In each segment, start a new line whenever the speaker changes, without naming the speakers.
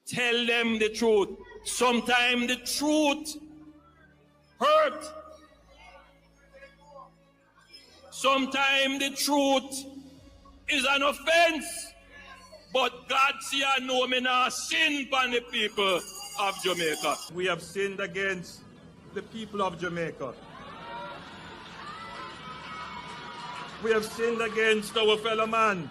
Tell them the truth. Sometimes the truth hurt. Sometimes the truth is an offense. But God see I know me now sin upon the people of Jamaica. We have sinned against the people of Jamaica. We have sinned against our fellow man.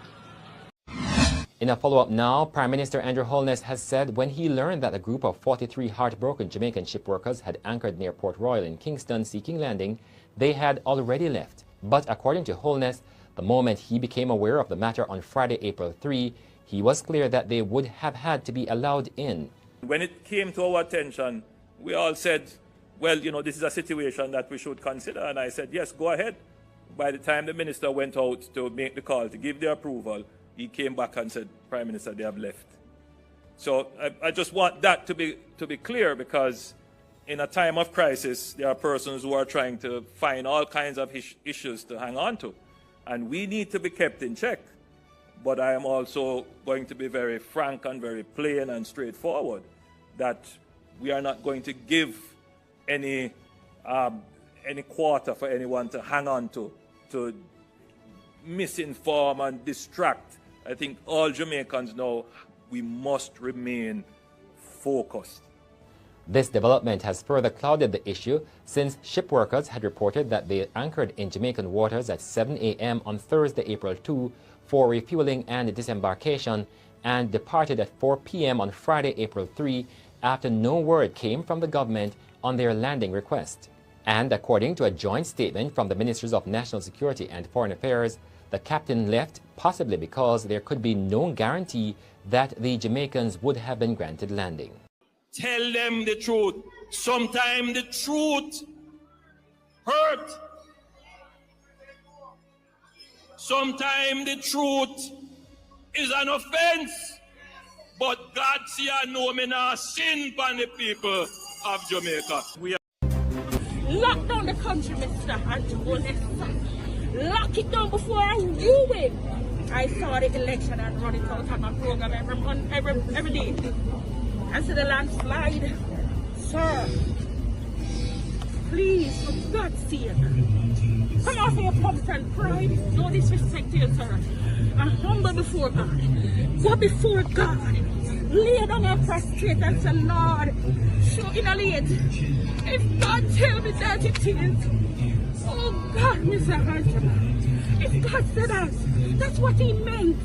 In a follow-up now, Prime Minister Andrew Holness has said when he learned that a group of 43 heartbroken Jamaican ship workers had anchored near Port Royal in Kingston seeking landing, they had already left. But according to Holness, the moment he became aware of the matter on Friday, April 3, he was clear that they would have had to be allowed in.
When it came to our attention, we all said, well, you know, this is a situation that we should consider. And I said, yes, go ahead. By the time the minister went out to make the call, to give the approval, he came back and said, Prime Minister, they have left. So I just want that to be clear, because in a time of crisis, there are persons who are trying to find all kinds of issues to hang on to. And we need to be kept in check. But I am also going to be very frank and very plain and straightforward that we are not going to give any quarter for anyone to hang on to misinform and distract. I think all Jamaicans know we must remain focused.
This development has further clouded the issue since ship workers had reported that they anchored in Jamaican waters at 7 a.m. on Thursday, April 2 for refueling and disembarkation, and departed at 4 p.m. on Friday, April 3 after no word came from the government on their landing request. And according to a joint statement from the Ministries of National Security and Foreign Affairs, the captain left possibly because there could be no guarantee that the Jamaicans would have been granted landing.
Tell them the truth. Sometimes the truth hurt. Sometimes the truth is an offense. But God see I know me now sin upon the people of Jamaica.
Lock down the country, Mr. Andrew. Lock it down before you win. I saw the election and run it out on my program every day. I see the landslide. Sir, please, for God's sake, come off your pomps and pride. No disrespect to you, sir. I'm humble before God. Go before God. Lay down your prostrate and say, Lord, show in a late. If God tell me that it is, oh God, Mr. Hunter, if God said that, that's what he meant.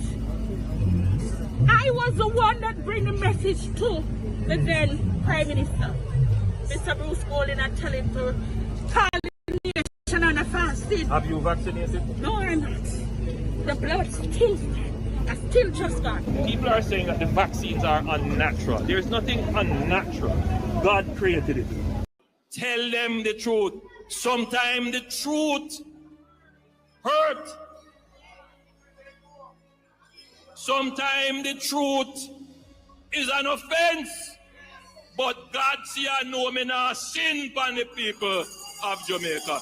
I was the one that bring the message to the then Prime Minister, Mr. Bruce Golding, and tell him to call the nation on a fasting.
Have you vaccinated?
No, I'm not. The blood still, I still trust God.
People are saying that the vaccines are unnatural. There's nothing unnatural. God created it. Tell them the truth. Sometimes the truth hurt. Sometimes the truth is an offense. But God see I know me now sin upon the people of Jamaica.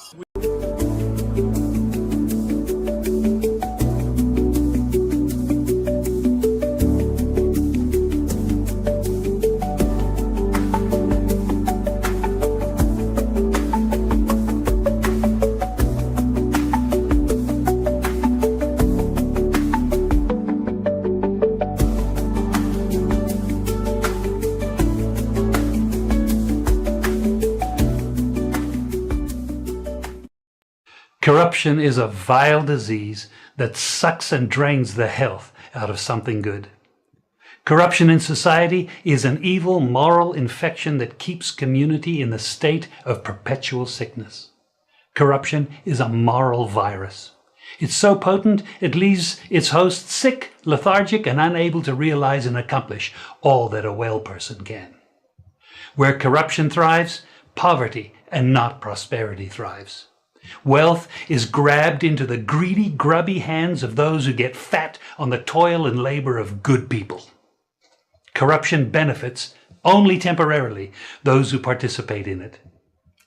Corruption is a vile disease that sucks and drains the health out of something good. Corruption in society is an evil moral infection that keeps community in the state of perpetual sickness. Corruption is a moral virus. It's so potent it leaves its host sick, lethargic, and unable to realize and accomplish all that a well person can. Where corruption thrives, poverty and not prosperity thrives. Wealth is grabbed into the greedy, grubby hands of those who get fat on the toil and labor of good people. Corruption benefits, only temporarily, those who participate in it.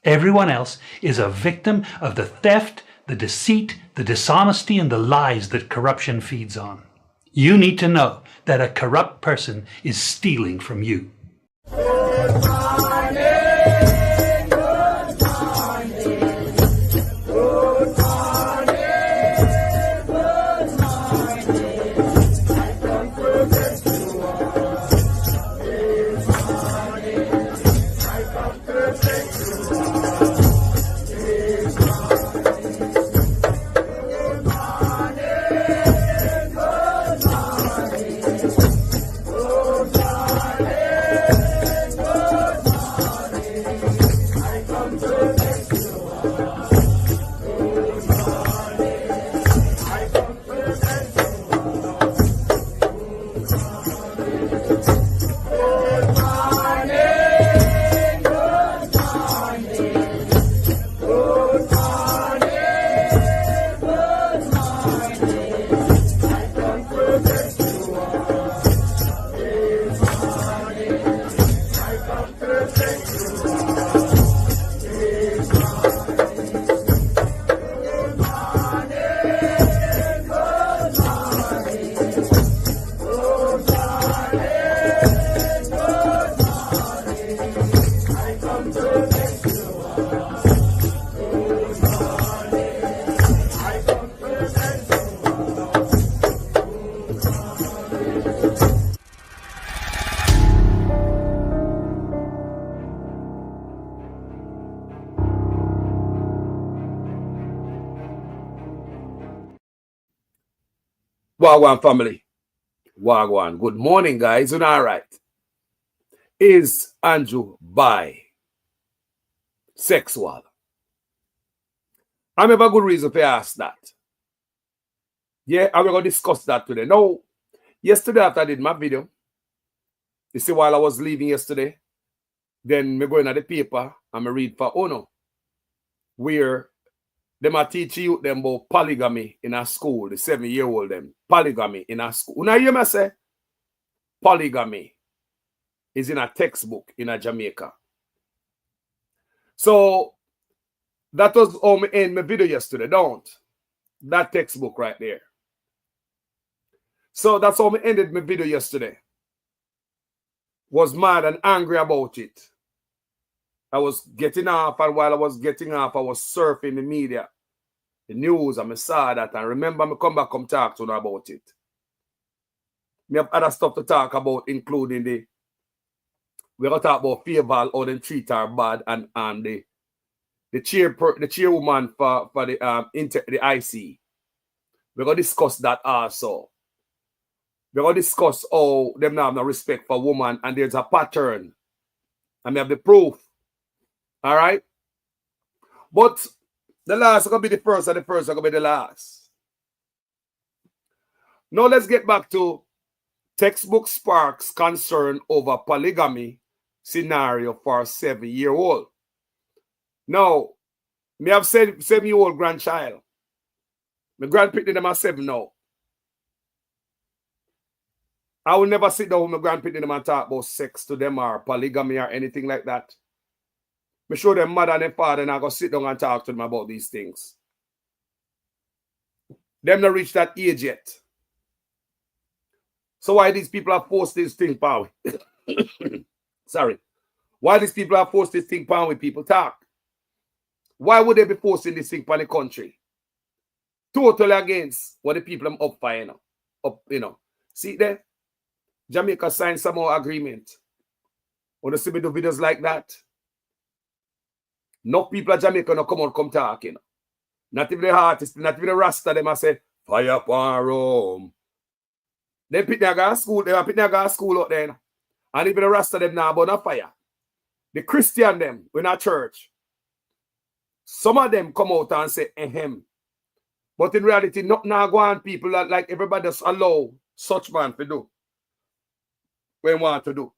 Everyone else is a victim of the theft, the deceit, the dishonesty, and the lies that corruption feeds on. You need to know that a corrupt person is stealing from you.
Wagwan family. Wagwan. Good morning, guys. And all right. Is Andrew bi sexual? I have a good reason to ask that. Yeah, and we're going to discuss that today. Now, yesterday after I did my video, you see, while I was leaving yesterday, then me go in at the paper and me read for Ono, where them are teaching you them about polygamy in a school, the 7-year-old them. Polygamy in a school. Now you must say, polygamy is in a textbook in a Jamaica. So, that was all me in my video yesterday, don't? That textbook right there. So, that's how me ended my video yesterday. Was mad and angry about it. I was getting off, and while I was getting off, I was surfing the media, the news, and I saw that. And remember, I come back, come talk to you about it. We have other stuff to talk about, including we're going to talk about Fairval, how they treat her bad, and the chairwoman for the IC. We're going to discuss that also. We're going to discuss how them now have no respect for women, and there's a pattern. And we have the proof. All right? But the last is going to be the first, and the first is going to be the last. Now let's get back to textbook sparks concern over polygamy scenario for a 7-year-old. Now, me have 7-year-old grandchild. My grandpicking them at 7 now. I will never sit down with my grandpicking them and talk about sex to them or polygamy or anything like that. Me show them mother and their father, and I go sit down and talk to them about these things. Them not reach that age yet. So why these people have forced this thing power? Sorry. Why these people have forced this thing power with people talk? Why would they be forcing this thing upon the country? Totally against what the people are up for, See there? Jamaica signed some more agreement. Want to see me do videos like that? No people at Jamaica no come out come talk, Not even the artists, not even the Rasta, them I say, fire upon Rome. They pick their gas school, they pick their gas school out there. And even the Rasta them now burn a fire. The Christian them, we're not church. Some of them come out and say, ahem. But in reality, not now go on people that like everybody just allow such man to do. When we want to do.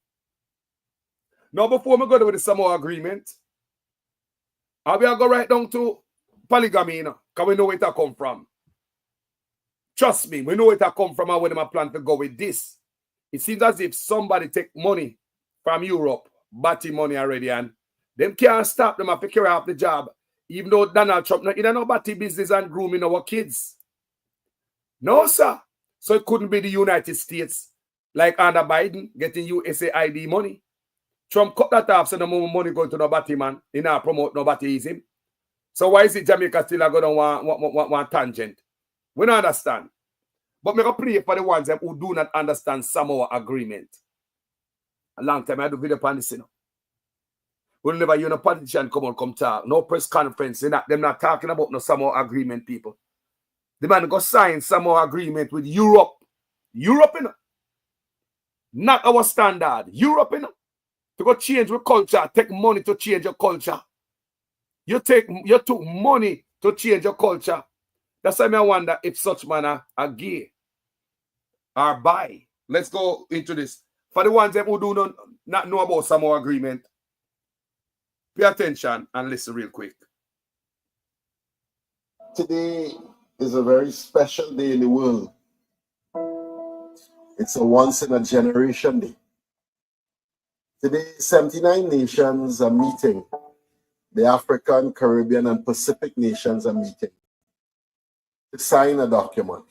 Now before we go with the Samoa agreement, I will go right down to polygamy, because we know where it come from. Trust me, we know where it come from and where they plan to go with this. It seems as if somebody take money from Europe, batty money already, and them can't stop them to carry out the job, even though Donald Trump, no batty business and grooming our kids. No, sir. So it couldn't be the United States, like under Biden, getting USAID money. Trump cut that off, so no more money going to nobody, man. He not promote nobody is him. So why is it Jamaica still going on one tangent? We don't understand. But me go pray for the ones who do not understand Samoa agreement. A long time I do video on this, you know. We'll never hear no politician come talk. No press conference. They're not talking about no Samoa agreement, people. The man go sign Samoa agreement with Europe. Europe, you know. Not our standard. Europe, you know. To go change your culture, take money to change your culture. You took money to change your culture. That's why I wonder if such man are gay or bi. Let's go into this. For the ones who do not know about Samoa agreement, pay attention and listen real quick.
Today is a very special day in the world. It's a once in a generation day. Today, 79 nations are meeting. The African, Caribbean, and Pacific nations are meeting to sign a document.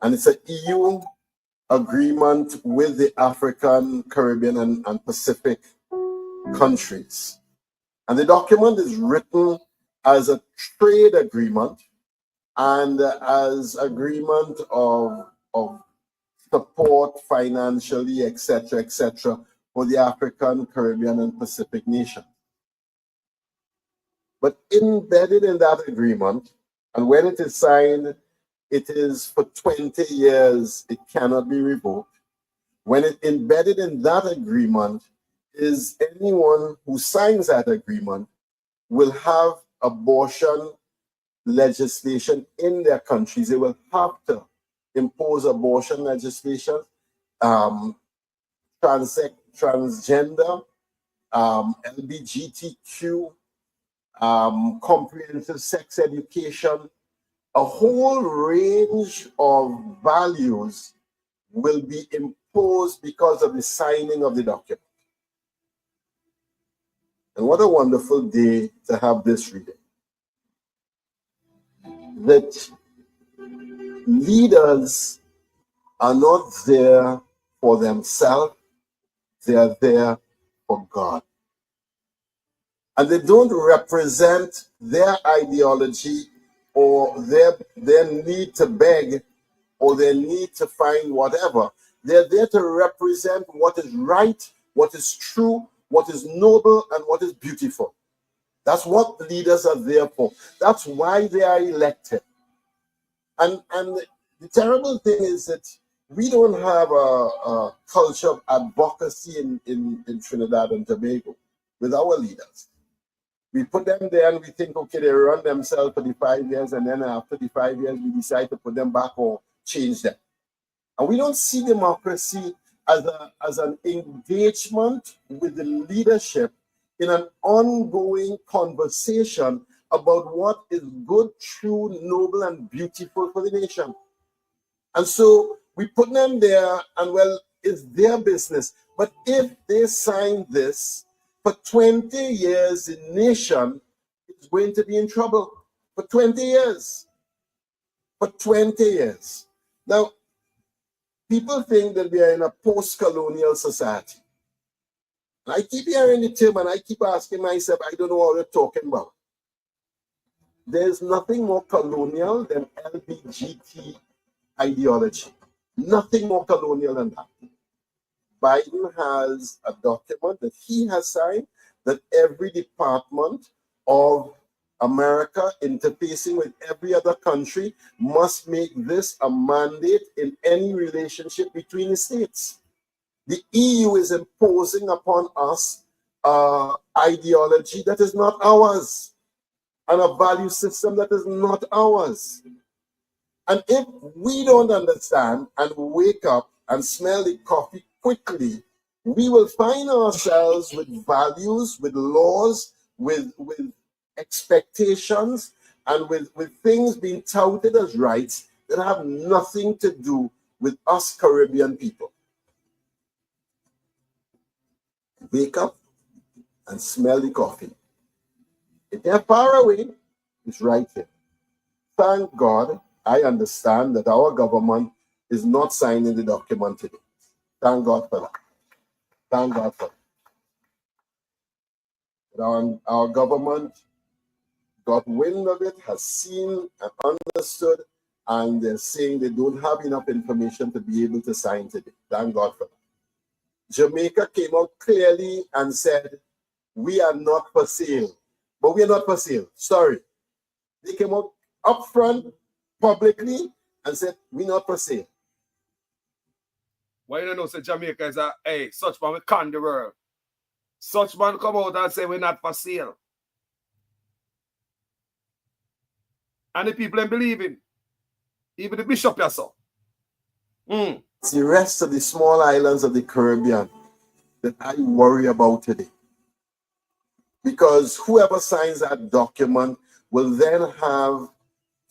And it's an EU agreement with the African, Caribbean, and Pacific countries. And the document is written as a trade agreement and as agreement of support financially, etc., for the African, Caribbean, and Pacific nations. But embedded in that agreement, and when it is signed, it is for 20 years, it cannot be revoked. When it embedded in that agreement is anyone who signs that agreement will have abortion legislation in their countries. They will have to impose abortion legislation, transgender, LGBTQ, comprehensive sex education, a whole range of values will be imposed because of the signing of the document. And what a wonderful day to have this reading. That leaders are not there for themselves, they are there for God. And they don't represent their ideology or their need to beg or their need to find whatever. They're there to represent what is right, what is true, what is noble, and what is beautiful. That's what leaders are there for. That's why they are elected. And the terrible thing is that we don't have a culture of advocacy in Trinidad and Tobago with our leaders. We put them there and we think, okay, they run themselves for the 5 years, and then after the 5 years, we decide to put them back or change them. And we don't see democracy as an engagement with the leadership in an ongoing conversation about what is good, true, noble, and beautiful for the nation. And so we put them there, and well, it's their business. But if they sign this, for 20 years, the nation is going to be in trouble. For 20 years. For 20 years. Now, people think that we are in a post-colonial society. And I keep hearing the term, and I keep asking myself, I don't know what you're talking about. There's nothing more colonial than LBGT ideology. Nothing more colonial than that. Biden has a document that he has signed that every department of America interfacing with every other country must make this a mandate in any relationship between the states. The EU is imposing upon us ideology that is not ours and a value system that is not ours. And if we don't understand and wake up and smell the coffee quickly, we will find ourselves with values, with laws, with expectations, and with things being touted as rights that have nothing to do with us Caribbean people. Wake up and smell the coffee. If they're far away, it's right here. Thank God I understand that our government is not signing the document today. Thank God for that. Thank God for that. Our government got wind of it, has seen and understood, and they're saying they don't have enough information to be able to sign today. Thank God for that. Jamaica came out clearly and said, we are not for sale. But we are not for sale. Sorry. They came out upfront, publicly, and said, we're not for sale.
Why you don't know, say Jamaica is a, hey, such man, we con the world. Such man come out and say we're not for sale. And the people ain't believe him. Even the bishop yourself.
It's the rest of the small islands of the Caribbean that I worry about today. Because whoever signs that document will then have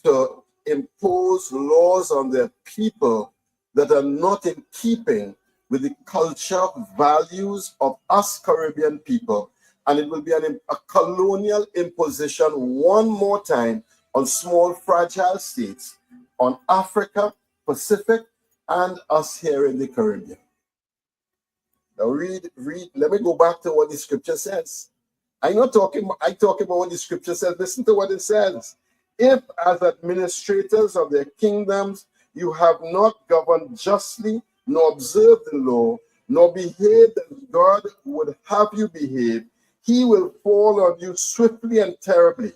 to impose laws on their people that are not in keeping with the culture, values of us Caribbean people. And it will be a colonial imposition one more time on small, fragile states, on Africa, Pacific, and us here in the Caribbean. Now read, let me go back to what the scripture says. I talk about what the scripture says. Listen to what it says. If as administrators of their kingdoms, you have not governed justly, nor observed the law, nor behaved as God would have you behave, he will fall on you swiftly and terribly.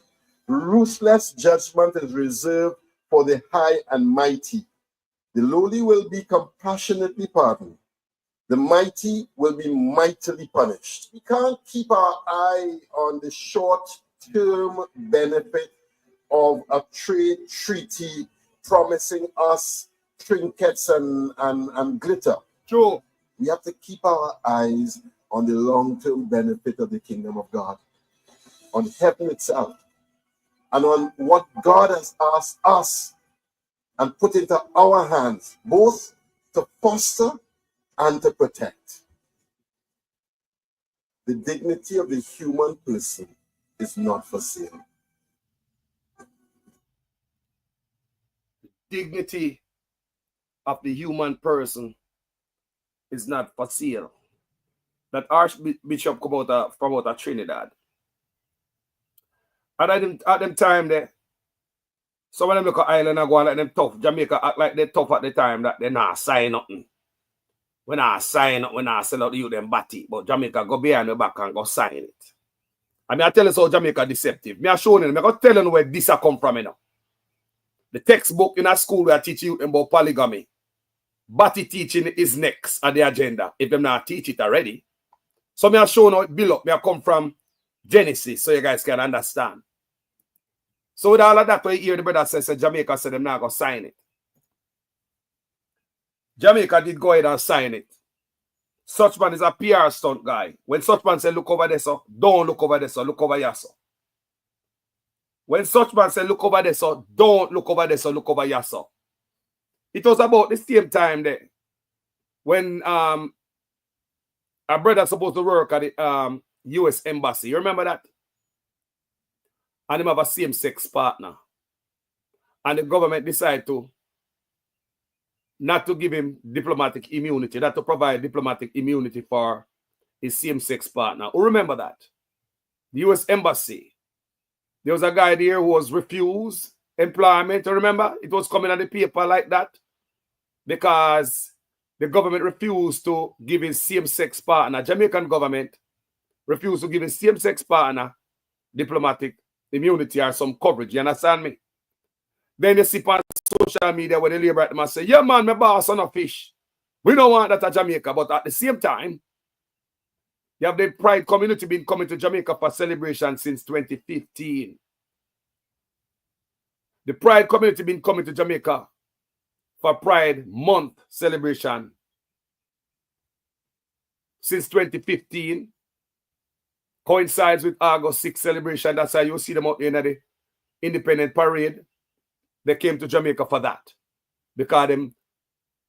Ruthless judgment is reserved for the high and mighty. The lowly will be compassionately pardoned. The mighty will be mightily punished. We can't keep our eye on the short-term benefit of a trade treaty promising us trinkets and glitter.
True.
We have to keep our eyes on the long-term benefit of the kingdom of God, on heaven itself, and on what God has asked us and put into our hands, both to foster and to protect. The dignity of the human person is not for sale.
Dignity of the human person is not for sale. That Archbishop come out from Trinidad. And at them time there, some of them look at Ireland and go on like them tough. Jamaica act like they tough at the time that they not sign nothing. When I sign up, when I sell out the youth them batty, but Jamaica go behind the back and go sign it. I mean, I tell you so Jamaica deceptive. Me I show you, I go tell you where this a come from, you know. The textbook in a school where I teach you about polygamy. Batty teaching is next at the agenda, if them not teach it already. So me I show you it build up. Me I come from Genesis, so you guys can understand. So with all of that, you hear the brother say Jamaica said them not go sign it. Jamaica did go ahead and sign it. Such man is a PR stunt guy. When such man say look over there, so don't look over there, so look over here, so. When such man say look over there, so don't look over there, so look over here, so. It was about the same time there when our brother supposed to work at the US Embassy. You remember that? And him have a same-sex partner. And the government decided to not to give him diplomatic immunity, not to provide diplomatic immunity for his same-sex partner. Who remember that? The US Embassy. There was a guy there who was refused employment. Remember? It was coming on the paper like that because the government refused to give his same-sex partner, Jamaican government refused to give his same-sex partner diplomatic immunity or some coverage. You understand me? Then you see on social media where the Labourites must say, yeah, man, my boss on a fish. We don't want that at Jamaica. But at the same time, you have the Pride community been coming to Jamaica for celebration since 2015. The Pride community been coming to Jamaica for Pride Month celebration since 2015. Coincides with August 6th celebration. That's how you see them out there in the Independent Parade. They came to Jamaica for that. Because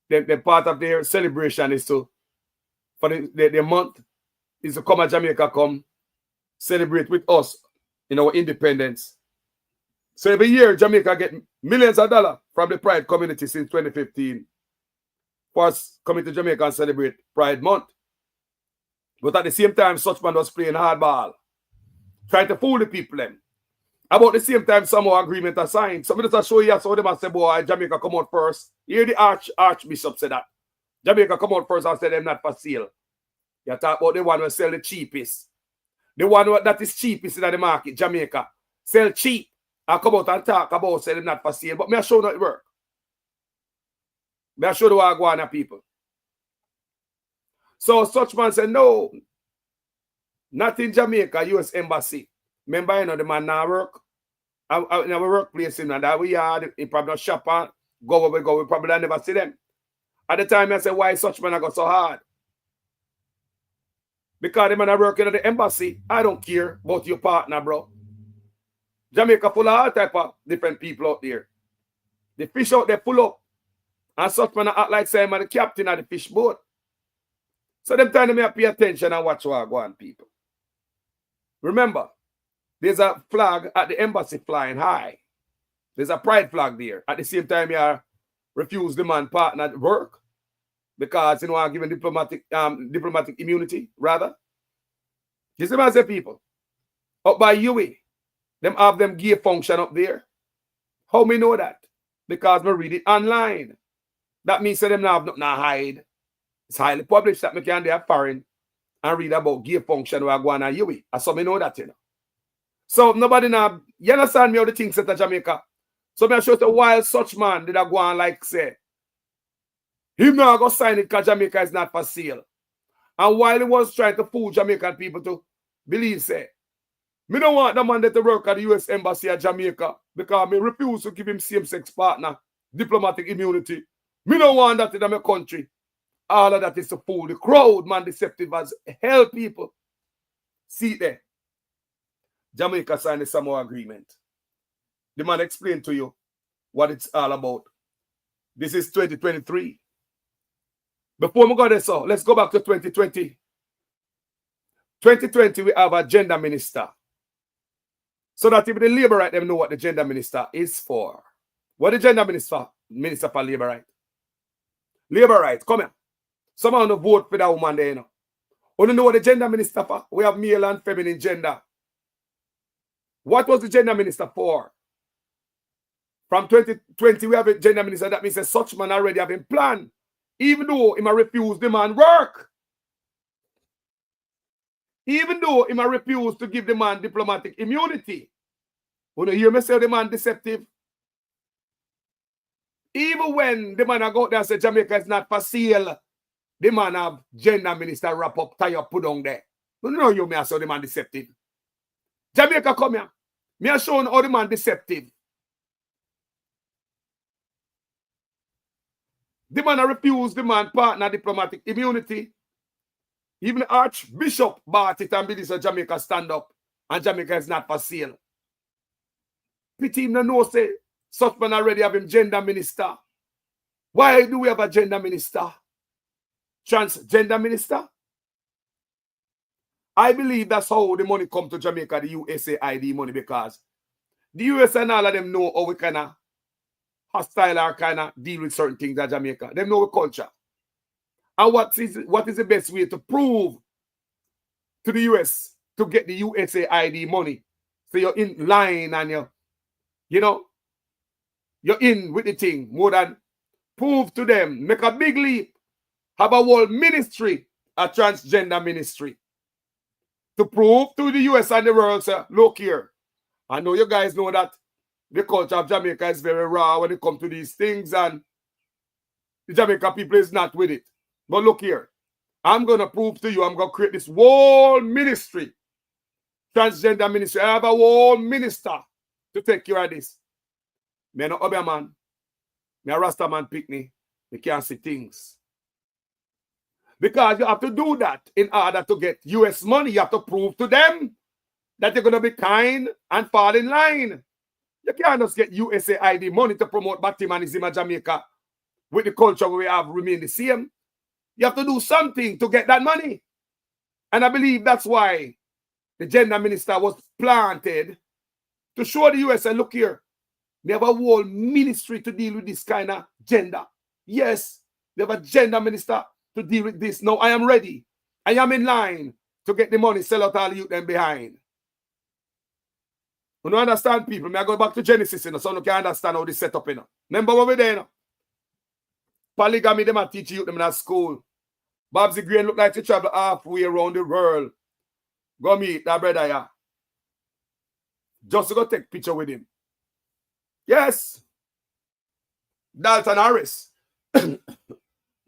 the part of their celebration is to, for the month, is to come to Jamaica, come celebrate with us in our independence. So every year, Jamaica get millions of dollars from the Pride community since 2015 for us coming to Jamaica and celebrate Pride Month. But at the same time, such man was playing hardball, trying to fool the people them. About the same time, some more agreement are signed. Somebody just show you so they must say, boy, Jamaica come out first. Here the Archbishop said that. Jamaica come out first and say them not for sale. You talk about the one who sell the cheapest. The one that is cheapest in the market, Jamaica. Sell cheap. I come out and talk about selling not for sale. But me I show not work. Me I show the Wagwana people. So such man said, no. Not in Jamaica, US Embassy. Remember, you know, the man now work. In our workplace, in that we are, he probably not shop and go where we go. We probably never see them. At the time, I said, why such man I got so hard? Because the man are working at the embassy. I don't care about your partner, bro. Jamaica full of all type of different people out there. The fish out there full up. And such man act like say I'm the captain of the fish boat. So them time me pay attention and watch what I go on, people. Remember, there's a flag at the embassy flying high. There's a pride flag there. At the same time, you refuse the man partner at work because you know I'm giving diplomatic immunity, rather. You see what I say, people? Up by UA, them have them gear function up there. How me know that? Because me read it online. That means that them now have nothing to hide. It's highly published that me can do a foreign and read about gear function where I go on a UA. I saw me know that, you know. So nobody now, you understand me how the things set at Jamaica. So me show you while such man did I go on like say, him now go sign it because Jamaica is not for sale. And while he was trying to fool Jamaican people to believe, say, me don't want the man that to work at the US Embassy at Jamaica because me refuse to give him same-sex partner diplomatic immunity. Me don't want that in my country. All of that is to fool the crowd, man, deceptive as hell, people. See there. Jamaica signed the Samoa Agreement. The man explained to you what it's all about. This is 2023. Before we go there, so let's go back to 2020. 2020, we have a gender minister. So that even the Labourites them know what the gender minister is for. What the gender minister for Labourite? Labourite, come here. Someone to vote for that woman there, you know. You know what the gender minister for? We have male and feminine gender. What was the gender minister for? From 2020, we have a gender minister. That means that such man already have a plan. Even though he might refuse the man work. Even though he might refuse to give the man diplomatic immunity. You know, hear me say the man deceptive? Even when the man go out there and say Jamaica is not for sale, the man have gender minister wrap up, tie up, put down there. You know you may say the man deceptive. Jamaica come here. Me are showing how the man deceptive. The man refused the man partner diplomatic immunity. Even the Archbishop bought it and believe Jamaica stand up. And Jamaica is not for sale. Pity him no know say such man already have him gender minister. Why do we have a gender minister? Transgender minister? I believe that's how the money come to Jamaica, the USAID money, because the US and all of them know how we kind of hostile or kind of deal with certain things at Jamaica. They know the culture. And what is the best way to prove to the US to get the USAID money? So you're in line and you're in with the thing more than prove to them, make a big leap, have a whole ministry, a transgender ministry. To prove to the US and the world, say, look here. I know you guys know that the culture of Jamaica is very raw when it comes to these things, and the Jamaica people is not with it. But look here. I'm going to prove to you, I'm going to create this whole ministry, transgender ministry. I have a whole minister to take care of this. Me no Obeah man. Me a Rasta man pick me. Me can't see things. Because you have to do that in order to get US money. You have to prove to them that you're going to be kind and fall in line. You can't just get USAID money to promote Batimanism in Jamaica with the culture we have remain the same. You have to do something to get that money. And I believe that's why the gender minister was planted to show the US and look here. They have a whole ministry to deal with this kind of gender. Yes, they have a gender minister to deal with this. Now I am ready. I am in line to get the money, sell out all the youth them behind. You don't understand, people. May I go back to Genesis, you know, so you can understand how this set up, you know. Remember what we there, you know? Polygamy, them are teaching you them in school. Babsy Green look like to travel halfway around the world. Go meet that brother, yeah. Just to go take picture with him. Yes. Dalton Harris. Me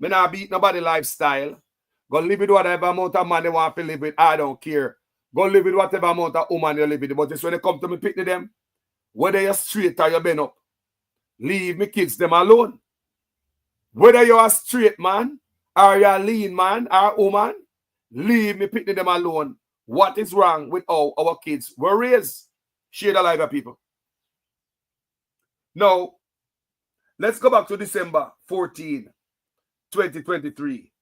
not beat nobody lifestyle. Go live with whatever amount of money they want to live with. I don't care. Go live with whatever amount of woman you live with. But it's when they come to me picnic them, whether you're straight or you're bent up, leave me kids them alone. Whether you're a straight man or you're a lean man or woman, leave me picnic them alone. What is wrong with all our kids were raised? Share the life of people. Now, let's go back to December 14, 2023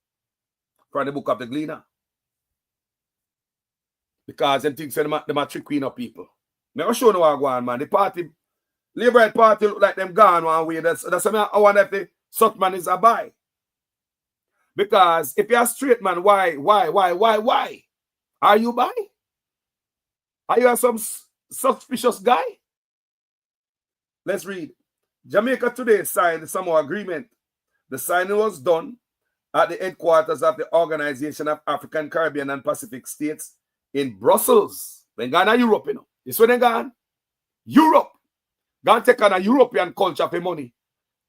from the book of the Gleaner. Because them things say them are trick queen of people. I'm going to show you what I want, man. The party, Labourite party look like them gone one way. That's something I wonder if the such man is a buy. Because if you're a straight man, why? Are you by? Are you some suspicious guy? Let's read. Jamaica today signed the Samoa Agreement. The signing was done at the headquarters of the Organization of African, Caribbean, and Pacific States in Brussels. They gone to Europe, you know. This where they gone. Europe. Gone take on a European culture for money.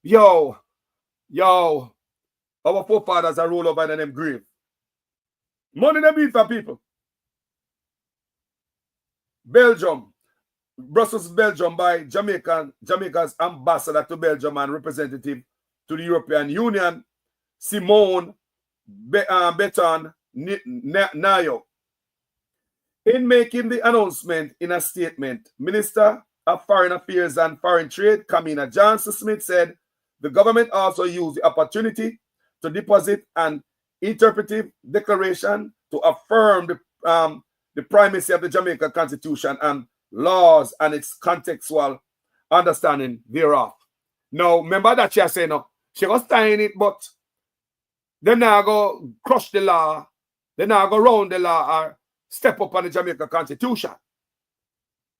Yo, our forefathers are roll over in them grave. Money they beat for people. Belgium. Brussels, Belgium, by Jamaica's ambassador to Belgium and representative to the European Union, Simone Beton Nayo. In making the announcement in a statement, Minister of Foreign Affairs and Foreign Trade, Kamina Johnson-Smith, said the government also used the opportunity to deposit an interpretive declaration to affirm the primacy of the Jamaica Constitution and laws and its contextual understanding thereof. Now, remember that she said no. She was tying it, but they now go crush the law. They now go round the law or step up on the Jamaica Constitution.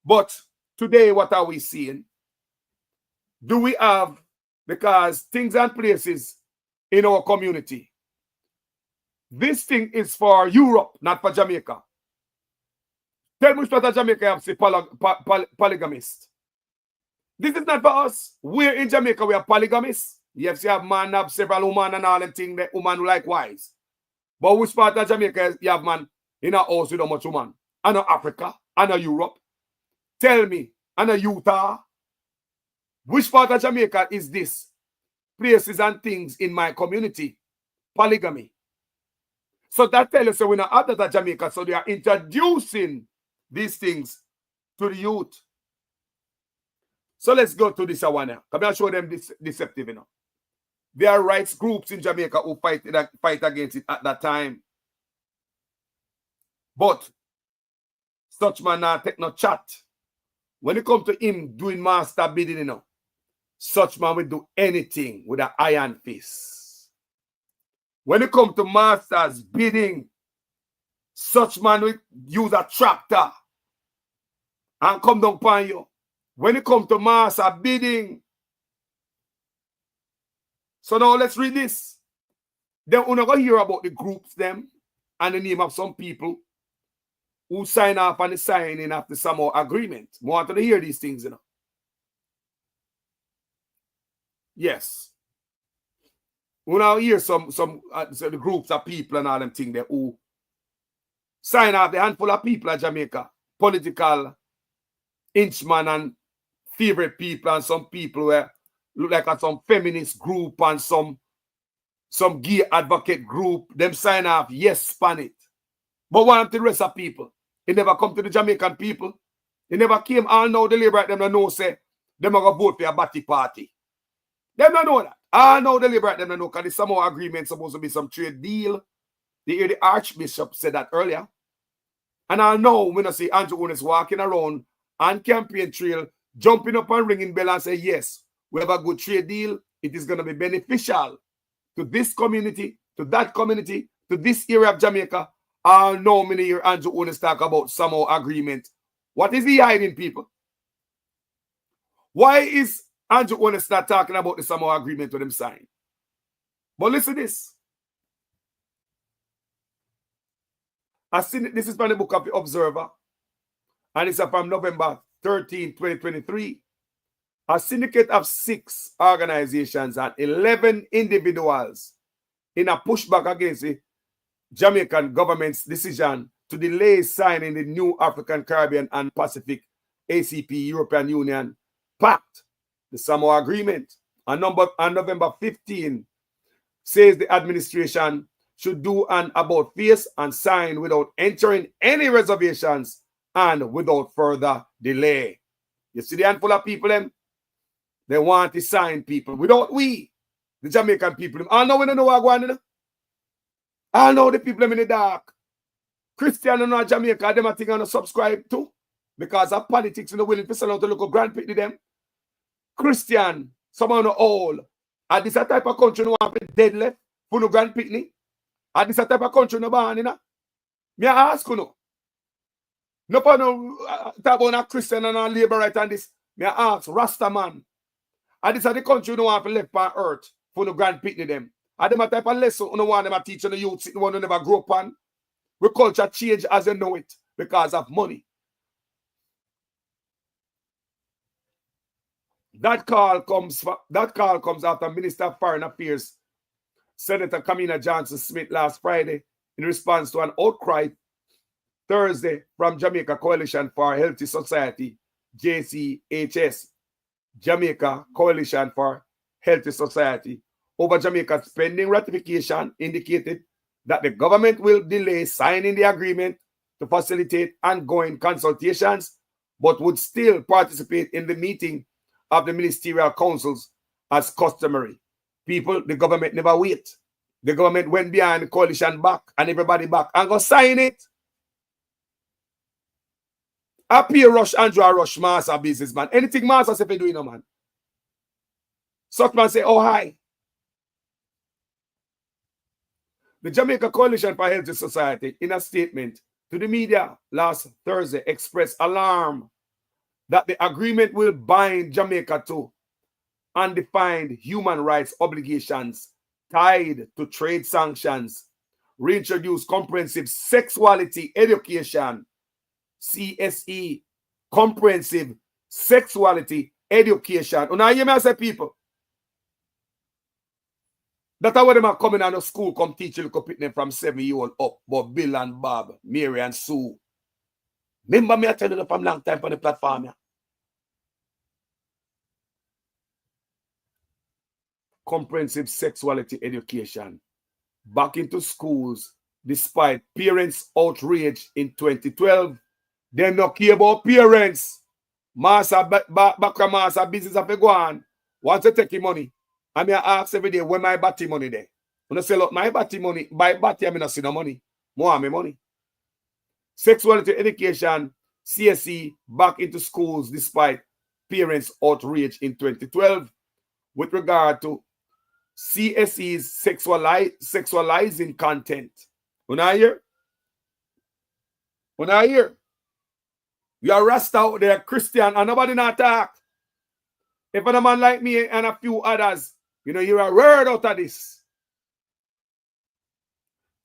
But today, what are we seeing? Do we have, because things and places in our community, this thing is for Europe, not for Jamaica. Tell me which part of Jamaica have say polygamist. This is not for us. We're in Jamaica, we are polygamists. Yes, you have man have several women and all them things that woman likewise. But which part of Jamaica you have man in a house with how much woman? And Africa, and Europe. Tell me, and Utah. Which part of Jamaica is this? Places and things in my community. Polygamy. So that tells us we're not out of Jamaica, so they are introducing these things to the youth. So let's go to this one now. Come and show them this deceptive, you know. There are rights groups in Jamaica who fight against it at that time. But such man not take no chat. When it comes to him doing master bidding, you know, such man will do anything with an iron fist. When it comes to masters bidding, such man will use a tractor and come down upon you. When it comes to master bidding. So now let's read this. Then we're not going to hear about the groups them and the name of some people who sign off on the signing of the Samoa Agreement. We want to hear these things, you know. Yes. We now hear some so the groups of people and all them things there who sign off, the handful of people in Jamaica, political inchman and favorite people, and some people who look like some feminist group and some gay advocate group, them sign off, yes, span it. But one of the rest of people, it never come to the Jamaican people. It never came. All now the Labourites, them don't know, say, them are going to vote for a Batty party. Them don't know that. All now the Labourites, them don't know, because the Samoa Agreement supposed to be some trade deal. They hear the Archbishop said that earlier. And I know when I see Andrew Unis walking around on campaign trail jumping up and ringing bell and say, yes, we have a good trade deal. It is going to be beneficial to this community, to that community, to this area of Jamaica. I know many years Andrew Onis talk about Samoa agreement. What is he hiding, people? Why is Andrew Onis not talking about the Samoa agreement with him sign? But listen to this. I seen it. This is from the book of the Observer. And it's from November 13, 2023. A syndicate of 6 organizations and 11 individuals in a pushback against the Jamaican government's decision to delay signing the new African, Caribbean, and Pacific ACP European Union Pact, the Samoa Agreement, on November 15, says the administration should do an about face and sign without entering any reservations and without further delay. You see the handful of people, them? They want to sign people without we, the Jamaican people. I know we don't know what going on. I know the people in the dark. Christian and Jamaica, them I think I'm subscribe to because of politics and the willing to sell out the local grand pit to them. Christian, someone old. And this a type of country no want to dead left for no grand pitney. And this a type of country no born in. Me ask you no. No for no talk about a Christian and a Labourite and this. Me ask Rasta man. And this is the country no want to left on earth for no grand pitney them. And them a type of lesson no want them a teach the youth sitting one who never grew up on. We culture change as you know it because of money. That call comes after Minister of Foreign Affairs, Senator Kamina Johnson-Smith last Friday in response to an outcry Thursday from Jamaica Coalition for Healthy Society, JCHS, Jamaica Coalition for Healthy Society, over Jamaica's pending ratification indicated that the government will delay signing the agreement to facilitate ongoing consultations, but would still participate in the meeting of the ministerial councils as customary. People, the government never wait. The government went behind the coalition back and everybody back and go sign it. Happy rush Andrew rush master businessman. Anything master say if you doing no man. Such man say, oh hi. The Jamaica Coalition for Healthy Society, in a statement to the media last Thursday, expressed alarm that the agreement will bind Jamaica to undefined human rights obligations tied to trade sanctions, reintroduce comprehensive sexuality education, CSE, comprehensive sexuality education. And I hear me say, people, that's why them are coming out of school, come teach you them from 7-year-old up, but Bill and Bob, Mary and Sue. Remember me, I tell you from long time on the platform. Yeah? Comprehensive sexuality education back into schools despite parents' outrage in 2012. They not care about parents. Master business have to go on. Want to take your money. I mean, I ask every day, where my batty money there? When I sell out my batty money, buy batty, I mean, I see no money. More me money. Sexuality education, CSE, back into schools despite parents' outrage in 2012 with regard to CSE's sexualizing content. When I hear? You are Rasta out there, Christian, and nobody not talk. If a man like me and a few others, you know, you're a word out of this.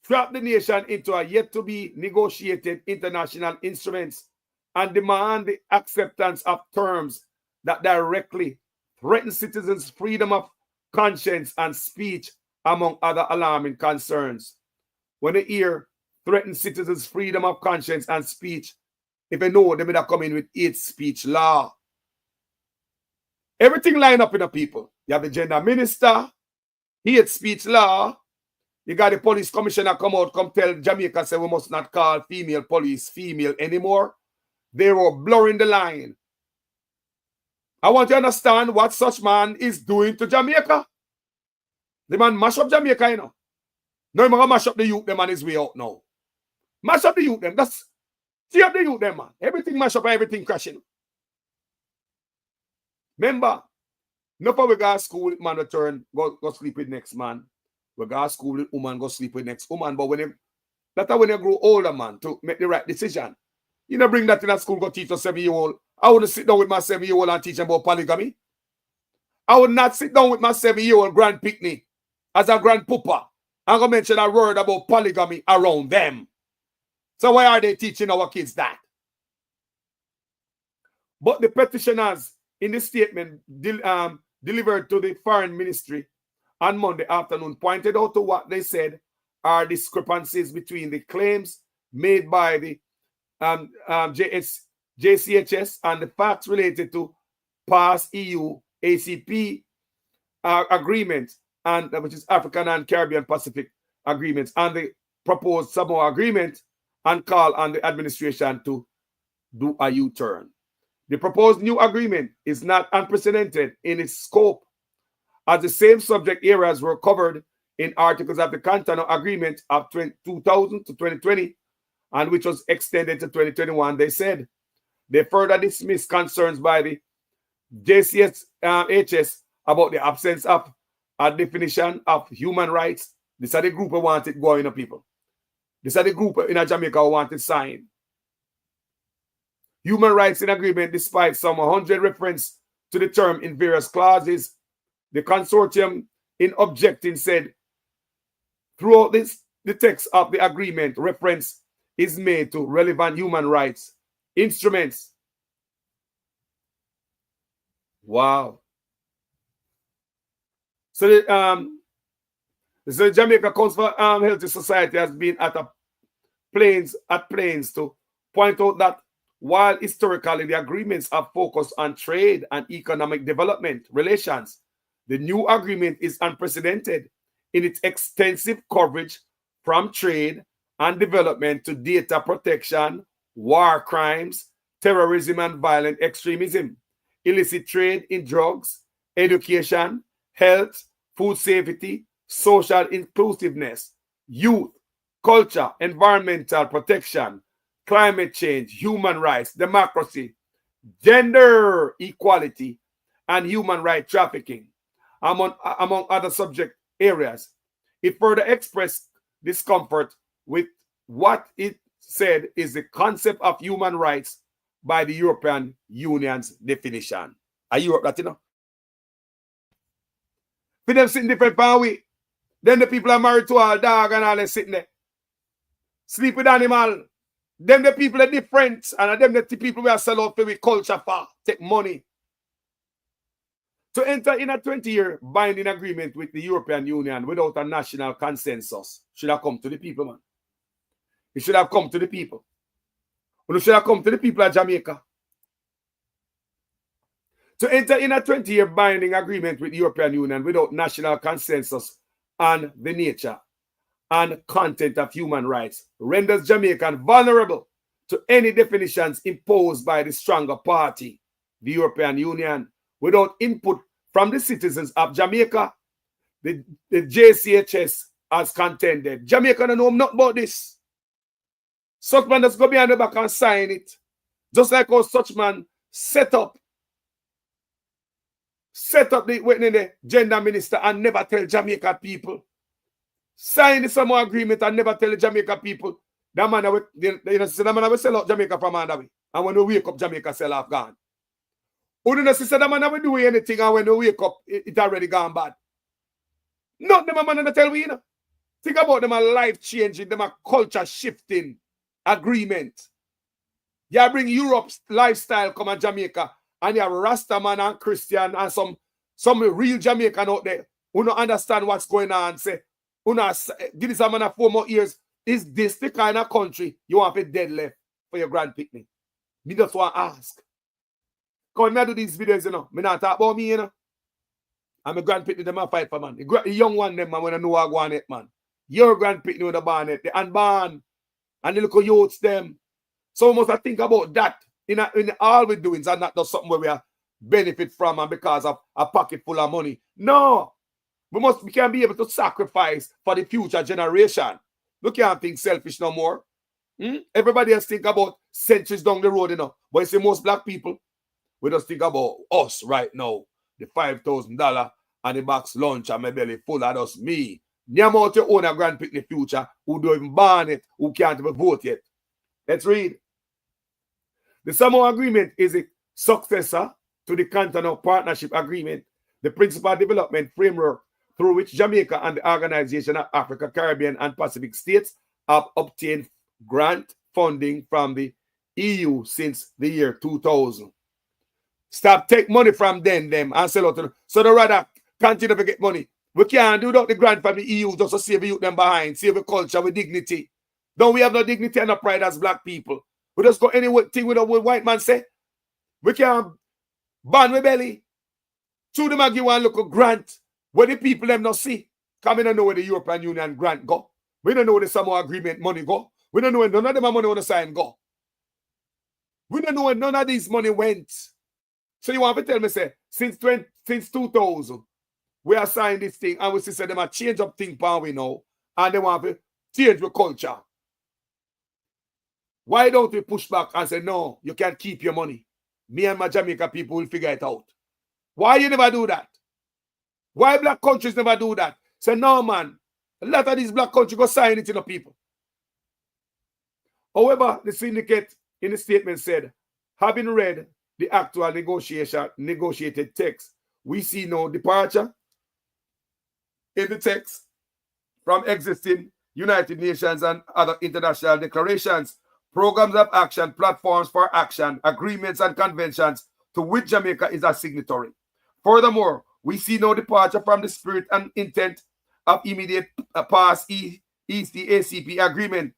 Trap the nation into a yet-to-be negotiated international instruments and demand the acceptance of terms that directly threaten citizens' freedom of conscience and speech, among other alarming concerns. When they hear threaten citizens' freedom of conscience and speech, if they know they may come in with hate speech law. Everything line up in the people. You have the gender minister, hate speech law. You got the police commissioner come out, come tell Jamaica, say we must not call female police female anymore. They were blurring the line. I want you to understand what such man is doing to Jamaica. The man mash up Jamaica, you know. No, he's going to mash up the youth, the man is way out now. Mash up the youth, them. See up the youth, them, man. Everything mash up and everything crashing. Remember, no for we go to school with man return, go sleep with next man. We go to school with woman, go sleep with next woman. But that's when you grow older, man, to make the right decision. You know, bring that in a school, go teach a 7-year-old. I wouldn't sit down with my 7-year-old and teach him about polygamy. I would not sit down with my 7-year-old grand picnic as a grandpapa. I'm going to mention a word about polygamy around them. So why are they teaching our kids that? But the petitioners in the statement delivered to the foreign ministry on Monday afternoon pointed out to what they said are discrepancies between the claims made by the JCHS and the facts related to past EU ACP agreement, and which is African and Caribbean Pacific agreements, and the proposed Samoa agreement, and call on the administration to do a U-turn. The proposed new agreement is not unprecedented in its scope, as the same subject areas were covered in articles of the Cotonou Agreement of 2000 to 2020, and which was extended to 2021. They said they further dismissed concerns by the JCHS about the absence of a definition of human rights. These are the group who wanted going, people. These are the group in Jamaica who wanted sign. Human rights in agreement, despite some 100 reference to the term in various clauses. The consortium in objecting said, throughout this, the text of the agreement, reference is made to relevant human rights instruments. Wow. So the Jamaica Council for Healthy Society has been at pains to point out that while historically the agreements are focused on trade and economic development relations, the new agreement is unprecedented in its extensive coverage from trade and development to data protection, war crimes, terrorism and violent extremism, illicit trade in drugs, education, health, food safety, social inclusiveness, youth, culture, environmental protection, climate change, human rights, democracy, gender equality, and human rights trafficking, among other subject areas. It further expressed discomfort with what it said is the concept of human rights by the European Union's definition. Are Europe that, you know? For them sitting different far away. Then the people are married to a dog and all they sitting there. Sleep with animal. Them the people are different. And them the people we are sell out for with culture for. Take money. To enter in a 20-year binding agreement with the European Union without a national consensus should have come to the people, man. It should have come to the people. It should have come to the people of Jamaica. To enter in a 20-year binding agreement with the European Union without national consensus on the nature and content of human rights renders Jamaican vulnerable to any definitions imposed by the stronger party, the European Union, without input from the citizens of Jamaica. The JCHS has contended. Jamaica don't know nothing about this. Such man just go behind the back and sign it. Just like how such man set up the gender minister and never tell Jamaica people. Sign the Samoa agreement and never tell the Jamaica people. That man, that man will sell out Jamaica from under way. And when we wake up, Jamaica sell off gone. Who do not say that man will do anything and when we wake up, it already gone bad. Not them man to tell we, you know. Think about them a life changing, them a culture shifting agreement. You bring Europe's lifestyle come to Jamaica and you have Rasta man and Christian and some real Jamaican out there who don't understand what's going on. Say, give this a man 4 more years. Is this the kind of country you want to be dead left for your grand picnic? Me just want to ask. Because when I do these videos, you know, me not talk about me, you know. I'm a grand picnic, them a fight for, man. The young one, them, man, when I know I go on it, man. Your grand picnic with the barnet, the unborn, and the little youths, them. So we must think about that in all we're doing, and not just something where we are benefit from and because of a pocket full of money. No. We can be able to sacrifice for the future generation. We can't think selfish no more. Everybody else think about centuries down the road, you know. But it's the most black people. We just think about us right now. The $5,000 and the box lunch and my belly full of just me. Name out your own grandpick in the future who don't even ban it, who can't even vote yet. Let's read. The Samoa Agreement is a successor to the Continental Partnership Agreement, the principal development framework through which Jamaica and the Organization of Africa, Caribbean, and Pacific States have obtained grant funding from the EU since the year 2000. Stop take money from them and sell out to them. So they rather continue to get money. We can't do without the grant from the EU just to save the youth them behind, save the culture with dignity. Don't we have no dignity and no pride as black people? We just go anything with what white man say. We can't ban we belly. To them give one local grant where the people them not see. Come in and know where the European Union grant go. We don't know where the Samoa Agreement money go. We don't know where none of them money on the sign go. We don't know where none of this money went. So you want to tell me, say, since 2000, we are signing this thing and we see them a change up thing power we know and they want to change the culture. Why don't we push back and say, no, you can't keep your money? Me and my Jamaica people will figure it out. Why you never do that? Why black countries never do that? Say, no, man. A lot of these black countries go sign it, people. However, the syndicate in the statement said, having read the actual negotiated text, we see no departure in the text from existing United Nations and other international declarations, programs of action, platforms for action, agreements and conventions to which Jamaica is a signatory. Furthermore, we see no departure from the spirit and intent of immediate past ECACP agreement,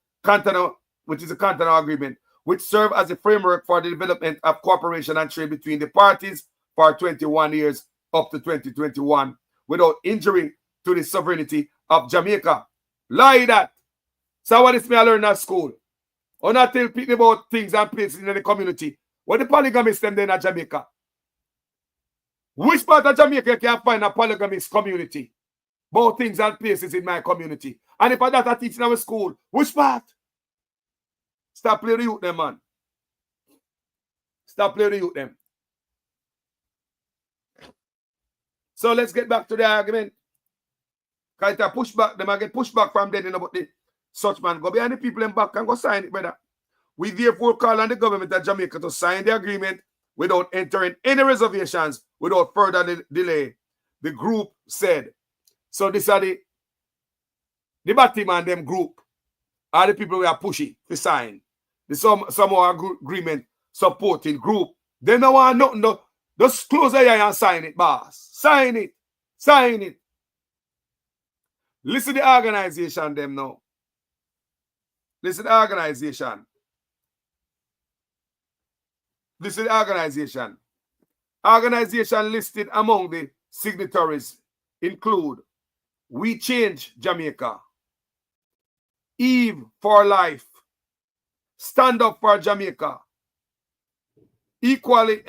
which is a Continental Agreement, which serve as a framework for the development of cooperation and trade between the parties for 21 years up to 2021 without injury to the sovereignty of Jamaica. Lie that. So what is me I learn at school? Or not tell people about things and places in the community. What the polygamists them there in Jamaica? Which part of Jamaica can find a polygamist community? About things and places in my community. And if I that I teach in our school, which part? Stop playing the youth them, man. Stop playing the youth them. So let's get back to the argument. Because it's a pushback, them I get pushback from them about the such man. Go behind the people in back and go sign it, brother. We therefore call on the government of Jamaica to sign the agreement without entering any reservations, without further delay. The group said. So these are the Batman them group are the people we are pushing to sign. The Samoa Agreement supporting group. They don't want nothing. No, just close the eye and sign it, boss. Sign it. Sign it. Listen to the organization them now. Listen to the organization. Listen to the organization. Organization listed among the signatories include We Change Jamaica, Eve for Life, Stand Up for Jamaica, Equality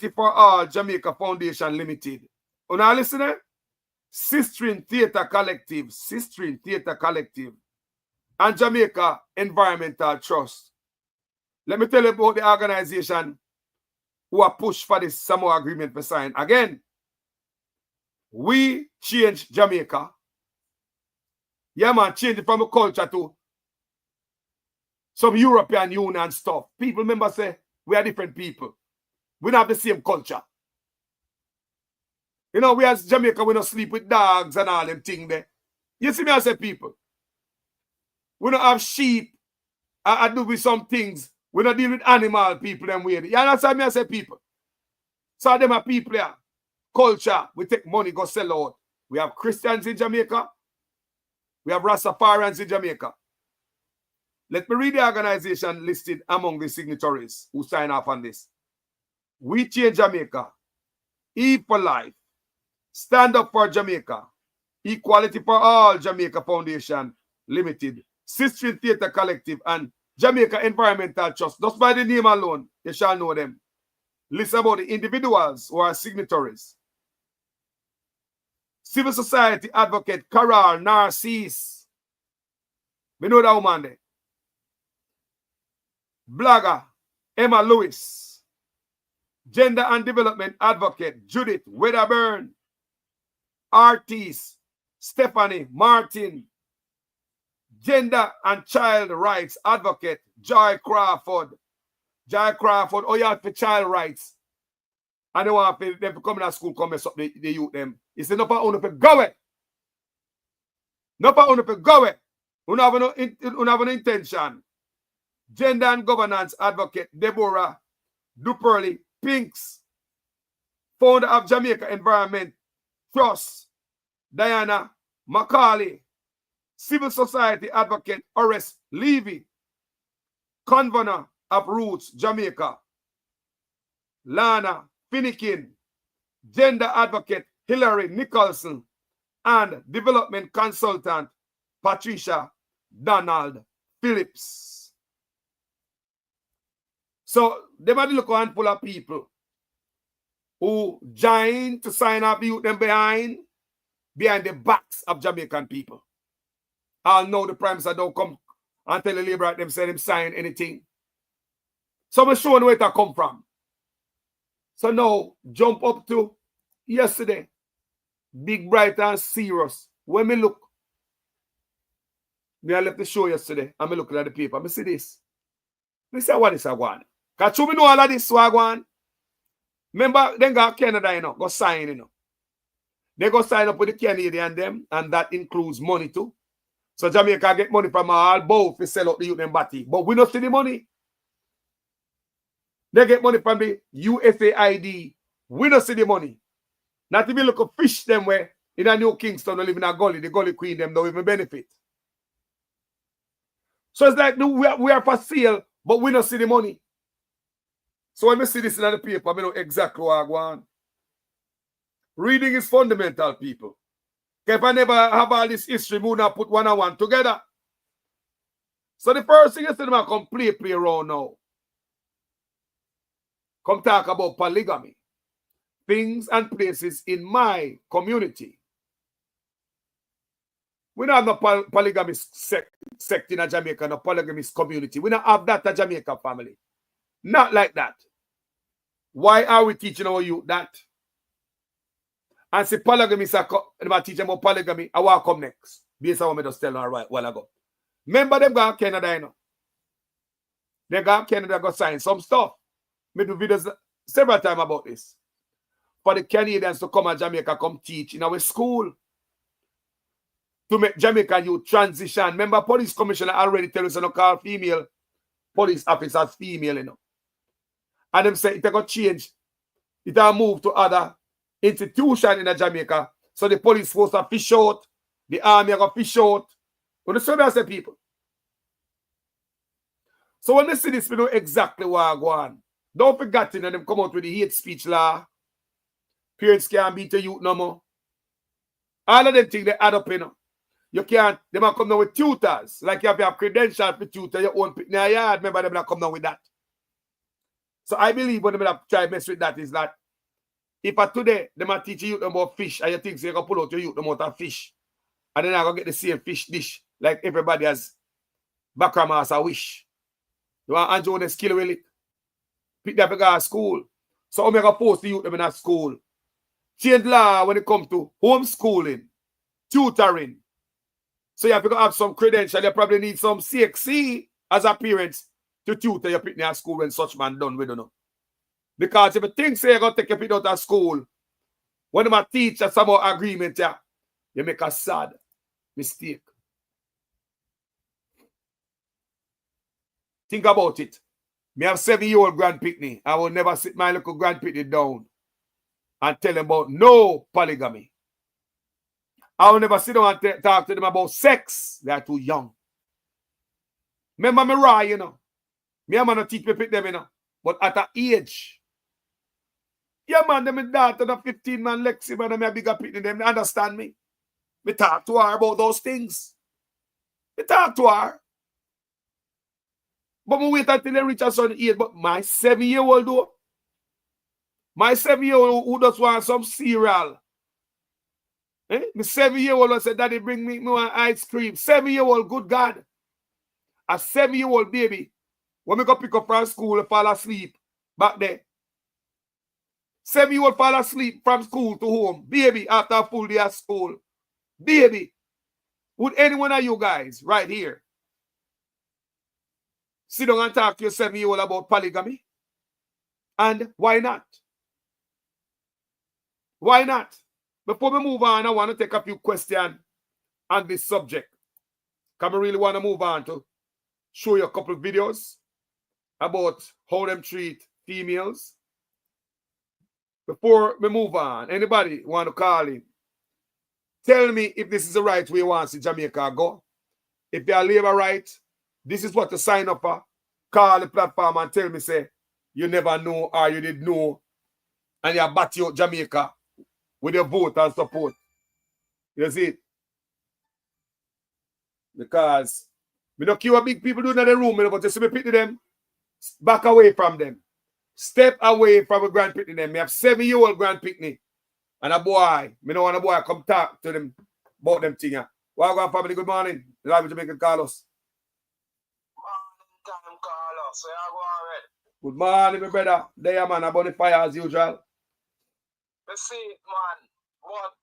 for All Jamaica Foundation Limited. You now listening? Sistering Theatre Collective, and Jamaica Environmental Trust. Let me tell you about the organization who are pushed for this Samoa Agreement for sign. Again, We Change Jamaica. Yeah, man, change it from a culture to some European Union stuff. People remember say, we are different people. We don't have the same culture. You know, we as Jamaica, we don't sleep with dogs and all them things there. You see me, I say people. We don't have sheep. I do with some things. We don't deal with animal people them way. You understand me, I say people. So them are people here. Culture. We take money, go sell out. We have Christians in Jamaica. We have Rastafarians in Jamaica. Let me read the organization listed among the signatories who sign off on this. We Change Jamaica, Eve for Life, Stand Up for Jamaica, Equality for All Jamaica Foundation Limited, Sistering Theatre Collective, and Jamaica Environmental Trust. Just by the name alone, you shall know them. List about the individuals who are signatories. Civil society advocate Carol Narcisse. We know that woman there. Blogger Emma Lewis. Gender and Development Advocate Judith Wedderburn, artist Stephanie Martin, Gender and Child Rights Advocate Joy Crawford. Joy Crawford, oh, you have for child rights. And they want them to come in school, come mess up the youth them. It's enough for only to go away. Not for only to go away. We have no intention. Gender and Governance Advocate Deborah Duperly Pinks, founder of Jamaica Environment Trust Diana Macaulay, Civil Society Advocate Horace Levy, Convener of Roots Jamaica Lana Finnekin, Gender Advocate Hilary Nicholson, and Development Consultant Patricia Donald Phillips. So, they might look a handful of people who join to sign up youth them behind the backs of Jamaican people. I'll know the Prime Minister don't come and tell the Labourites them say them sign anything. So I'm showing where it come from. So now, jump up to yesterday. Big, bright, and serious. When me look, I left the show yesterday, and me looking at the paper. I see this. I say, what is I want? Because you know all of this, so I want. Remember, they got Canada, go sign, They go sign up with the Canadian them, and that includes money too. So Jamaica get money from all both to sell out the youth and body. But we don't see the money. They get money from the USAID. We don't see the money. Not even look at fish them where in a New Kingston they live in a gully. The gully queen them don't even benefit. So it's like we are for sale, but we don't see the money. So when we see this in the paper, I know exactly what I want. Reading is fundamental, people. If I never have all this history, we will not put one and one together. So the first thing is that I come play around now. Come talk about polygamy. Things and places in my community. We don't have no polygamist sect in a Jamaica, no polygamist community. We don't have that in Jamaica family. Not like that. Why are we teaching our youth that? And say polygamy, I'm teaching about polygamy, I will come next. Based on what I just tell her right while ago. Remember them got Canada, They got Canada got sign some stuff. Me do videos several times about this. For the Canadians to come to Jamaica, come teach in our school. To make Jamaica youth transition. Remember, police commissioner already tell us to call female police officers female, And them say it got change. It will move to other institutions in Jamaica. So the police force to fish out. The army are fish out. You understand what I say, people? So when they see this, we know exactly what I go on. Don't forget, them come out with the hate speech law. Parents can't beat the youth no more. All of them things they add up, You can't, they might come down with tutors. Like you have to have credentials for tutor your own in your yard. Remember, they might come down with that. So I believe when they might try to mess with that is that if today they might teach you about fish and you think so you can pull out your youth about a fish. And then I go get the same fish dish like everybody has background a wish. You want Andrew the skill with it? Pick that big school. So I'm going to post the youth in that school. Change law when it comes to homeschooling, tutoring. So you have to have some credential. You probably need some CXC as a parent to tutor your picnic at school when such man done with you. Because if you think say you're going to take your picnic out of school, when you teach some more agreement, you make a sad mistake. Think about it. Me have 7-year-old grand picnic. I will never sit my little grand picnic down and tell them about no polygamy. I will never sit down and talk to them about sex. They are too young. Remember me raw, Me am not teach me pick them, But at an age. Yeah, man, them daughter, the 15 man Lexi, man, them a bigger picnic, them understand me. Me talk to her about those things. Me talk to her. But me wait until they reach a certain age. But my 7-year-old though, my 7-year-old who just want some cereal. My 7-year-old said, Daddy, bring me one ice cream. 7-year-old, good God. A 7-year-old baby, when we go pick up from school and fall asleep back there, 7-year-old fall asleep from school to home. Baby, after a full day of school. Baby. Would any one of you guys right here sit down and talk to your 7-year-old about polygamy? And why not? Why not? Before we move on, I want to take a few questions on this subject. Because I really want to move on to show you a couple of videos about how them treat females. Before we move on, anybody want to call in? Tell me if this is the right way you want to see Jamaica go. If you are labor right, this is what to sign up for. Call the platform and tell me, say, you never know or you did know, and you bat you Jamaica with your vote and support. You see it? Because we don't care what big people do in the room, but you see me pity them, back away from them. Step away from a grand picnic them. Me have 7-year-old grand picnic. And a boy, me don't want a boy come talk to them about them things. Welcome, family. Good morning. Live Jamaican Carlos.
Morning time, Carlos. So you go already?
Good morning, my brother. There, man. I'm on the fire as usual.
Me see it, man. But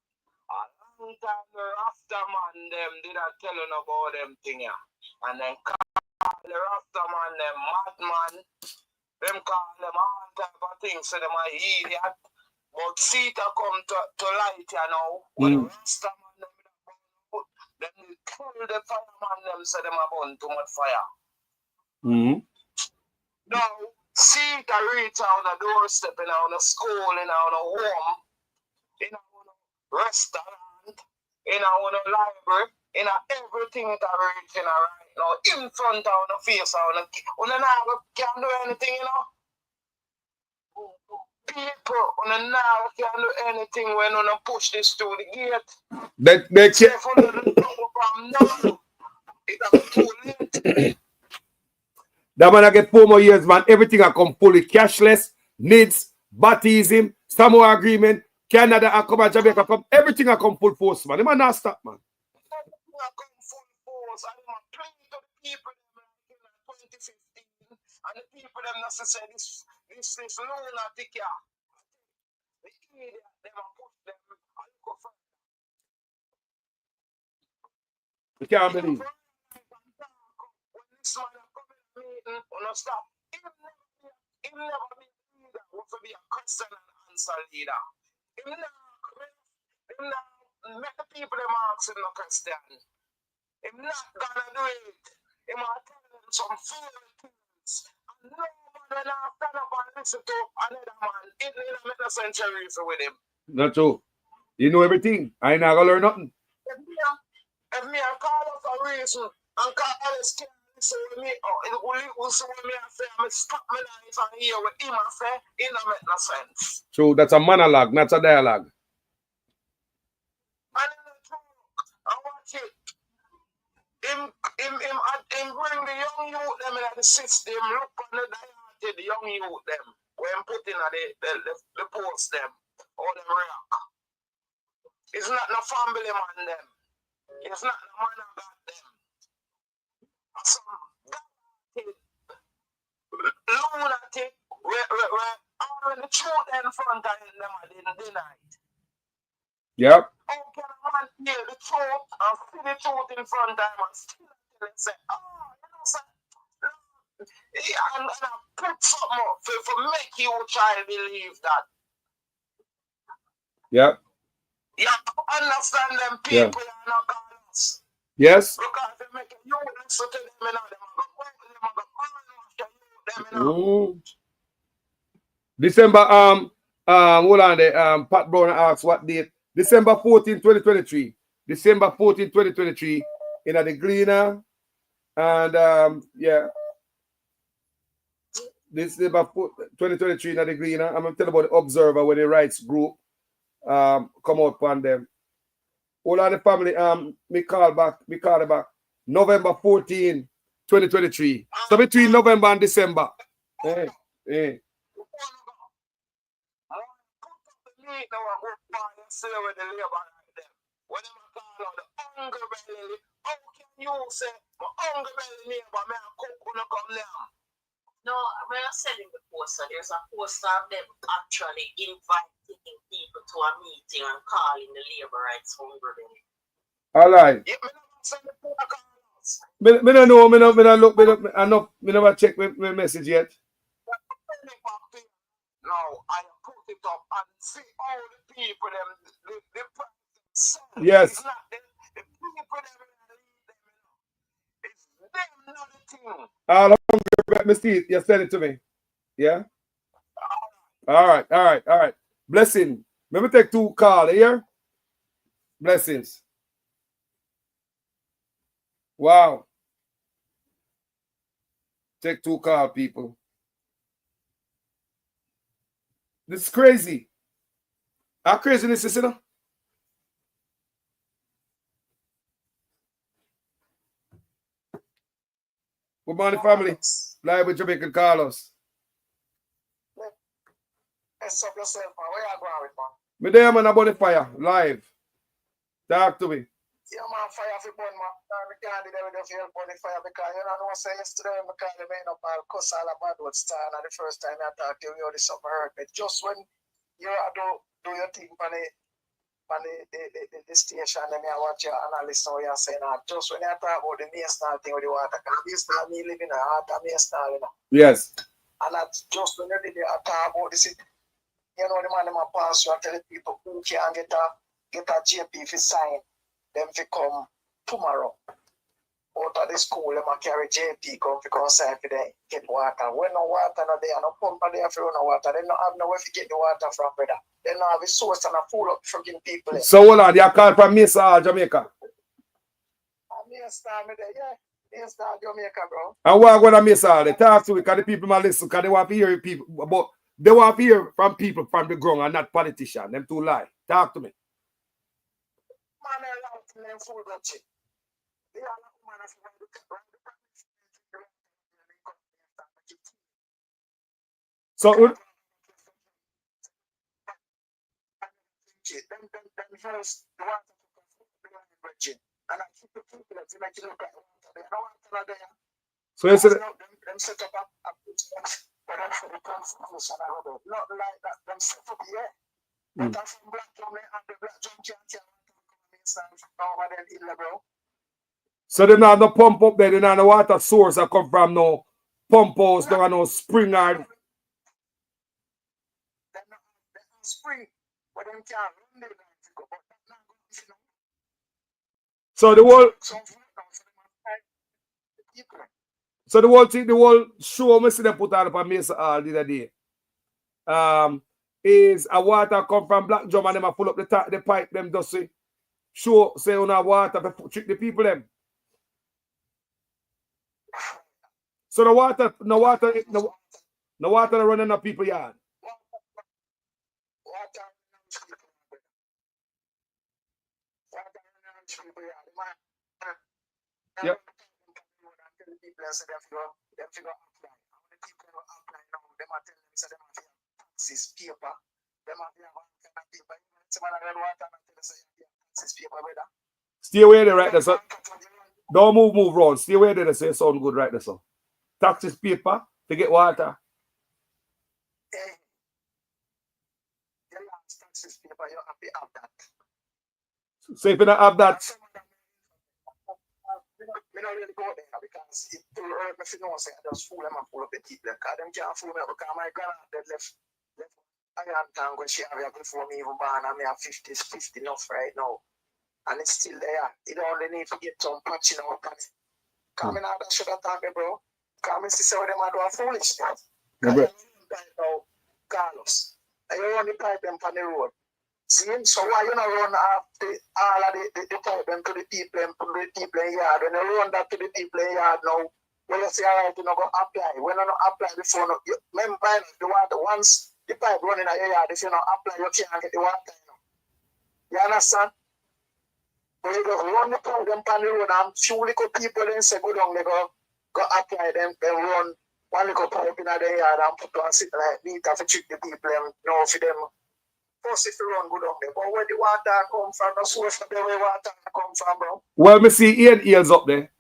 a long time the Rasta man them did not tell you about them thing. And then call the Rasta man them madman. Them call them all type of things. So them are idiot. But see it come to light now. When the Rasta man them they kill the fireman them, so them are burn too much fire. Now, see it reach out the doorstep in our school, in our home, in our restaurant, in our library, in everything that reach in right now, in front of the face of the can't do anything, you know. People now can't do anything when you push this through the gate.
They
can't. From now, it's too late.
That man I get 4 more years, man. Everything I come fully cashless, needs, baptism, Samoa agreement, Canada, I come at Jamaica, come everything I come full force, man. The man not stop, man.
Everything I come full force, and I'm playing to the people in 2015, and the people them not say this lunatic, yeah. The idiot, them are put them, and go for
You can't believe.
when this man come in the meeting, will stop. He never be leader. Will be a question and answer leader. He not make the people them ask him no question. He's not gonna do it. He might tell them some foolish things. And no man will not stand up and listen to another man. It didn't make no sense with him.
Not true. You know everything. I ain't not gonna learn nothing.
If me I call us a reason and call us can't listen with me, or it will listen with me and say, I'm stop my life and hear what him and say, it don't make no sense.
True, that's a monologue, not a dialogue.
And in the talk, I watch it. Him bring the young youth them in the system, look on the young youth them, when put in the post them, or the react. It's not no family man them. It's not the man of God them. Some lunatic, where all the truth in front of them are denied.
Yep.
How can a man hear the truth and see the truth in front of him and still say, oh, you know, sir, and I put something up for make your child believe that.
Yep.
You understand them people are not Carlos.
Yes.
Because they make you listen to them and them and go,
December, hold on there. Pat Brown asks what date. December 14, 2023. December 14, 2023 in the Gleaner. And yeah. December 2023 in the Gleaner. I'm gonna tell about the Observer where the rights group come out on them. All of the family, me call back. November 14, 2023. So between November and December. Hey.
No, we're not selling the poster. There's a poster of them actually inviting people to a meeting and calling the Labourites hungry.
All right.
Yeah,
Me don't know, me not look, me never check my message yet.
Now I put it up and see all the people them the
Yes.
It's not them, the people them, it's them not the thing.
All right, me see it. You send it to me. Yeah. All right. Blessing. Let me take 2 calls here. Blessings. Wow. Take 2 calls, people. This is crazy. How crazy this is, you know? Good morning, family. Live with Jamaican Carlos.
Mess up yourself, man. Where you going with, man?
Me there, man, about the fire. Live. Talk to me.
Yeah, man, fire for burn, man. I can't do that with the burn the fire because you know, I say yesterday, I called the man up and cuss all about what's time. And the first time I talked to you, this summer hurt me. Just when you do your thing on the station, and I watch your analyst now, you're saying, just when you talk about the Mason thing with the water, because Mason, me living in a heart of Mason, you know.
Yes.
And that's just when you did talk about this, you know, the man, them pass you and tell the people who can get a JP for sign. Them fi come tomorrow. Out of the school, them carry JP come sign for them get water. When no water no there, no pump there for no water. They don't have nowhere to get the water from, brother. They don't have a source and a full up fucking people.
So hold on, you call from Mesa, Jamaica.
Mesa, Mesa, Jamaica, bro.
And what going to Mesa? They talk to me because the people might listen, because they want to hear people, but they want to hear from people from the ground and not politicians. Them too lie. Talk to me. So you said
them set up a not like that. Them set up here. But that's from black and the black junkie over there in the bro.
So they not no pump up there, they not no water source that come from no pump house, no no spring or
They're not spring, but them can't run there to go, but that's not going to
so the whole thing, the whole show me see them put out up Mesa all the other day. Is a water come from Black Drum and them a pull up the pipe them just say show say on a water trick the people them. So no water running up people yard. Yep. Stay away there right there, so don't move round. Stay away there, say sound good right there, so. Taxes paper to get water. So if you don't have that.
I don't really go there because it too early if you know say I just fool them and pull up the people because them can't fool me because my granddad left iron tank when she have before me even born and me have 50 enough right now. And it's still there. You only need to get some patching out on it. Come in out that should attack me, bro. Come and see some of them are doing foolishness. Carlos. And you run the pipe them on the road. See, so why you not run all of the pipe them to the people in yard? When you run that to the people in yard now, when you say all right, you not go apply. When you not apply before, remember the water once the pipe running at your yard, if you not apply, you can't get the water. You understand? But you just run the pipe them on the road and few little people then say go down, they go apply them, then run one little pipe in the yard and put on sit like me to trick the people and know for them. First, if you run good on there, but where the water come from, the source of the way water come from, bro.
Well, me see Ian Eels up there,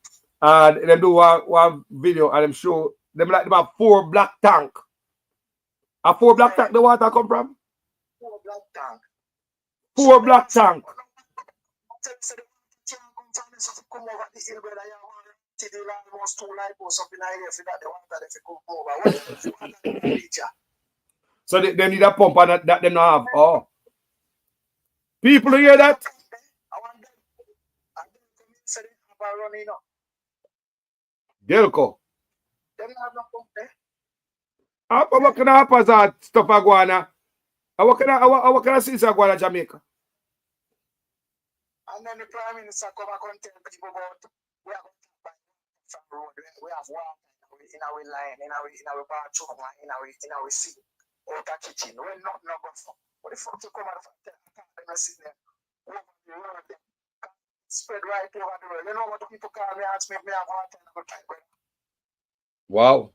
and them do one video, and them show them like them have 4 black tank A 4 black tank the water come from?
4 black tank.
4 black tank.
Come over the hill, brother. You want to the almost 2 light posts up in the area for that the water if you come over. What the feature?
So they need a pump and that them not have. Oh. People hear that?
I want them. I don't say they have a running up.
Delco.
Them have no pump there.
What kind of haphazard stuff are going on? What kind of things are going on Jamaica?
And then the Prime Minister come and tell people about we are going to buy some road. We have water in our line, in our bathroom, in our sink, out the kitchen. We not go for. What the fuck you come and tell them sit there over the road? Spread right over the road. You know what the people call me and ask me if I have water in the tank.
Wow.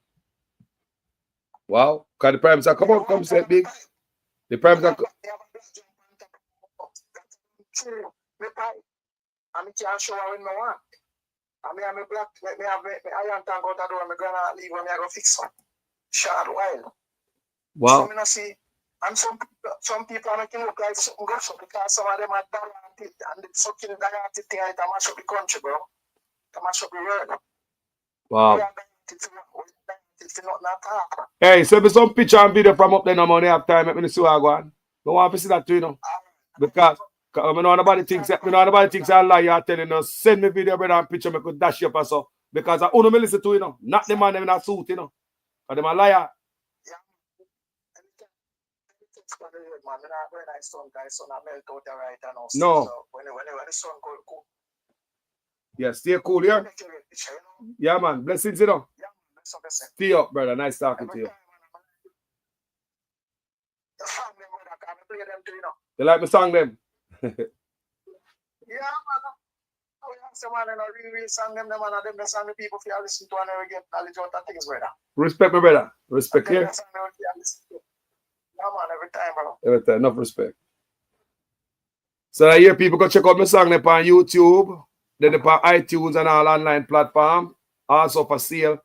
Wow. Because the Prime Minister come out, come say big. The Prime Minister.
Me pipe. And me can't show her when I want. And me have me black, me have me iron tank out the door, me gonna leave when me I go fix one. Short while.
Wow.
So me not see, and some people are making look like something goes up because some of them are dilated and the fucking dilated thing to mash up the country, bro. To mash up the world.
Wow.
We are dilated for nothing at all.
Hey, send me some picture and video from up there no money have time. Let me see what I go on. Don't want to see that too, you know. Because I know nobody thinks I lie. You're telling us, send me video, brother, and picture, me could dash you up or so. Because I only listen to, you know, not the man them in a suit, you know. Because them a liar. No.
When the sun go cool.
Yeah, stay cool, yeah? Yeah, man. Blessings, you know. Stay up, brother. Nice talking to you. You like me song them?
Yeah, man. We have some man and a real song them, and them the song the people feel listen to and they get knowledge out of things, brother.
Respect me, brother. Respect here.
Yeah, man, every time, bro.
Every time, enough respect. So I hear people go check out my song up on YouTube, then up on iTunes and all online platform. Also for sale.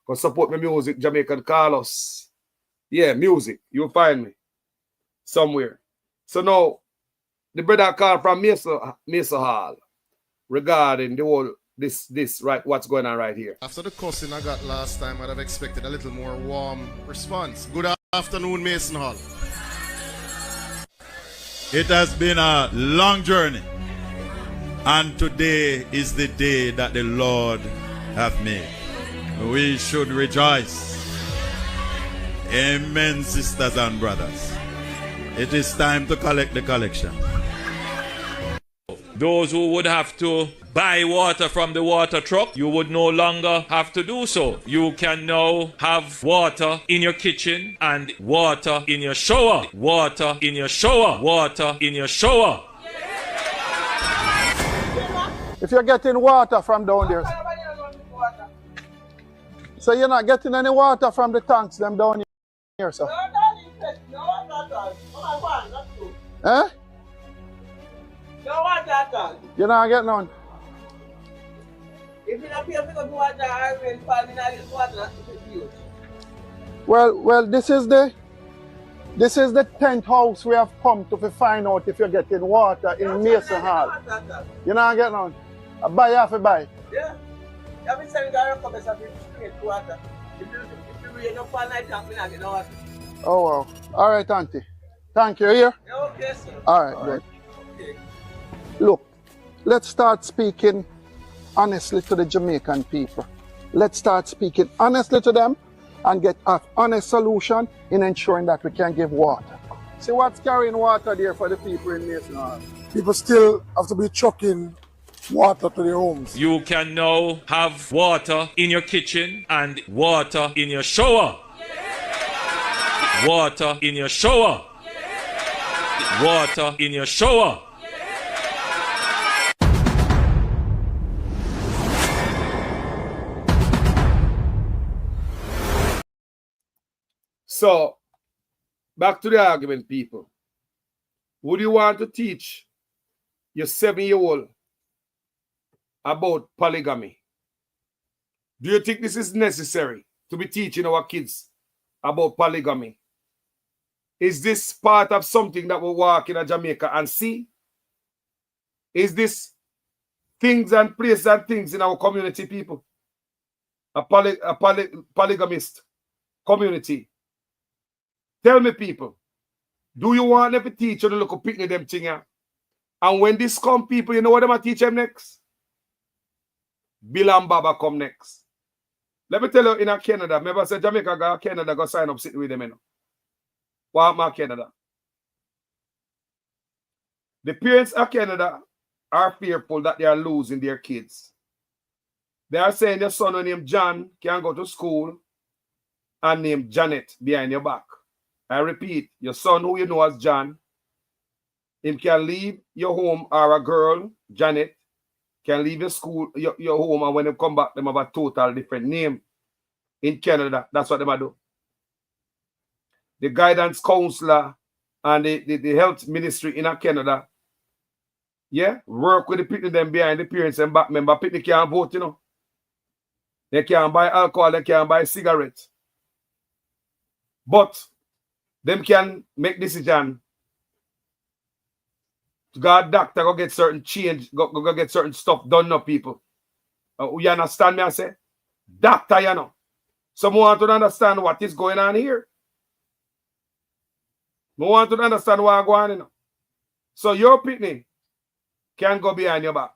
Go support my music, Jamaican Carlos. Yeah, music. You'll find me somewhere. So now, the brother called from Mesa Hall regarding the whole this right what's going on right here.
After the cussing I got last time, I'd have expected a little more warm response. Good afternoon, Mason Hall.
It has been a long journey, and today is the day that the Lord hath made. We should rejoice. Amen, sisters and brothers. It is time to collect the collection.
Those who would have to buy water from the water truck, you would no longer have to do so. You can now have water in your kitchen and water in your shower. Water in your shower. Water in your shower.
If you're getting water from down there, so you're not getting any water from the tanks them down here, sir? Eh? You're not getting none.
If you don't pay for the water, I will find in water.
Well, this is the 10th house we have come to find out if you're getting water in Mason Hall. You're not getting none. I buy half a buy.
Yeah. I've been selling the cup of water. If you rain up all night, I'm not getting water.
Oh wow. All right, Auntie. Thank you. Here?
Okay, sir.
All right, good.
Okay.
Look, let's start speaking honestly to the Jamaican people. Let's start speaking honestly to them and get an honest solution in ensuring that we can give water. See what's carrying water there for the people in Mason Hall?
People still have to be trucking water to their homes.
You can now have water in your kitchen and water in your shower. Water in your shower. Water in your shower.
So, back to the argument, people. Would you want to teach your 7-year-old about polygamy? Do you think this is necessary to be teaching our kids about polygamy? Is this part of something that we walk in Jamaica and see? Is this things and places and things in our community, people? A polygamist community. Tell me, people, do you want them to teach you to look up them thing? And when this come, people, you know what them teach them next? Bill and Baba come next. Let me tell you, in Canada, remember I said Jamaica go Canada go sign up sitting with them, you know. What my Canada? The parents of Canada are fearful that they are losing their kids. They are saying your son named John can go to school and named Janet behind your back. I repeat, your son who you know as John, him can leave your home, or a girl, Janet, can leave your school, your home, and when they come back, they have a total different name. In Canada, that's what they do. The guidance counselor and the health ministry in Canada, yeah, work with the people them behind the parents and back member. People can't vote, you know. They can't buy alcohol, they can't buy cigarettes. But them can make decision to go to doctor, go get certain change, go get certain stuff done now, people. You understand me? I say? Doctor, you know. Someone want to understand what is going on here. We want to understand what is going on, you know. So your pitney can go behind your back.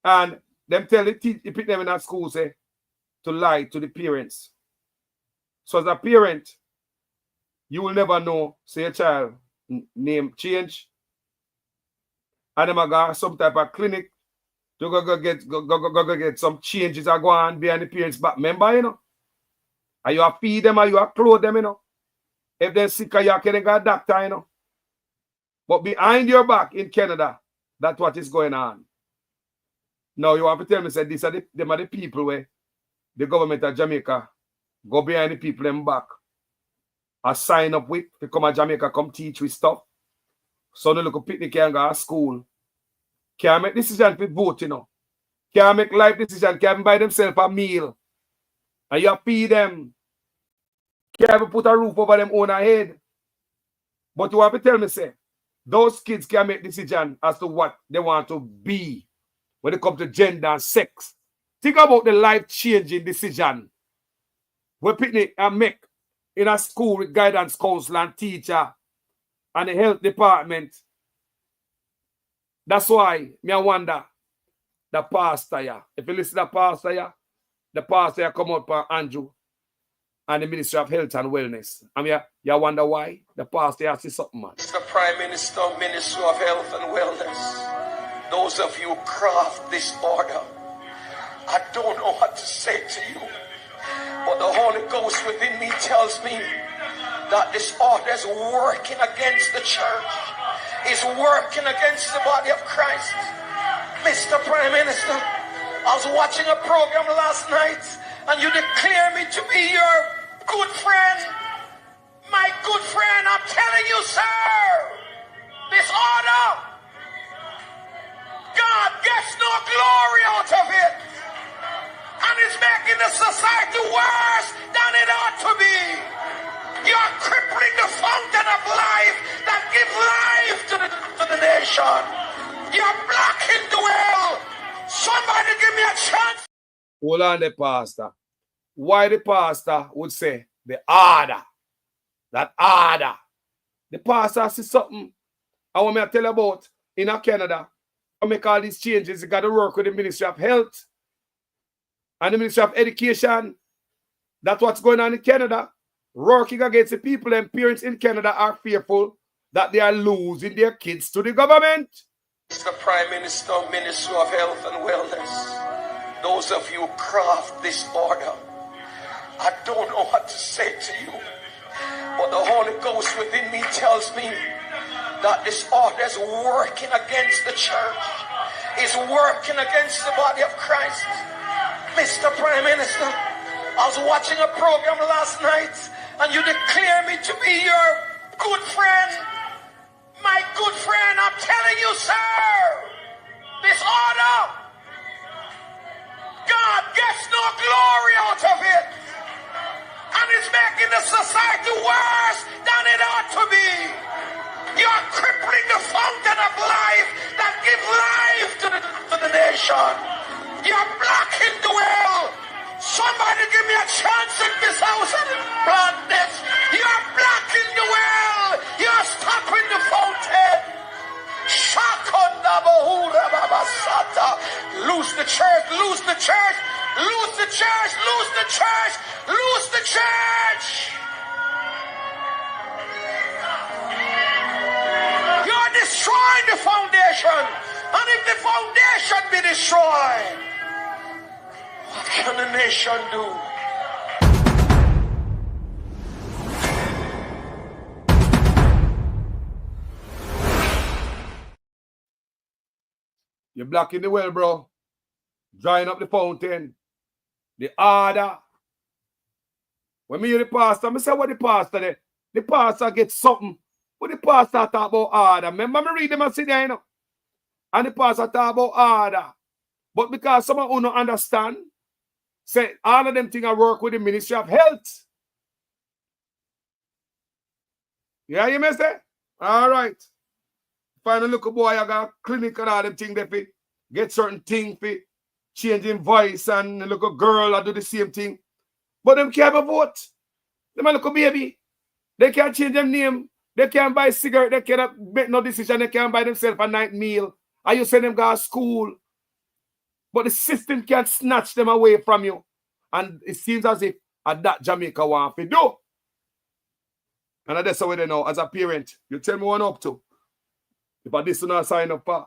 And them tell the pitney them in that school say to lie to the parents. So as a parent, you will never know, say your child name change. And them go some type of clinic to go get some changes are going on behind the parents back. Remember, you know? And you have feed them and you have clothe them, you know. If they're sick, you can go a doctor, you know. But behind your back in Canada, that's what is going on. Now you have to tell me, say, these are them are the people where the government of Jamaica go behind the people them back. I sign up with to come to Jamaica, come teach with stuff. So no look a picnic can go to school. Can make decision for vote, you know. Can make life decision, can buy themselves a meal. And you feed them. Can put a roof over them own head. But you have to tell me, say, those kids can make decision as to what they want to be when it comes to gender and sex. Think about the life-changing decision we picnic and make in a school with guidance counselor and teacher and the health department. That's why me I wonder the pastor, yeah. If you listen to the pastor come out for Andrew and the Ministry of Health and Wellness. I mean, you wonder why the pastor has to say something, man.
Mr. Prime Minister, Ministry of Health and Wellness, those of you who craft this order, I don't know what to say to you, but the Holy Ghost within me tells me that this order is working against the church, is working against the body of Christ. Mr. Prime Minister, I was watching a program last night and you declare me to be your good friend. My good friend, I'm telling you, sir, this order, God gets no glory out of it. And it's making the society worse than it ought to be. You're crippling the fountain of life that gives life to the nation. You're blocking the well. Somebody give me a chance.
Hold on the pastor. Why the pastor would say the order? That order. The pastor says something I want me to tell you about in Canada. To make all these changes, you got to work with the Ministry of Health and the Ministry of Education. That's what's going on in Canada. Working against the people and parents in Canada are fearful that they are losing their kids to the government.
Mr. Prime Minister, Ministry of Health and Wellness, those of you who craft this order, I don't know what to say to you, but the Holy Ghost within me tells me that this order is working against the church, is working against the body of Christ. Mr. Prime Minister, I was watching a program last night and you declare me to be your good friend. My good friend, I'm telling you, sir, this order, God gets no glory out of it. And it's making the society worse than it ought to be. You're crippling the fountain of life that gives life to the nation. You're blocking the well. Somebody give me a chance in this house and blood this. You're blocking the well. You're stopping the fountain. Lose the church, lose the church, lose the church, lose the church, lose the church. You're destroying the foundation. And if the foundation be destroyed, what can the nation do?
You're blocking the well, bro. Drying up the fountain. The order. When me hear the pastor, I say what the pastor there. The pastor gets something. What the pastor talk about order. Remember me read them and sit there, you know. And the pastor talk about order. But because some of you don't understand, say all of them things I work with the Ministry of Health. Yeah, you may say? All right. Find a little boy, I got a clinic and all them things there for get certain things for changing voice, and a little girl I do the same thing. But them can't have a vote. Them a little baby. They can't change them name. They can't buy cigarette. They cannot make no decision. They can't buy themselves a night meal. And you send them go to school. But the system can't snatch them away from you. And it seems as if that Jamaica want to do. And that's how they know. As a parent, you tell me what I'm up to. If I this not sign up for.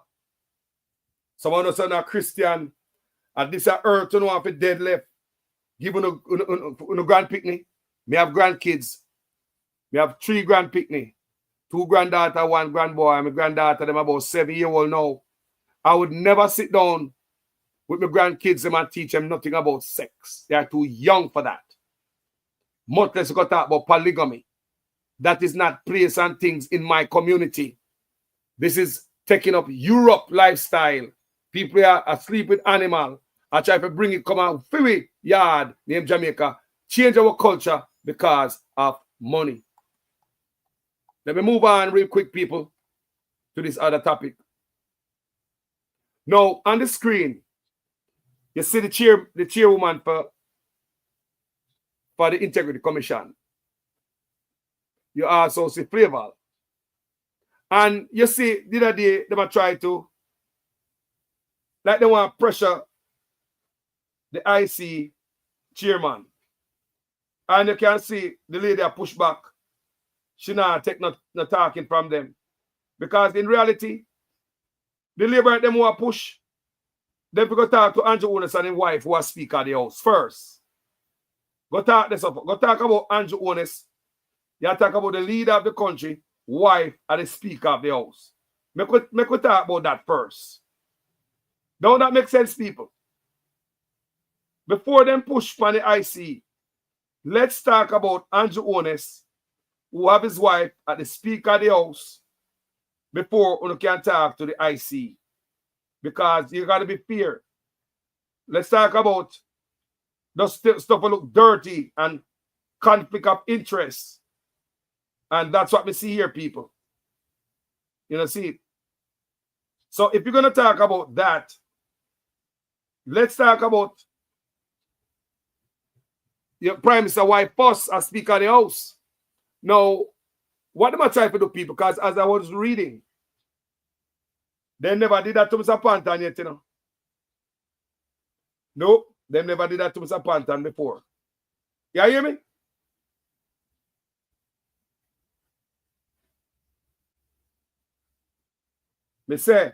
Someone who's not Christian, and this is earth to know if it's dead left. Give a grand picnic. Me have grandkids. Me have 3 grand picnic. 2 granddaughter, 1 grandboy. My granddaughter, them about 7-year-old now. I would never sit down with my grandkids and teach them nothing about sex. They are too young for that. Much less go talk about polygamy. That is not place and things in my community. This is taking up Europe lifestyle. People are asleep with animal. I try to bring it, come out, free yard, named Jamaica. Change our culture because of money. Let me move on real quick, people, to this other topic. Now, on the screen, you see the chairwoman for the Integrity Commission. You also see Flaval. And you see, the other day, they might try to, like they want to pressure the IC chairman. And you can see the lady a push back. She not take no talking from them. Because in reality, the Labourites them who push, they go talk to Andrew Onis and his wife who are speaker of the house first. Go talk this up. Go talk about Andrew Onis. You talk about the leader of the country, wife, and the speaker of the house. Make we talk about that first. Don't that make sense, people? Before them push for the IC, let's talk about Andrew Onis, who have his wife at the speaker of the house, before you can talk to the IC. Because you got to be fair. Let's talk about the stuff that look dirty and conflict of interest. And that's what we see here, people. You know, see it. So if you're going to talk about that, let's talk about your Prime Minister wife first as Speaker of the House. Now, what am I trying to do, people? Because as I was reading, they never did that to Mr. Pantan yet, you know. No, they never did that to Mr. Pantan before. You hear me? Me say,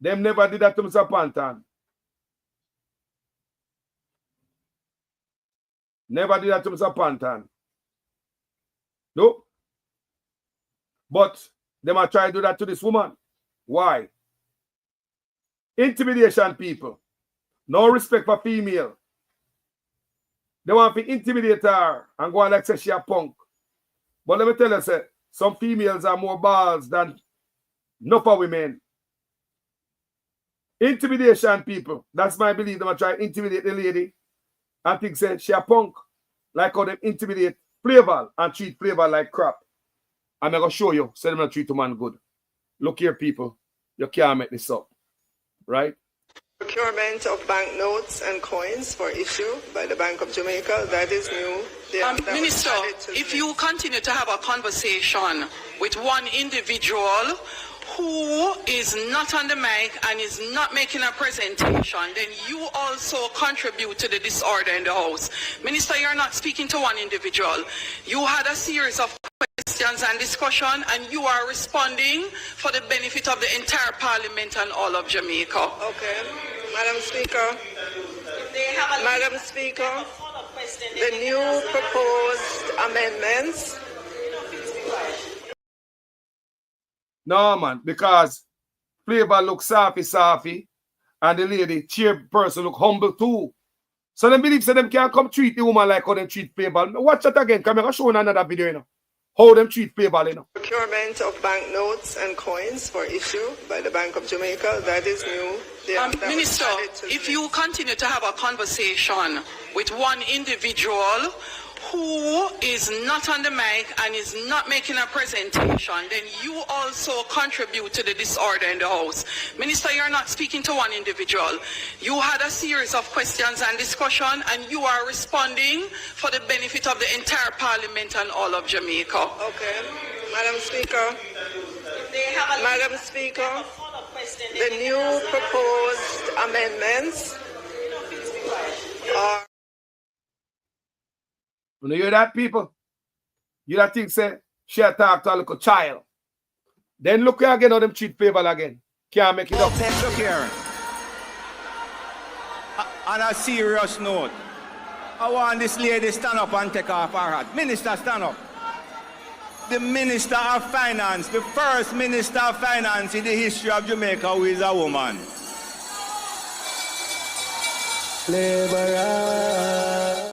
them never did that to Mr. Pantan. Never did that to Mr. Pantan. No. But they might try to do that to this woman. Why? Intimidation, people. No respect for female. They want to intimidate her and go on like say she a punk. But let me tell you, say, some females are more balls than enough of women. Intimidation, people. That's my belief. They might try to intimidate the lady and think say she a punk. Like how they intimidate Flavor and treat Flavor like crap. I'm going to show you, so them not treat a man good. Look here, people. You can't make this up. Right?
Procurement of banknotes and coins for issue by the Bank of Jamaica. That is new.
Minister, if you continue to have a conversation with one individual who is not on the mic and is not making a presentation, then you also contribute to the disorder in the House. Minister, you're not speaking to one individual. You had a series of questions and discussion, and you are responding for the benefit of the entire Parliament and all of Jamaica.
Okay. Madam Speaker. Madam Speaker, the new proposed amendments.
No, man, because Flavor look safi, and the lady, chairperson, look humble too. So they believe them can't come treat the woman like how they treat Flavor. Watch that again, come here, I'll show you another video, you know. How them treat Flavor, you know.
Procurement of banknotes and coins for issue by the Bank of Jamaica. That is new.
Minister, if you continue to have a conversation with one individual who is not on the mic and is not making a presentation, then you also contribute to the disorder in the House. Minister, you're not speaking to one individual. You had a series of questions and discussion, and you are responding for the benefit of the entire Parliament and all of Jamaica.
Okay. Madam Speaker. Madam Speaker, the new proposed amendments are...
When you hear that, people, you that think say she talk to a little child. Then look here again how them treat Flavor again. Can't make it up.
Look here. On a serious note, I want this lady stand up and take off her hat. Minister, stand up. The Minister of Finance, the first Minister of Finance in the history of Jamaica who is a woman.
Flavor.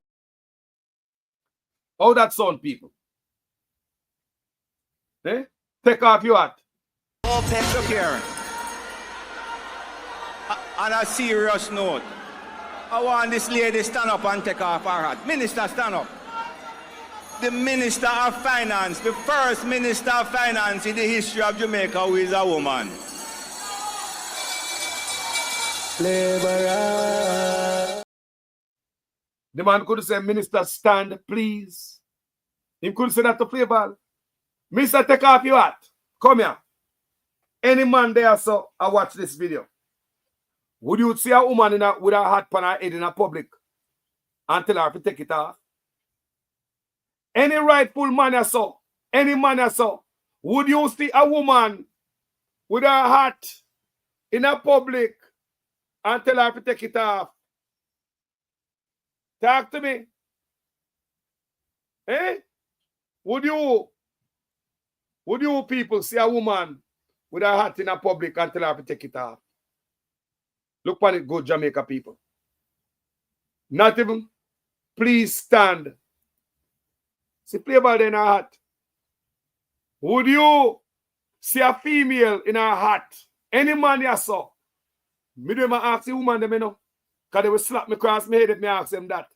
How that sound, people? Eh? Take off your hat.
Look here. On a serious note, I want this lady stand up and take off her hat. Minister, stand up. The Minister of Finance, the first Minister of Finance in the history of Jamaica who is a woman.
Flavor. The man could say, Minister, stand, please. He could say that to Flavor. Minister, take off your hat. Come here. Any man there, so I watch this video. Would you see a woman with a hat on her head in a public and tell her to take it off? Any rightful man I saw, any man I saw, would you see a woman with her hat in a public and tell her to take it off? Talk to me. Eh? Would you people see a woman with her hat in a public and tell her to take it off? Look at it, good Jamaica people. Not even, please stand. See Flavor in her hat. Would you see a female in her hat? Any man you saw? Me do ask the woman them, you know. Because they will slap me across my head if me ask them that.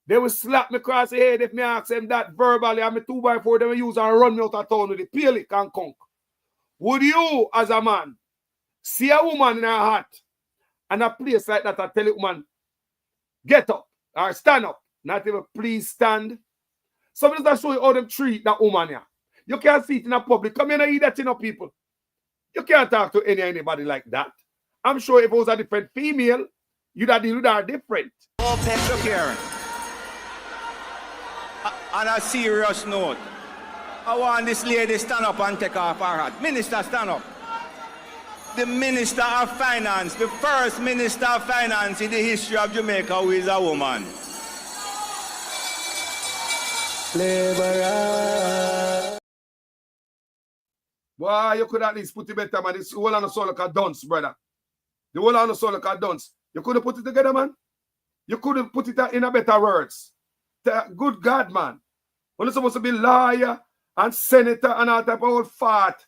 They will slap me across the head if me ask them that verbally. And me 2x4 them use and run me out of town with the peel it and conk. Would you, as a man, see a woman in her hat and a place like that and tell it, woman, get up or stand up? Not even please stand. So I'm just show you how them treat that woman here. You can't see it in a public. Come here and eat that, you know, people. You can't talk to anybody like that. I'm sure if it was a different female, you'd have deal with her different.
Look here. On a serious note, I want this lady stand up and take off her hat. Minister, stand up. The Minister of Finance, the first Minister of Finance in the history of Jamaica who is a woman.
Flavor. Boy, you could at least put it better, man. This whole on the soul like a dunce, brother. The whole on the soul like a dunce. You couldn't put it together, man. You couldn't put it in a better words. Good God, man. When you're supposed to be lawyer and senator and all type of old fart,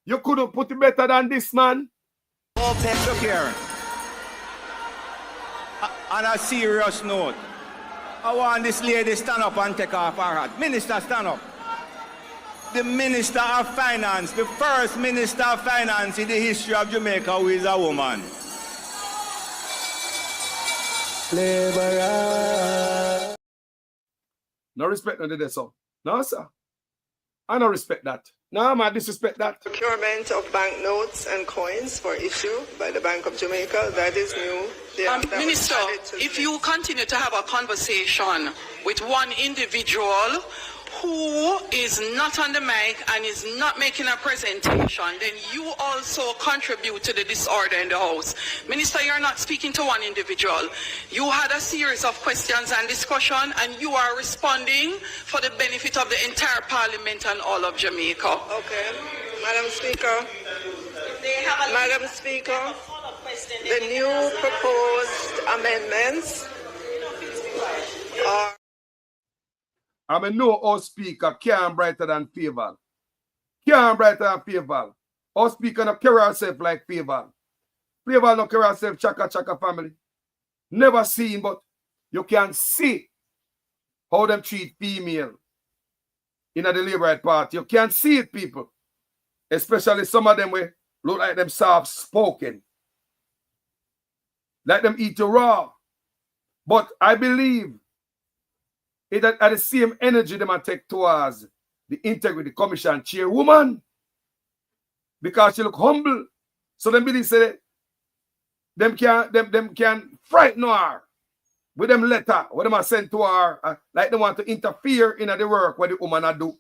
you couldn't put it better than this, man.
Look here. On a serious note, I want this lady stand up and take off her hat. Minister, stand up. The Minister of Finance, the first Minister of Finance in the history of Jamaica who is a woman.
Labourites. No respect no this, sir. No, sir. I don't respect that. No, man, disrespect that.
Procurement of banknotes and coins for issue by the Bank of Jamaica, that is new.
Minister, if you continue to have a conversation with one individual who is not on the mic and is not making a presentation, then you also contribute to the disorder in the House. Minister, you're not speaking to one individual. You had a series of questions and discussion, and you are responding for the benefit of the entire Parliament and all of Jamaica.
Okay. Madam Speaker, the new proposed amendments are...
I mean, no our speaker can't brighter than Favor. Can't brighter than Favor. Our speaker no carry herself like Favor. Favor no carry herself chaka family. Never seen, but you can see how them treat female in the Labourite Party. You can see it, people. Especially some of them will look like them soft spoken. Like them eat you raw. But I believe it at the same energy them take towards the Integrity Commission chairwoman, because she look humble. So them believe say them can frighten her with them letter what them are sent to her, like they want to interfere in the work what the woman a do.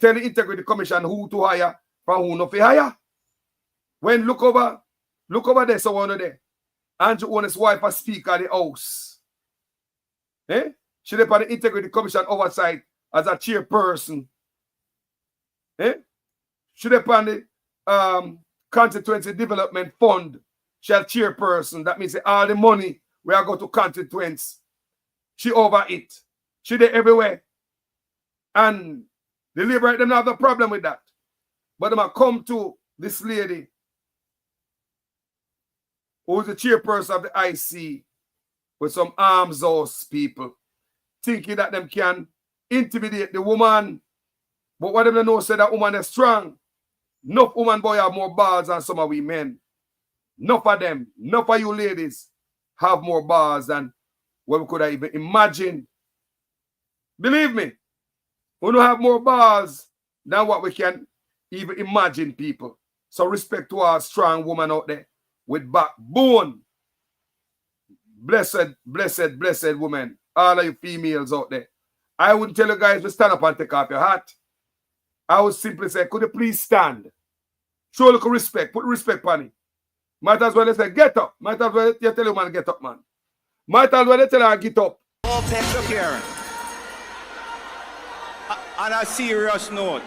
Tell the Integrity Commission who to hire from who not to hire. When look over there, so one of there. Andrew Owen's wife a speaker at the house. Eh? She left on the Integrity Commission oversight as a chairperson. Eh? She left on the Constituency Development Fund. She a chairperson. That means all the money we are going to constituents. She over it. She there everywhere. And the Labour them have no problem with that. But them come to this lady who is the chairperson of the IC with some arms house people, thinking that them can intimidate the woman. But what them don't know say that woman is strong. Enough woman boy have more balls than some of we men. Enough of them, enough of you ladies have more balls than what we could have even imagined. Believe me, we don't have more balls than what we can even imagine, people. So respect to our strong woman out there with backbone. Blessed, blessed, blessed woman. All of you females out there. I wouldn't tell you guys to stand up and take off your hat. I would simply say, could you please stand? Show a little respect. Put respect on it. Might as well say, get up. Might as well you tell you man, get up, man. Might as well tell her, get up.
Okay, look here. On a serious note,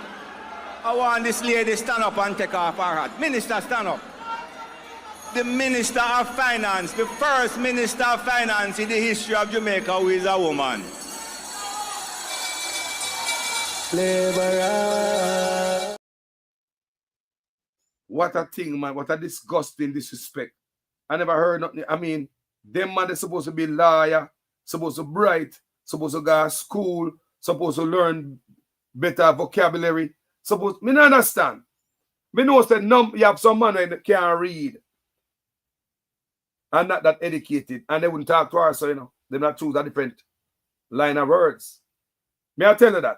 I want this lady stand up and take off her hat. Minister, stand up. The Minister of Finance, the first Minister of Finance in the history of Jamaica who is a woman.
Labourites. What a thing, man. What a disgusting disrespect. I never heard nothing. I mean, them man, they're supposed to be lawyer, supposed to bright, supposed to go to school, supposed to learn better vocabulary. Supposed, me not understand. Me know that you have some man that can't read and not that educated, and they wouldn't talk to her, so you know, they not choose a different line of words. May I tell you that?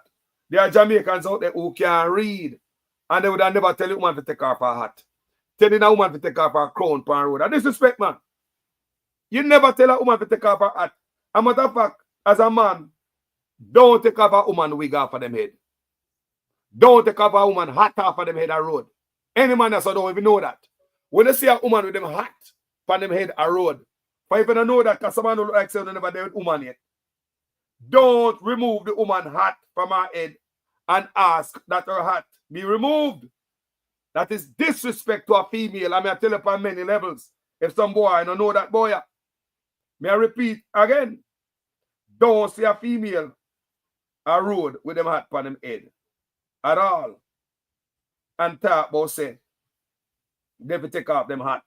There are Jamaicans out there who can read, and they would have never tell a woman to take off her hat. Telling a woman to take off her crown on road. And disrespect, man. You never tell a woman to take off her hat. As a matter of fact, as a man, don't take off a woman wig off of them head. Don't take off a woman hat off of them head on road. Any man that don't even know that. When you see a woman with them hat on them head on road, but if you don't know that, because someone look like say they never dealt with woman yet, don't remove the woman hat from her head and ask that her hat be removed. That is disrespect to a female. I mean, I tell you on many levels. If some boy I don't know that boy, may I repeat again, don't see a female a road with them hat on them head at all. And talk about say, they have to take off them hat.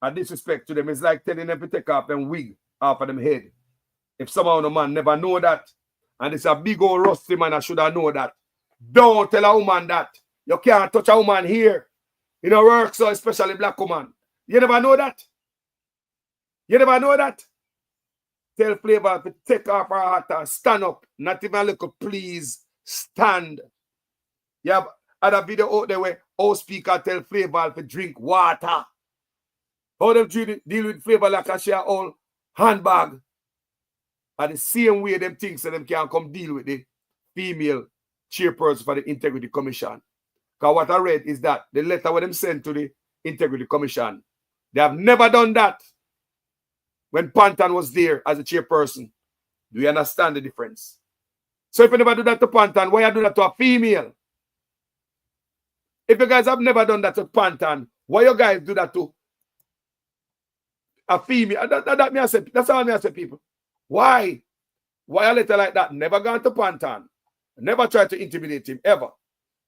And disrespect to them is like telling them to take off them wig off of them head. If somehow the man never know that, and it's a big old rusty man, I should have known that. Don't tell a woman that. You can't touch a woman here. You know, work so, especially black woman. You never know that. You never know that. Tell Flavor to take off her hat and stand up. Not even a little, please stand. You have other video out there where all speaker tell Flavor to drink water. How them deal with Flavor like a share all handbag. And the same way them think so them can come deal with the female chairperson for the Integrity Commission. Because what I read is that the letter where them sent to the Integrity Commission, they have never done that when Pantan was there as a chairperson. Do you understand the difference? So if you never do that to Pantan, why you do that to a female? If you guys have never done that to Pantan, why you guys do that to a female? That me I say, that's how me I say, people. Why? Why a letter like that never gone to Pantan? Never tried to intimidate him ever.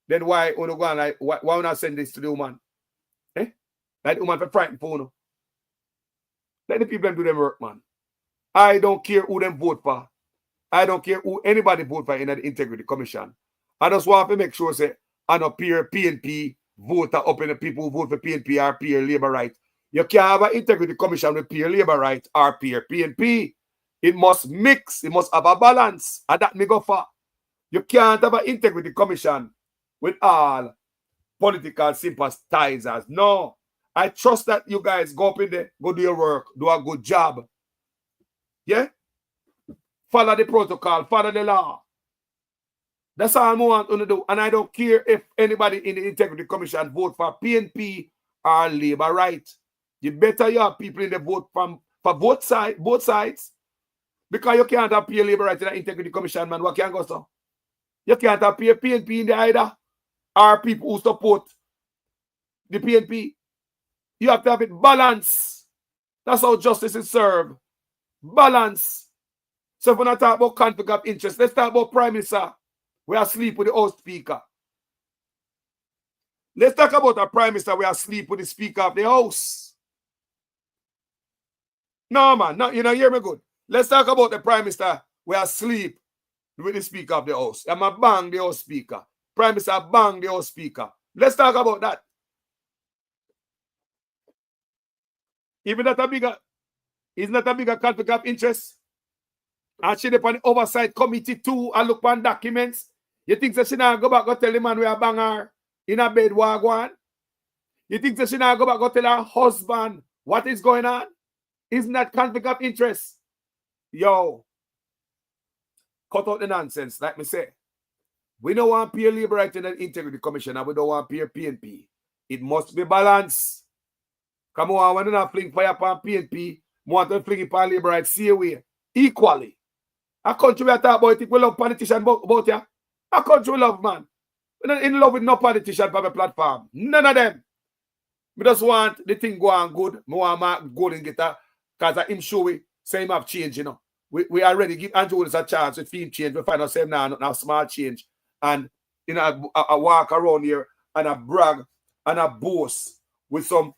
Then why you go and like why not send this to the woman? Eh? Like the woman for frightened for you. Let the people do them work, man. I don't care who them vote for. I don't care who anybody vote for in the Integrity Commission. I just want to make sure say I don't peer PNP voter up in the people who vote for PNP or peer Labourite. You can't have an Integrity Commission with peer Labourite or peer PNP. It must mix. It must have a balance. And that me go for. You can't have an Integrity Commission with all political sympathizers. No. I trust that you guys go up in there, go do your work, do a good job. Yeah? Follow the protocol, follow the law. That's all I want to do. And I don't care if anybody in the Integrity Commission vote for PNP or Labourite. You better you have people in the vote for both sides. Because you can't have peer Labourite in the Integrity Commission, man. What can go so? You can't have peer PNP in the either. Or people who support the PNP. You have to have it balanced. That's how justice is served. Balance. So if we're not talking about conflict of interest, let's talk about Prime Minister. We are asleep with the House Speaker. Let's talk about a Prime Minister. We are asleep with the Speaker of the House. No, man. No, you know, hear me good. Let's talk about the Prime Minister. We are asleep with the Speaker of the House. I'm a bang the House Speaker. Prime Minister bang the House Speaker. Let's talk about that. Even that is not a bigger conflict of interest. And she upon the oversight committee too and look on documents. You think that she not go back go tell the man we are bang her in a bed wagwan? You think that she not go back go tell her husband what is going on? Isn't that conflict of interest? Yo, cut out the nonsense, like me say. We don't want peer Labourite in the Integrity Commission and we don't want peer PNP. It must be balanced. Come on, when you not fling fire upon PNP, want to fling it upon Labourite, see away. Equally. A country we are talking about it, we love politicians about ya. A country we love, man. We're not in love with no politician for the platform. None of them. We just want the thing go on good. We want Mark Golden get that. Because him show we say him have change, you know. We already give Andrew Willis a chance with theme change. We find ourselves now small change. And you know, I walk around here and I brag and I boast with some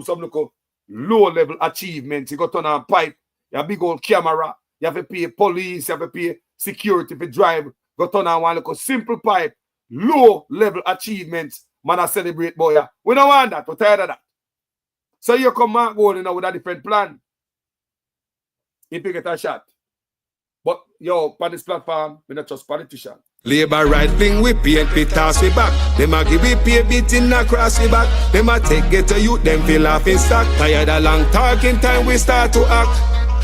local low-level achievements. You got to turn on pipe, you have a big old camera, you have to pay police, you have to pay security for drive, go turn on one little simple pipe, low-level achievements, man, I celebrate, boy. Yeah. We don't want that, we're tired of that. So you come Mark Golden now with a different plan. If you get a shot. But, yo, on this platform, we're not just politicians.
Labourite fling we PNP toss we back. Them a give we pay beating across we back. Them a take get to youth, them feel off in stock. Tired of long talking time we start to act.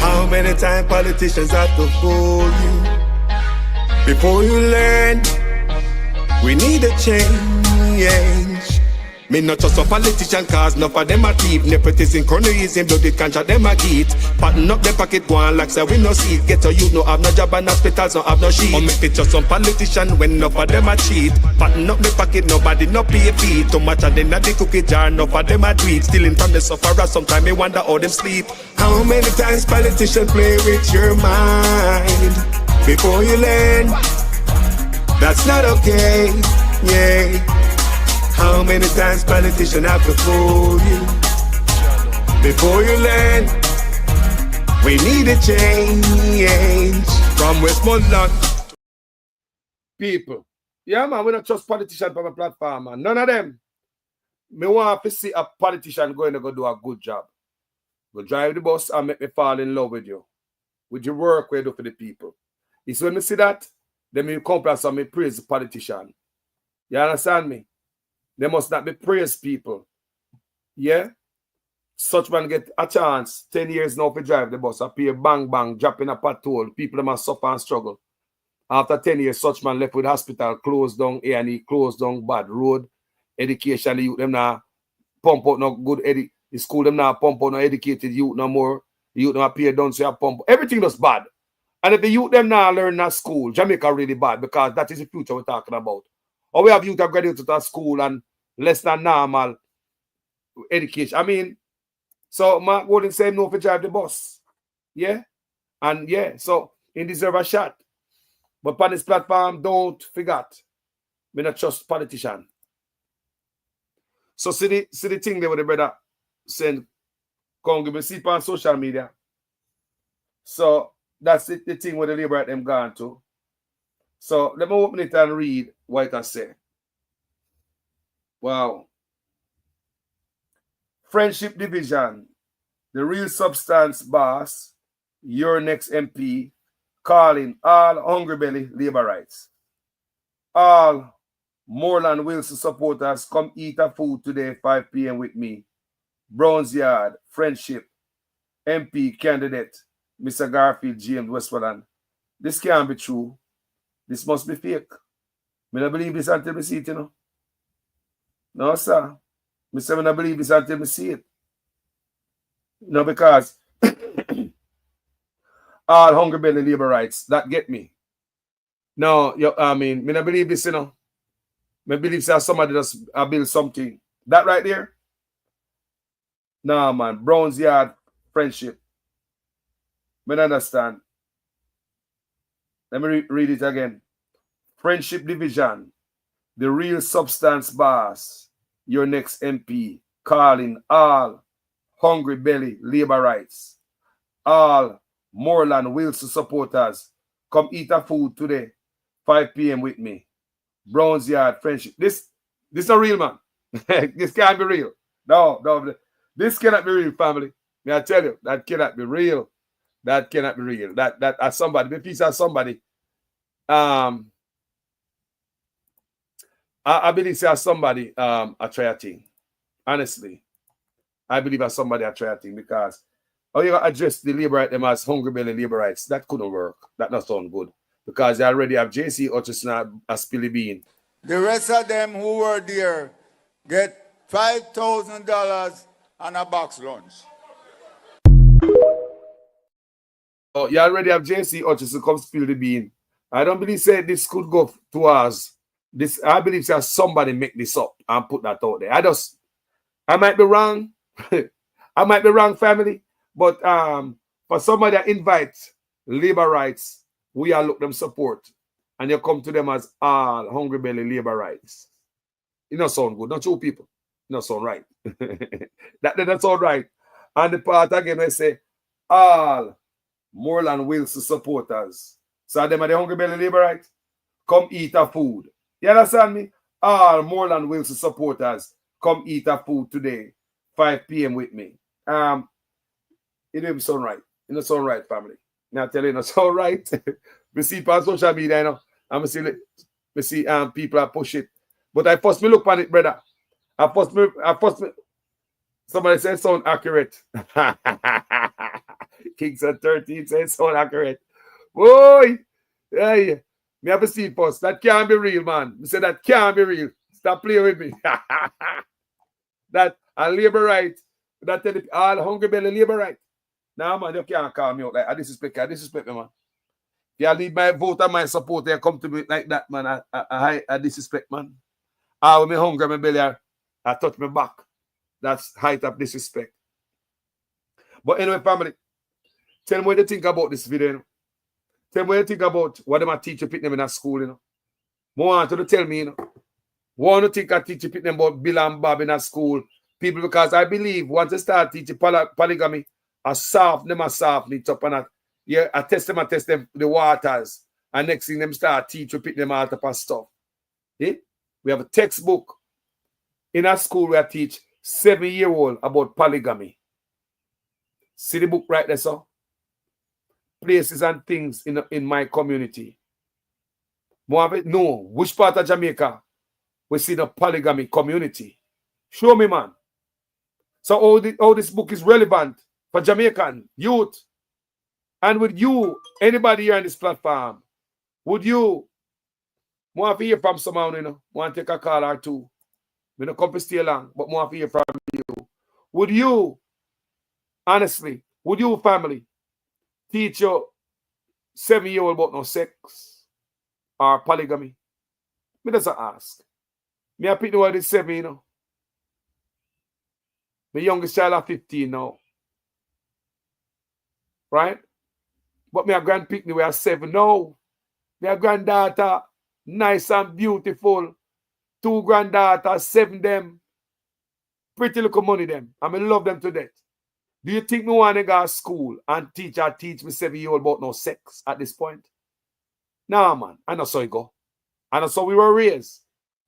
How many times politicians have to fool you before you learn? We need a change. Me not just a politician cause enough of them a thief. Nepotism, cronyism, bloody contract them a get. Pattern up the pocket go on like say we no see. Get to youth no have no job and hospitals no have no sheet. Or make it just some politician when enough of them a cheat. Pattern up the pocket nobody no pay fee. Too much of them at the cookie jar enough of them a tweet. Stealing from the sufferer sometimes me wonder how them sleep. How many times politicians play with your mind before you learn? That's not okay, yeah. How many times politicians have to fool you before you learn? We need a change from Westmoreland.
People. Yeah, man, we don't trust politicians on the platform, man. None of them. Me want to see a politician going to go do a good job. Go drive the bus and make me fall in love with you. With your work we do for the people. It's when me see that, then me come plus and me praise the politician. You understand me? They must not be praise people. Yeah? Such man get a chance, 10 years now to drive the bus, appear bang bang, drop in a patrol, people must suffer and struggle. After 10 years, such man left with hospital, closed down A&E, closed down bad road, education, the youth them now pump out no good, the school them now pump out no educated youth no more, the youth them appear done, so you pump, everything was bad. And if the youth them now learn at school, Jamaica really bad, because that is the future we're talking about. Or we have youth that graduate to school and less than normal education. I mean, so Mark wouldn't say no for drive the bus. Yeah? And yeah, so he deserve a shot. But on this platform, don't forget, me not trust politician. So see the thing there with the brother saying, come give me see on social media. So that's it, the thing with the Labourite them gone to. So let me open it and read what it has said. Wow. Friendship division, the real substance boss, your next MP, calling all hungry belly Labourites. All Moreland Wilson supporters, come eat a food today, 5 p.m. with me. Browns Yard, Friendship, MP candidate, Mr. Garfield James Westmoreland. This can't be true. This must be fake. I don't believe this until I see it, you know. No, sir. I say I don't believe this until I see it. No, because all hungry belly Labourites, that get me. No, I mean, I don't believe this, you know. I believe that somebody just build something. That right there? No, man. Browns Yard, Friendship. I don't understand. Let me read it again. Friendship division, the real substance boss, your next MP, calling all hungry belly Labourites, all Moreland Wilson supporters, come eat a food today, 5 p.m. with me. Browns Yard, Friendship. This is a real man. This can't be real. No. This cannot be real, family. May I tell you, that cannot be real. That cannot be real. That as somebody, the piece of somebody. I believe as somebody a try a thing. Honestly. I believe as somebody a try a thing because you gotta address the Labourite them as hungry belly Labourites. That couldn't work. That not sound good. Because they already have JC Hutchison as Spilly Bean.
The rest of them who were there get $5,000 and a box lunch.
Oh, you already have JC Hutchison come spill the bean. I don't believe say this could go to us. This I believe that somebody make this up and put that out there. I might be wrong. I might be wrong, family. But for somebody that invites Labourites, we all look them support. And you come to them as all hungry belly Labourites. It don't sound good. Not you people. It don't sound right. That sound right. And the part again, I say, all Moreland Wilson supporters. So them are the hungry belly Labourites. Come eat a food. You understand me? All Moreland Wilson supporters, come eat a food today, 5 p.m. with me. It didn't sound right. It don't sound right, family. Now I tell you, it don't sound right. We see on social media, you know, and we see people are push it. But I first me look on it, brother. I first me somebody said sound accurate. Kings at 13 said sound accurate. Boy, hey, me have to see it first. That can't be real, man. Me say that can't be real. Stop playing with me. That a Labourite, that tell all hungry belly Labourite. Nah, man, you can't call me out like I disrespect me, man. If you leave my vote and my support, you come to me like that, man. I disrespect, man. When me hungry, my belly, I touch my back. That's height of disrespect. But anyway, family, tell me what you think about this video, you know. Tell me what you think about what them a teacher put them in a school, you know. More want to tell me, you know. Want to think a teacher put them about Bill and Bob in a school. People, because I believe once they start teaching polygamy, I soften it up and I test them the waters. And next thing them start teach, we pick them all up and stuff. Eh? We have a textbook in our school where I teach 7-year-old about polygamy. See the book right there, sir? Places and things in my community. No, which part of Jamaica we see the polygamy community? Show me, man. So how this book is relevant for Jamaican youth. And with you, anybody here on this platform, would you want to hear from someone, you know, want to take a call or two? We don't come to stay long, but want to hear from you. Would you, honestly, would you, family, teach your 7-year-old about no sex or polygamy? Me just ask. Me I pick the word is 7, you know. My youngest child are 15 now. Right? But my grand pick me we are 7 now. My granddaughter, nice and beautiful. 2 granddaughters, 7 them. Pretty little money them. I love them to death. Do you think me want to go to school and teach me 7-year-old about no sex at this point? Nah, man. I know so you go. I know so we were raised.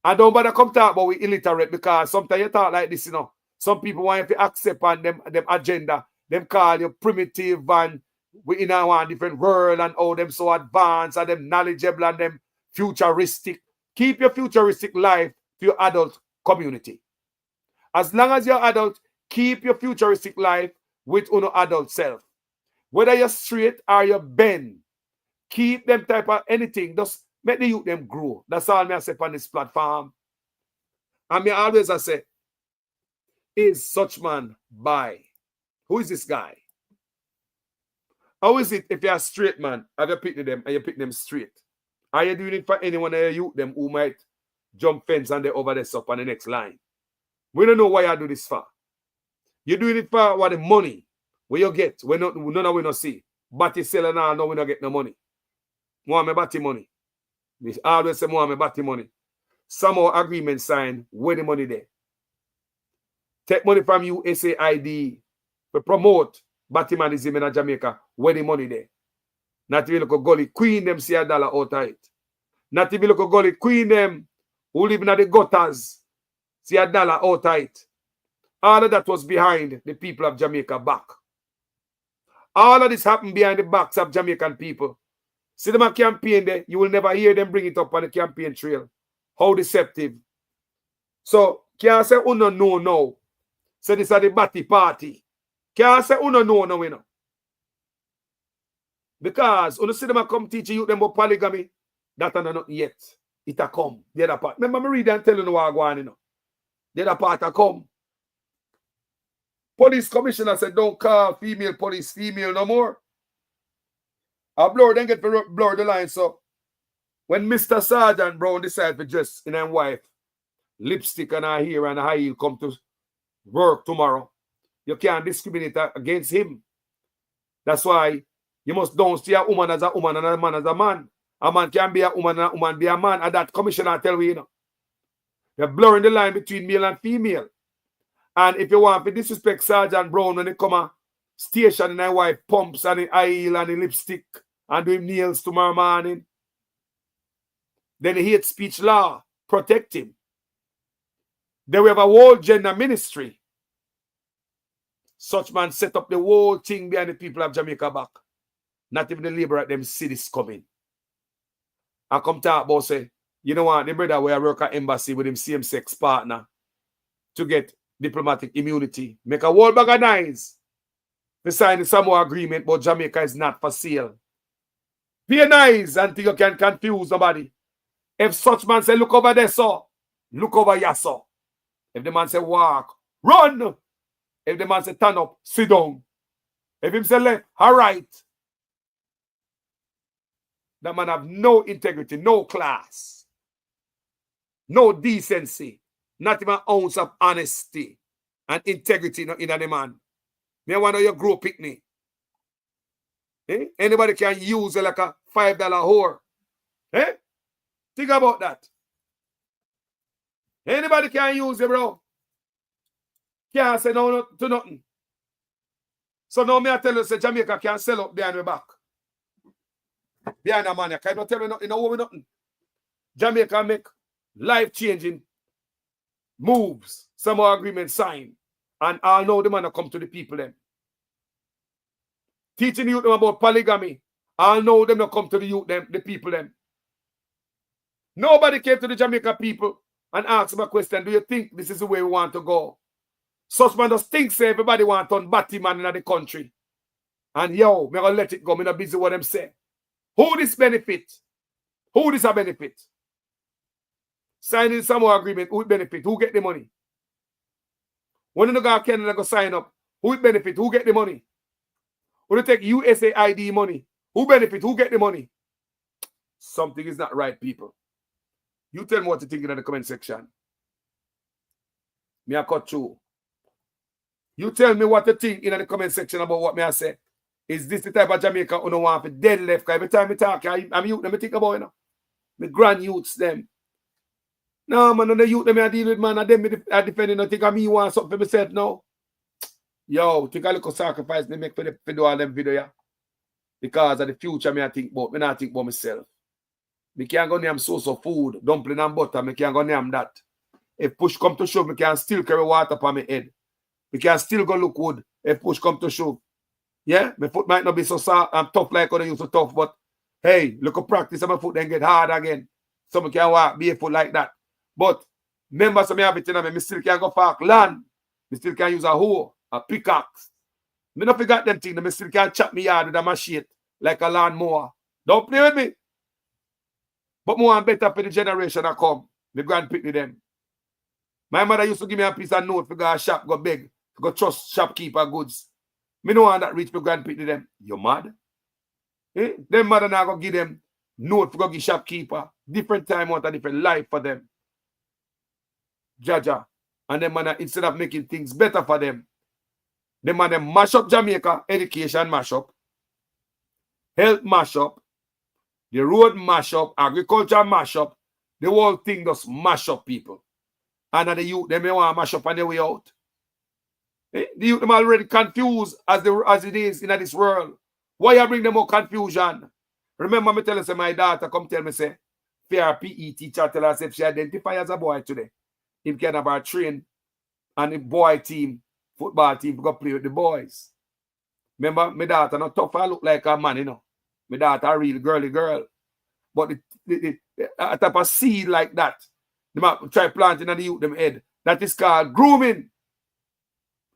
I don't bother come talk about we illiterate because sometimes you talk like this, you know. Some people want you to accept on them agenda. Them call you primitive and we in a different world and all them so advanced and them knowledgeable and them futuristic. Keep your futuristic life to your adult community. As long as you're adult, keep your futuristic life with your adult self. Whether you're straight or you're bend, keep them type of anything. Just make the youth them grow. That's all I say on this platform. And me always I say, is such man by? Who is this guy? How is it if you're a straight man, have you picked them and you pick them straight? Are you doing it for anyone of you them who might jump fence and they over this up on the next line? We don't know why you do this for. You're doing it for what the money where you get. None of we not see. Batty seller now, no, we not get no money. More me batty money. We always say more me batty money. Some more agreement signed, where the money there. Take money from USAID to promote Batmanism in Jamaica, where the money there. Not even look a gully queen them see $1 out of it. Not even look a gully queen them who live in the gutters see $1 out of it. All of that was behind the people of Jamaica back. All of this happened behind the backs of Jamaican people. See them a campaign there, you will never hear them bring it up on the campaign trail. How deceptive. So, can't say uno no now. So this is the Batty party. Can't say uno no now, you know. Because when you see them a come teach you them about polygamy, that are not yet. It a come. The other part. Remember me read and tell you what I go on, you know. The other part a come. Police commissioner said don't call female police female no more. A blur then get to blur the line. So when Mr. Sergeant Brown decide to dress in her wife, lipstick and her hair and her high heel come to work tomorrow, you can't discriminate against him. That's why you must don't see a woman as a woman and a man as a man. A man can be a woman and a woman be a man. And that commissioner tell you, you know. You're blurring the line between male and female. And if you want to disrespect Sergeant Brown when they come a station and his wife pumps and the eye heel and the lipstick and do him nails tomorrow morning, then the hate speech law protect him. Then we have a whole gender ministry. Such man set up the whole thing behind the people of Jamaica back. Not even the Labourites them see this coming. I come talk about say, you know what, the brother where I work at embassy with him same-sex partner to get diplomatic immunity. Make a whole bag of nice. They sign the Samoa agreement, but Jamaica is not for sale. Be nice until you can confuse nobody. If such man say, look over there, sir. Look over here, sir. If the man say, walk, run. If the man say, turn up, sit down. If him say, left, all right. That man have no integrity, no class, no decency, not even an ounce of honesty and integrity in the man. Me want to know you grow picnic. Eh? Anybody can use like a $5 whore. Eh? Think about that. Anybody can use it, bro. Can't say no to nothing. So now me I tell you, say Jamaica can sell up behind my back. Behind a man, I don't tell me nothing, you know nothing. Jamaica make life-changing moves, some more agreements signed, and all know the man come to the people them. Teaching youth them about polygamy, all know them not come to the youth them, the people them. Nobody came to the Jamaica people and asked them a question, do you think this is the way we want to go? Such man just think say everybody want to batty man in the country. And yo, me gonna let it go, me not busy what them say. Who this benefit? Who this a benefit? Signing some more agreement, who benefit? Who get the money? When you go to Canada go sign up, who benefit? Who get the money? When you take USAID money, who benefit? Who get the money? Something is not right, people. You tell me what you think in the comment section. Me I cut through. You tell me what you think in the comment section about what me I say. Is this the type of Jamaica who don't want to dead left? Because every time I talk, I'm youth, me think about it now. My grand youths, them. No, man, the youth them I deal with, man, and them I defending, I think I me want something for myself now. Yo, think a little sacrifice me make for do all them video, yeah. Because of the future, me I think about, me not think about myself. Me can't go name source of food, dumpling and butter, me can't go name that. If push come to shove, me can still carry water upon my head. Me can still go look good if push come to shove. Yeah, my foot might not be so soft and tough like how they used to tough, but hey, look at practice and my foot then get hard again. So me can walk barefoot like that. But remember, some have it in me still can go park land. Me still can use a hoe, a pickaxe. Me not forget them things. Me still can chop me yard with a machete like a lawnmower. Don't play with me. But more and better for the generation that come. Me grandpitney them. My mother used to give me a piece of note for go a shop, go beg, to go trust shopkeeper goods. Me no want that rich for grandpitney them. You mad? Eh? Them mother now go give them note for go give shopkeeper. Different time, want a different life for them. Jaja. And them man, instead of making things better for them, them man mash up Jamaica, education mash up, health mash up, the road mash up, agriculture mash up, the whole thing just mash up people. And the youth, they may want to mash up on their way out. Eh? The youth, them already confused as it is in this world. Why you bring them more confusion? Remember me tell you, my daughter come tell me, say, fair PE teacher tell us if she identify as a boy today, if can have her train and the boy team, football team, go play with the boys. Remember, my daughter not tough, I look like a man, you know. My daughter a real girly girl. But a type of seed like that, they might try planting in the youth them head. That is called grooming.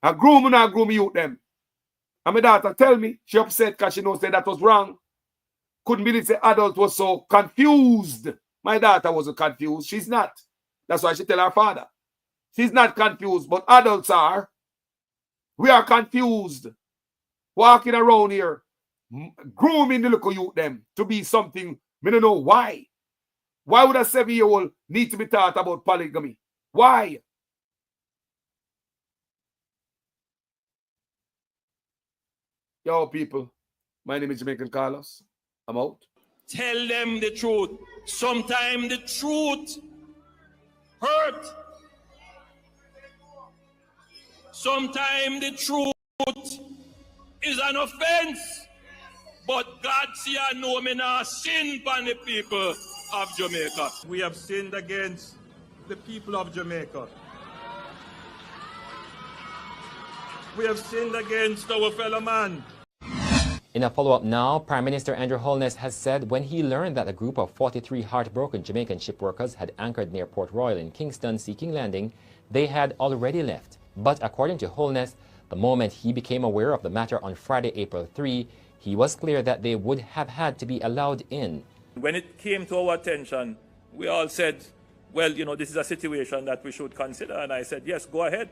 A grooming and groom youth them. And my daughter tell me, she upset because she knows that was wrong. Couldn't believe the adult was so confused. My daughter wasn't confused. She's not. That's why she tell her father. She's not confused, but adults are. We are confused. Walking around here, grooming the little youth them to be something. We don't know why. Why would a 7-year-old need to be taught about polygamy? Why? Yo, people, my name is Jamaican Carlos. I'm out.
Tell them the truth. Sometimes the truth hurt. Sometimes the truth is an offense. But God see and know me now sin upon the people of Jamaica. We have sinned against the people of Jamaica. We have sinned against our fellow man.
In a follow-up now, Prime Minister Andrew Holness has said when he learned that a group of 43 heartbroken Jamaican ship workers had anchored near Port Royal in Kingston seeking landing, they had already left. But according to Holness, the moment he became aware of the matter on Friday, April 3, he was clear that they would have had to be allowed in.
When it came to our attention, we all said, well, you know, this is a situation that we should consider. And I said, yes, go ahead.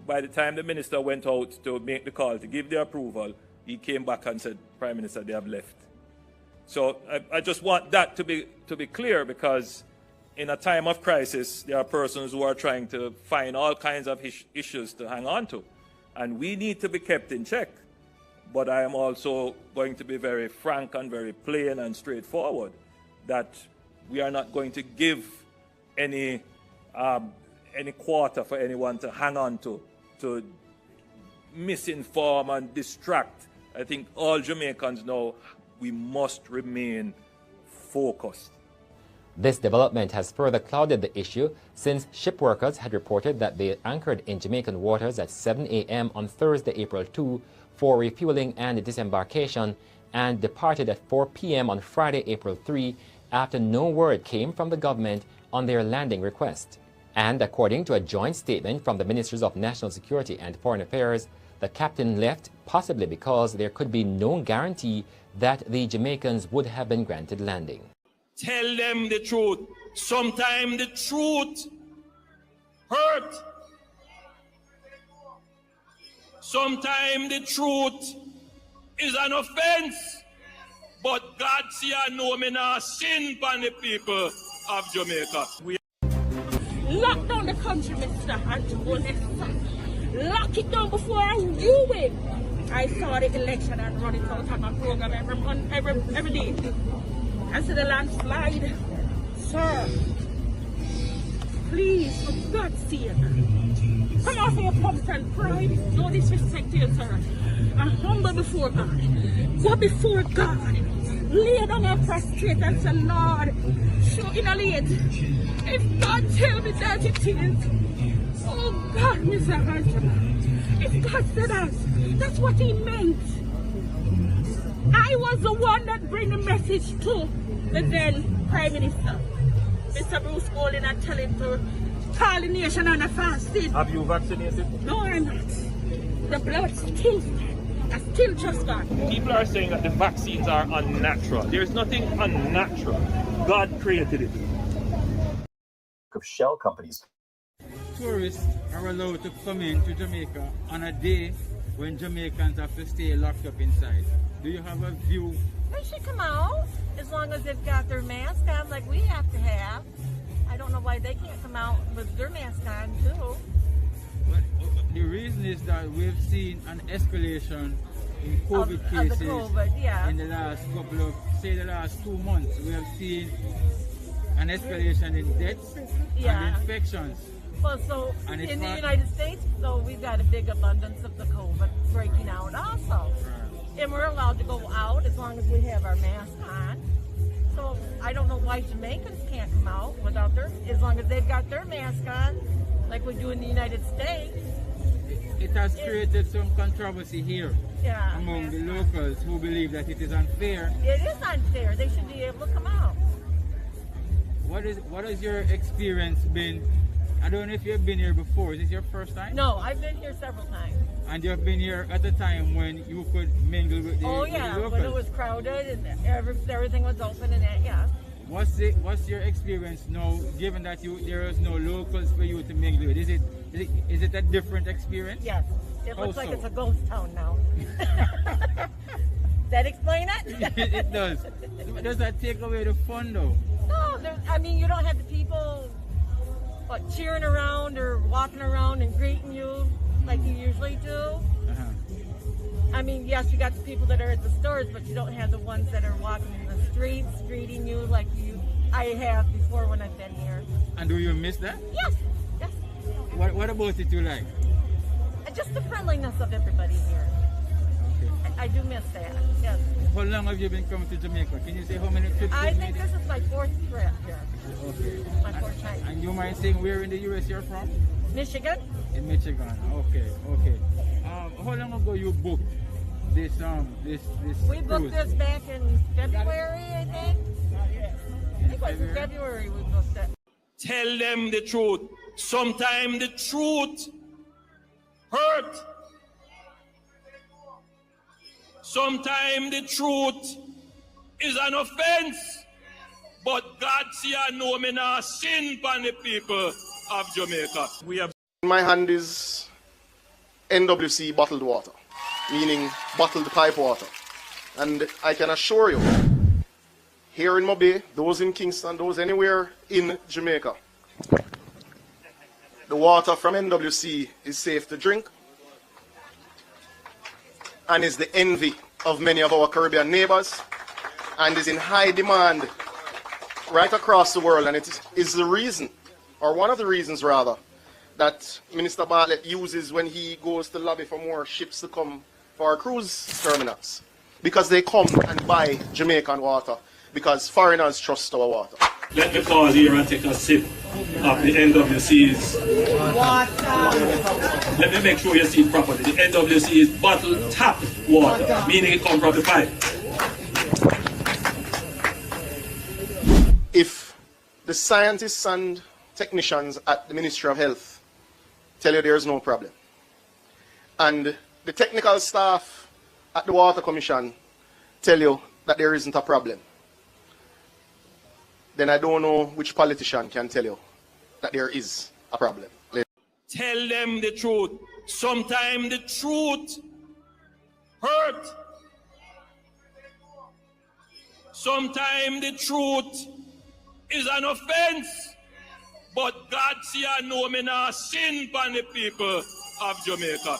By the time the minister went out to make the call, to give the approval, he came back and said, Prime Minister, they have left. So I just want that to be clear, because in a time of crisis, there are persons who are trying to find all kinds of issues to hang on to. And we need to be kept in check. But I am also going to be very frank and very plain and straightforward that we are not going to give any quarter for anyone to hang on to misinform and distract. I think all Jamaicans know we must remain focused.
This development has further clouded the issue since ship workers had reported that they anchored in Jamaican waters at 7 a.m. on Thursday, April 2 for refueling and disembarkation and departed at 4 p.m. on Friday, April 3 after no word came from the government on their landing request. And according to a joint statement from the Ministries of National Security and Foreign Affairs, the captain left possibly because there could be no guarantee that the Jamaicans would have been granted landing.
Tell them the truth. Sometimes the truth hurt. Sometimes the truth is an offense. But God see and know me now sin upon the people of Jamaica.
Lock down the country, Mr. Antoine. Lock it down before you win. I saw the election and run it out on my program every day. I see the landslide. Sir, please, for God's sake, come off your pomp and pride. No disrespect to you, sir. I'm humble before God. Go before God. Lay down and prostrate and say, Lord, show in a late. If God tell me that it is, oh God, Mr. Hunter, if God said that, that's what he meant. I was the one that bring the message to the then Prime Minister, Mr. Bruce Golding, and tell him to call the nation on a fasting.
Have you vaccinated?
No, I'm not. The blood still, I still trust God.
People are saying that the vaccines are unnatural. There's nothing unnatural. God created it.
Of shell companies.
Tourists are allowed to come into Jamaica on a day when Jamaicans have to stay locked up inside. Do you have a view?
They should come out as long as they've got their mask on like we have to have. I don't know why they can't come out with their mask on too.
But the reason is that we've seen an escalation in COVID cases in the last couple of, say the last 2 months. We have seen an escalation in deaths and infections.
Well, so in the United States, though, we've got a big abundance of the COVID breaking out also. Right. And we're allowed to go out as long as we have our mask on. So I don't know why Jamaicans can't come out without as long as they've got their mask on, like we do in the United States.
It has created some controversy here among the locals who believe that it is unfair.
It is unfair. They should be able to come out.
What has your experience been? I don't know if you've been here before. Is this your first time?
No, I've been here several times.
And you've been here at a time when you could mingle with the locals?
When it was crowded and everything was open and that, yeah.
What's your experience now, given that there is no locals for you to mingle with? Is it a different experience?
Yes. It looks like it's a ghost town now. Does that explain it?
It does. Does that take away the fun though?
No, I mean, you don't have the people cheering around or walking around and greeting you like you usually do. I mean, yes, you got the people that are at the stores, but you don't have the ones that are walking in the streets greeting you like I have before when I've been here.
And do you miss that?
Yes. Yes.
What about it you like?
Just the friendliness of everybody here. Okay. I do miss that. Yes.
How long have you been coming to Jamaica? Can you say how many trips?
I think this is my 4th trip here.
Okay.
My 4th time.
And you mind saying where in the U.S. you're from?
Michigan.
In Michigan. Okay. Okay. How long ago you booked this
We booked this back in February, I think. I think it was in February we booked it.
Tell them the truth. Sometimes the truth hurt. Sometimes the truth is an offense. But God see and know me now sin upon the people of Jamaica.
In my hand is NWC bottled water, meaning bottled pipe water. And I can assure you, here in Mobay, those in Kingston, those anywhere in Jamaica, the water from NWC is safe to drink and is the envy of many of our Caribbean neighbors and is in high demand right across the world. And it is the reason, or one of the reasons rather, that Minister Bartlett uses when he goes to lobby for more ships to come for our cruise terminals. Because they come and buy Jamaican water, because foreigners trust our water.
Let me pause here and take a sip of the NWC's water. Let me make sure you see it properly. The NWC is bottled tap water, meaning it comes from the pipe.
If the scientists and technicians at the Ministry of Health tell you there's no problem, and the technical staff at the Water Commission tell you that there isn't a problem, then I don't know which politician can tell you that there is a problem.
Tell them the truth. Sometimes the truth hurt. Sometimes the truth is an offense. But God see I know me now sin upon the people of Jamaica.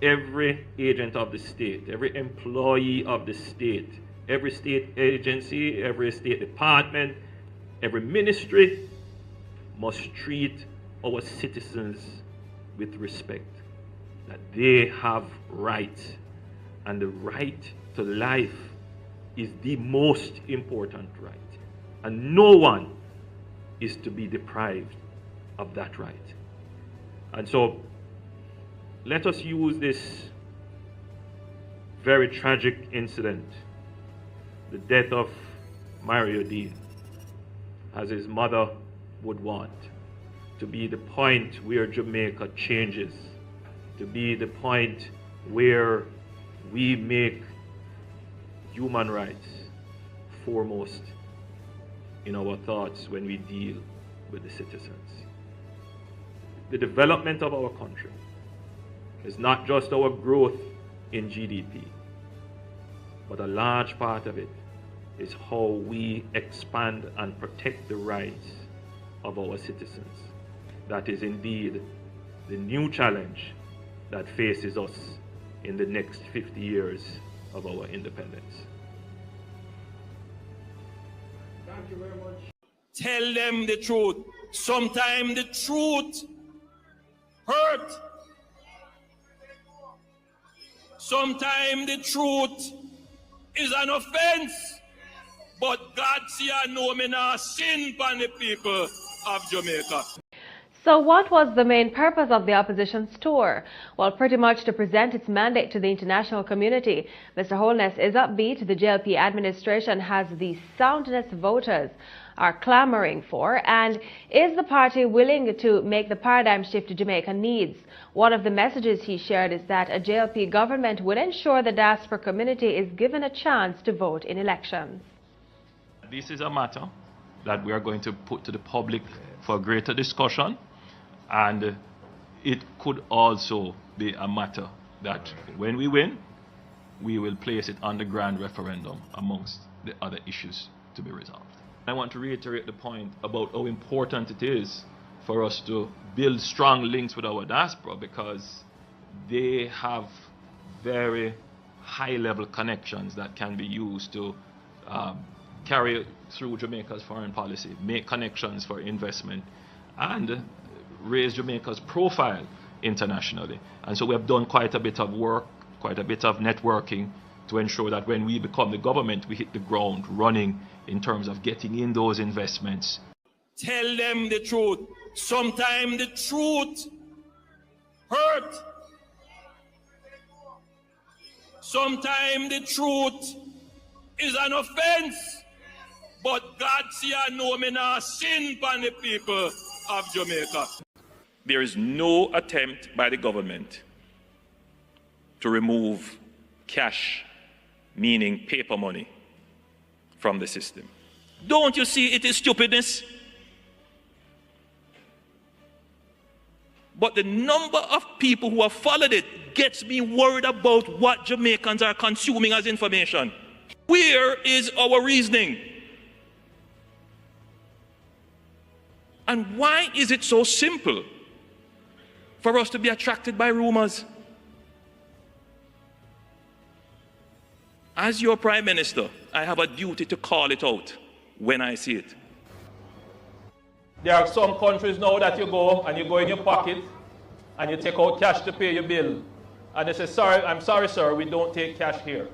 Every agent of the state, every employee of the state, every state agency, every state department, every ministry must treat our citizens with respect. That they have rights, and the right to life is the most important right. And no one is to be deprived of that right. And so let us use this very tragic incident, the death of Mario Dean, as his mother would want, to be the point where Jamaica changes, to be the point where we make human rights foremost in our thoughts when we deal with the citizens. The development of our country is not just our growth in GDP, but a large part of it is how we expand and protect the rights of our citizens. That is indeed the new challenge that faces us in the next 50 years of our independence.
Thank you very much.
Tell them the truth. Sometimes the truth hurt. Sometimes the truth is an offense. But God see I know me now sin upon the people of Jamaica.
So what was the main purpose of the opposition's tour? Well, pretty much to present its mandate to the international community. Mr. Holness is upbeat the JLP administration has the soundness voters are clamoring for, and is the party willing to make the paradigm shift Jamaica needs? One of the messages he shared is that a JLP government will ensure the diaspora community is given a chance to vote in elections.
This is a matter that we are going to put to the public for greater discussion. And it could also be a matter that when we win, we will place it on the grand referendum amongst the other issues to be resolved. I want to reiterate the point about how important it is for us to build strong links with our diaspora, because they have very high-level connections that can be used to carry through Jamaica's foreign policy, make connections for investment, and raise Jamaica's profile internationally. And so we have done quite a bit of work, quite a bit of networking to ensure that when we become the government, we hit the ground running in terms of getting in those investments. Tell them the truth. Sometimes the truth hurt. Sometimes the truth is an offense. But God see I know me now sin upon the people of Jamaica. There is no attempt by the government to remove cash, meaning paper money, from the system. Don't you see it is stupidness? But the number of people who have followed it gets me worried about what Jamaicans are consuming as information. Where is our reasoning? And why is it so simple for us to be attracted by rumors? As your Prime Minister, I have a duty to call it out when I see it. There are some countries now that you go and you go in your pocket and you take out cash to pay your bill. And they say, sorry, I'm sorry, sir, we don't take cash here.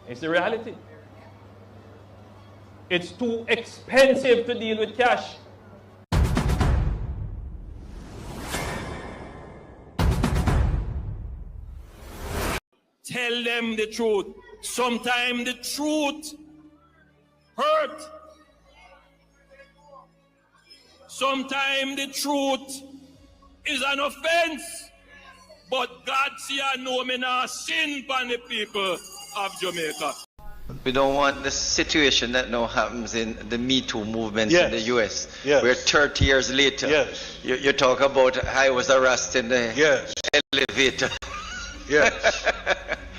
It's the reality. It's too expensive to deal with cash. Tell them the truth. Sometimes the truth hurt. Sometimes the truth is an offense. But God see I know me not sin upon the people of Jamaica.
We don't want the situation that now happens in the Me Too movement in the US.
Yes.
Where 30 years later, you talk about I was arrested in the elevator.
Yes.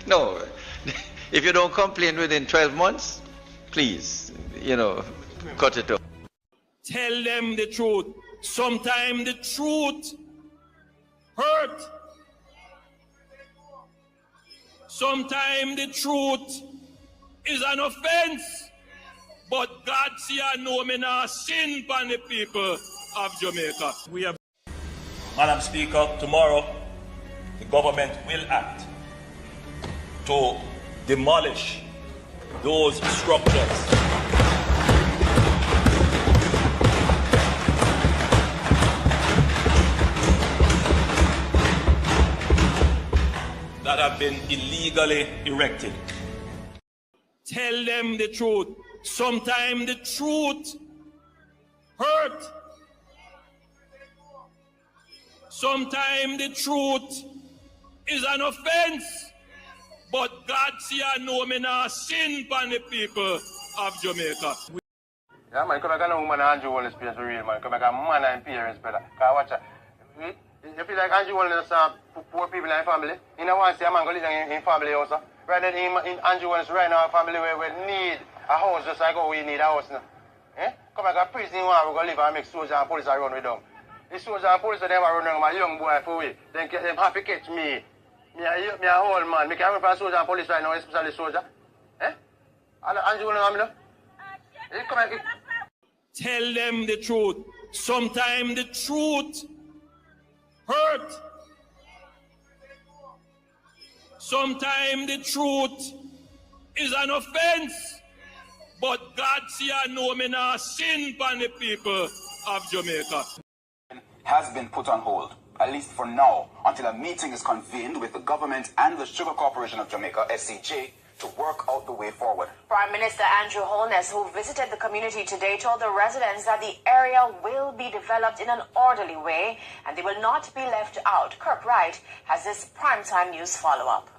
No, if you don't complain within 12 months, please, cut it off.
Tell them the truth. Sometimes the truth hurt. Sometimes the truth is an offense. But God see I know me not sin upon the people of Jamaica. Madam Speaker, tomorrow the government will act to demolish those structures that have been illegally erected. Tell them the truth. Sometimes the truth hurt. Sometimes the truth is an offense. But God see I know me not sin upon the people of Jamaica.
Yeah, man, come back and woman Andrew Wallace place for real, man. Come back and man and parents better. Cause watch out. You feel like Andrew Wallace poor people in the family. You know want to see a man go live in family also. Right then in Andrew Wallace right now a family where we need a house just like how we need a house now. Eh? Come back and prison one we go live and make soldiers and police run with them. The soldiers and police them run with my young boy for we. Then them happy catch me. Me a whole man. Me can't for soldier and police right now, especially soldier. Eh? Andrew Wallace come here.
Tell them the truth. Sometimes the truth hurt. Sometimes the truth is an offense. But God see I know me not sin upon the people of Jamaica.
Has been put on hold, at least for now, until a meeting is convened with the government and the Sugar Corporation of Jamaica, SCJ, to work out the way forward.
Prime Minister Andrew Holness, who visited the community today, told the residents that the area will be developed in an orderly way and they will not be left out. Kirk Wright has this primetime news follow-up.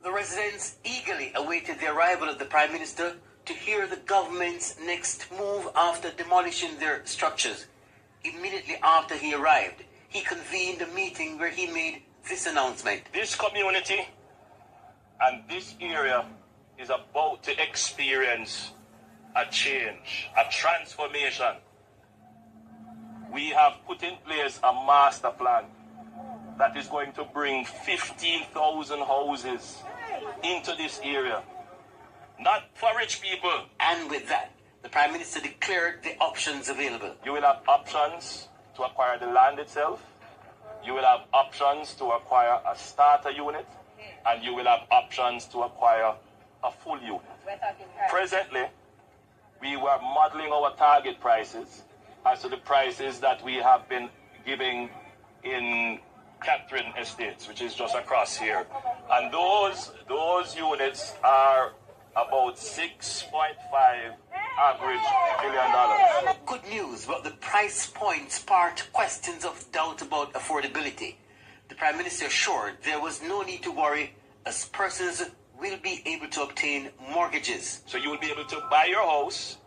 The residents eagerly awaited the arrival of the Prime Minister to hear the government's next move after demolishing their structures. Immediately after he arrived, he convened a meeting where he made this announcement.
This community and this area is about to experience a change, a transformation. We have put in place a master plan that is going to bring 15,000 houses into this area. Not for rich people.
And with that, the Prime Minister declared the options available.
You will have options to acquire the land itself. You will have options to acquire a starter unit. And you will have options to acquire a full unit. Presently, we were modeling our target prices as to the prices that we have been giving in Catherine Estates, which is just across here. And those units are about $6.5 average $1 million.
Good news, but the price point sparked questions of doubt about affordability. The Prime Minister assured there was no need to worry as persons will be able to obtain mortgages.
So you will be able to buy your house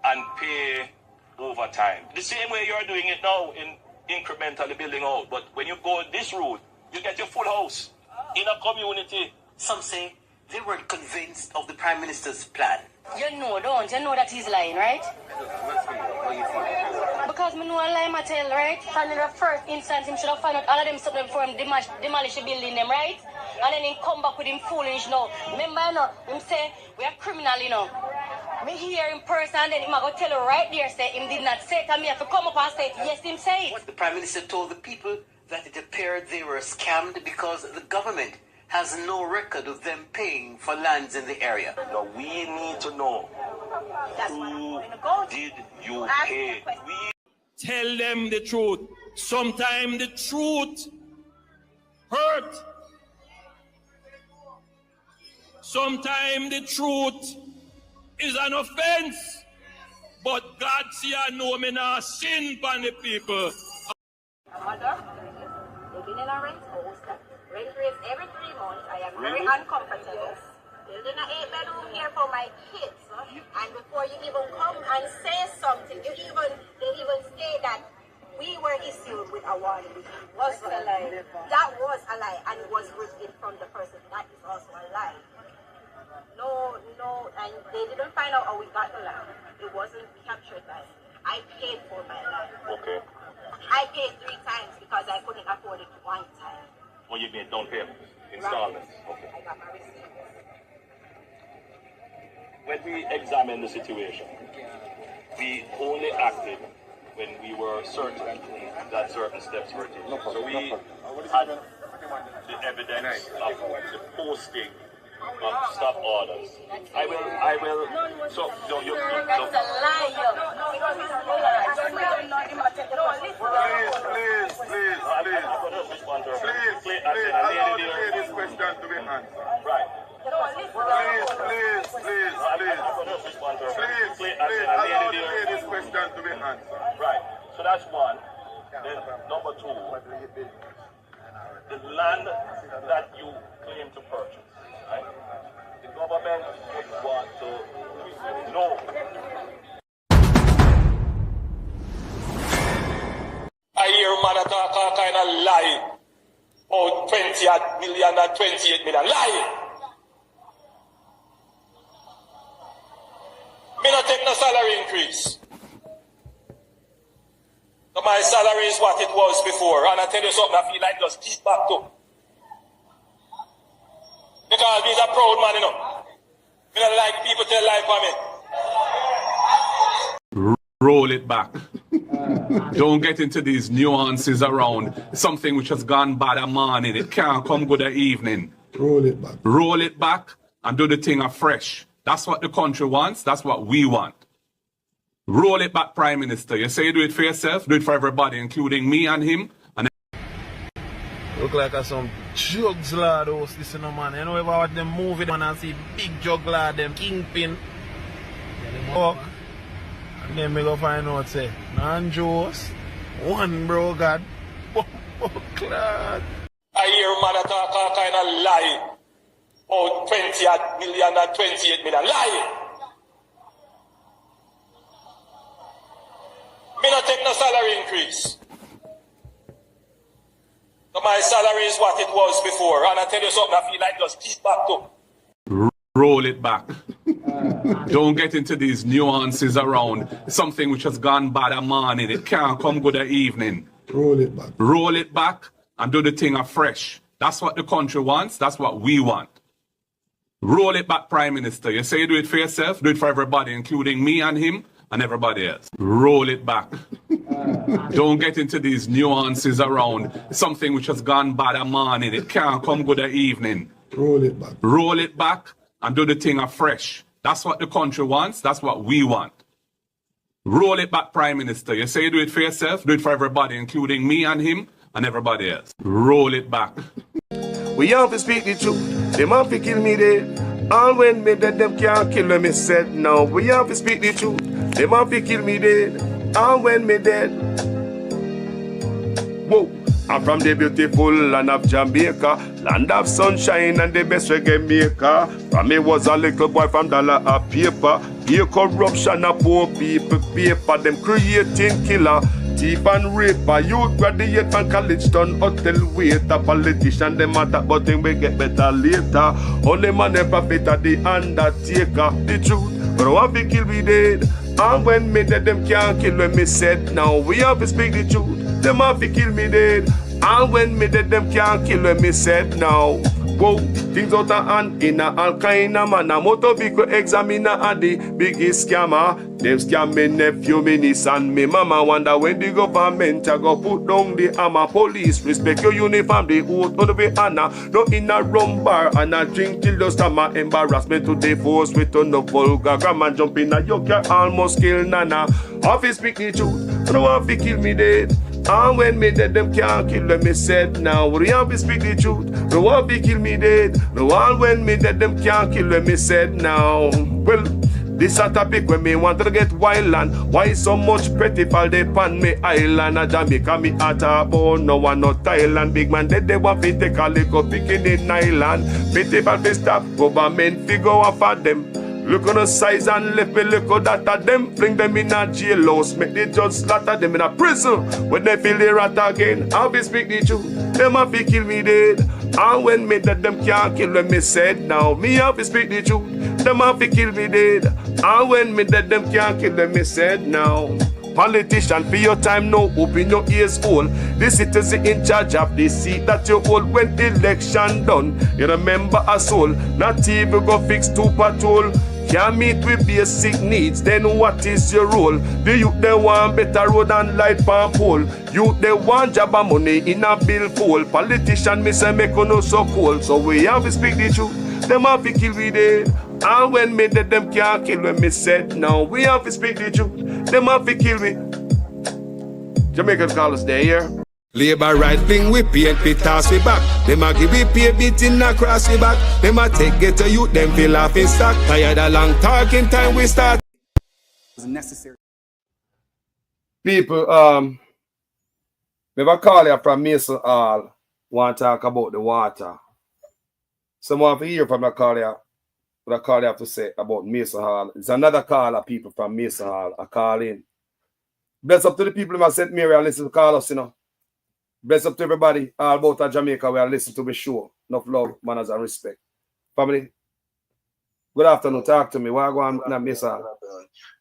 and pay over time. The same way you're doing it now in incrementally building out. But when you go this route, you get your full house in a community.
Some say they weren't convinced of the Prime Minister's plan.
You know, don't you know that he's lying, right? Because me know a lie, I tell, right? And in the first instance, him should have found out all of them something before him demolish the building, them, right? And then him come back with him foolish, you know. Remember, you know, him say, we are criminal, you know. Me hear in person and then him go tell her right there say him did not say it and me have to come up and say it. Yes, him say it.
The Prime Minister told the people that it appeared they were scammed because the government has no record of them paying for lands in the area.
Now we need to know who did you pay?
Tell them the truth. Sometimes the truth hurt. Sometimes the truth is an offense. But God see I know me now sin upon the people.
Mother, they've been in a rent house that rent raise every 3 months. I am very uncomfortable. Building an 8-bedroom here for my kids. And before you even come and say something, they even say that we were issued with a warning. Was a lie. That was a lie, and it was written from the person. That is also a lie. No, and they didn't find out how we got the land. It wasn't captured by. I paid for my land.
Okay.
I paid 3 times because I couldn't afford it 1 time.
Well, you made down payment, installments. Okay.
I got my receipt.
When we examined the situation, we only acted when we were certain that certain steps were taken. So we had the evidence of the posting of stop orders. I will. So you.
That's a lie.
Please. I'm going to respond to her. Please, allow this question to be answered. Right. Please. I'm going to respond to her. Please, allow this question to be answered. Right. So that's one. Then number 2, the land that you claim to purchase. Right? The government would want to know. I hear man talk a kind of lie. Oh, 20 million and 28 million. Lie! Me not take no salary increase. So my salary is what it was before. And I tell you something, I feel like just keep back to. Because he's a proud man, you know. Me not like people tell lie for me.
Roll it back. Don't get into these nuances around something which has gone bad a morning. It can't come good a evening.
Roll it back.
Roll it back and do the thing afresh. That's what the country wants. That's what we want. Roll it back, Prime Minister. You say you do it for yourself, do it for everybody, including me and him. And
look like some jugs lad house, this man. You know, if I watch them movie, man, and see big jug lad, them kingpin. Walk. And then we go find out, say, non-Jews, one bro, God. Clad.
I hear man talk a kind of lie. Oh, 20 million and 28 million. Lie! Me not take no salary increase. So my salary is what it was before. And I tell you something, I feel like just keep back to.
roll it back. Don't get into these nuances around something which has gone bad a morning. It can't come good a evening.
Roll it back.
Roll it back and do the thing afresh. That's what the country wants. That's what we want. Roll it back, Prime Minister. You say you do it for yourself, do it for everybody, including me and him and everybody else. Roll it back. Don't get into these nuances around something which has gone bad a morning. It can't come good a evening.
Roll it back.
Roll it back and do the thing afresh. That's what the country wants. That's what we want. Roll it back, Prime Minister. You say you do it for yourself, do it for everybody, including me and him and everybody else. Roll it back.
We have to speak the truth. Them have to kill me dead. All when me dead, them can't kill me said. Now we have to speak the truth. Them have to kill me dead. All when me dead. Whoa. I'm from the beautiful land of Jamaica, land of sunshine and the best reggae maker. From me was a little boy from dollar a paper. Here corruption of poor people paper. Them creating killer, thief and raper. Youth graduate from college done hotel waiter. Politician them matter but them we get better later. Only man and prophet are the undertaker. The truth, but I want to kill me dead. And when me dead, them can't kill when me said. Now we have to speak the truth. Them have to kill me dead. And when me dead, them can't kill when me said. Now Whoa, things out of hand in a all kind of manner. Motor vehicle examiner are the biggest scammer. Them scam me nephew, me niece and me mama. Wonder when the government a go put down the hammer. Police respect your uniform, the oath on the way honor. No in a rum bar and a drink till the stomach. Embarrassment to the force with no vulgar grammar. Jump in a yoke, you almost kill nana. Office speak the truth, I don't want to kill me dead. And when me dead, them can't kill them, me said now. We have to speak the truth. No one be kill me dead. No one when me dead, them can't kill them, me said now. Well, this a topic when me want to get wild and why so much petty fall they pan me island. A Jamaica me at a bone, no one no Thailand. Big man dead, they want to take a little picking in island. Petty fall to stop, government figure off at them. Look on the size and left me look at that of them. Fling them in a jailhouse, make the judge slaughter them in a prison. When they feel the rat again, I'll be speak the truth. Them have to kill me dead. And when me dead, them can't kill them, me said now. Me have to speak the truth. Them have to kill me dead. And when me dead, them can't kill them, me said now. Politician, for your time now, open your ears all. The citizen in charge of the seat that you hold when election done. You remember a soul, not even go fix two patrol. Can't meet with basic needs, then what is your role? The youth they want better road and light palm pole. Youth they want job and money in a bill full. Politician me say make no so cold. So we have to speak the truth. Them have to kill we dead. And when me dead, them can't kill when me said now. We have to speak the truth. Them have to kill me. Jamaicans call us there, here. Labor right thing we PNP toss we back. Them a give we pay beating across we back. Them a take get to you, them feel off in stock. Tired of long talking time we start.
It's necessary.
People, if I call you from Mason Hall, want to talk about the water. Someone for hear from the call you, what I call you have to say about Mason Hall. It's another call of people from Mason Hall. I call in. Bless up to the people who have sent Mary and listen to call us, you know. Bless up to everybody all about Jamaica where I listen to be sure. Enough love, manners, and respect. Family, good afternoon. Talk to me. Why go on not miss out?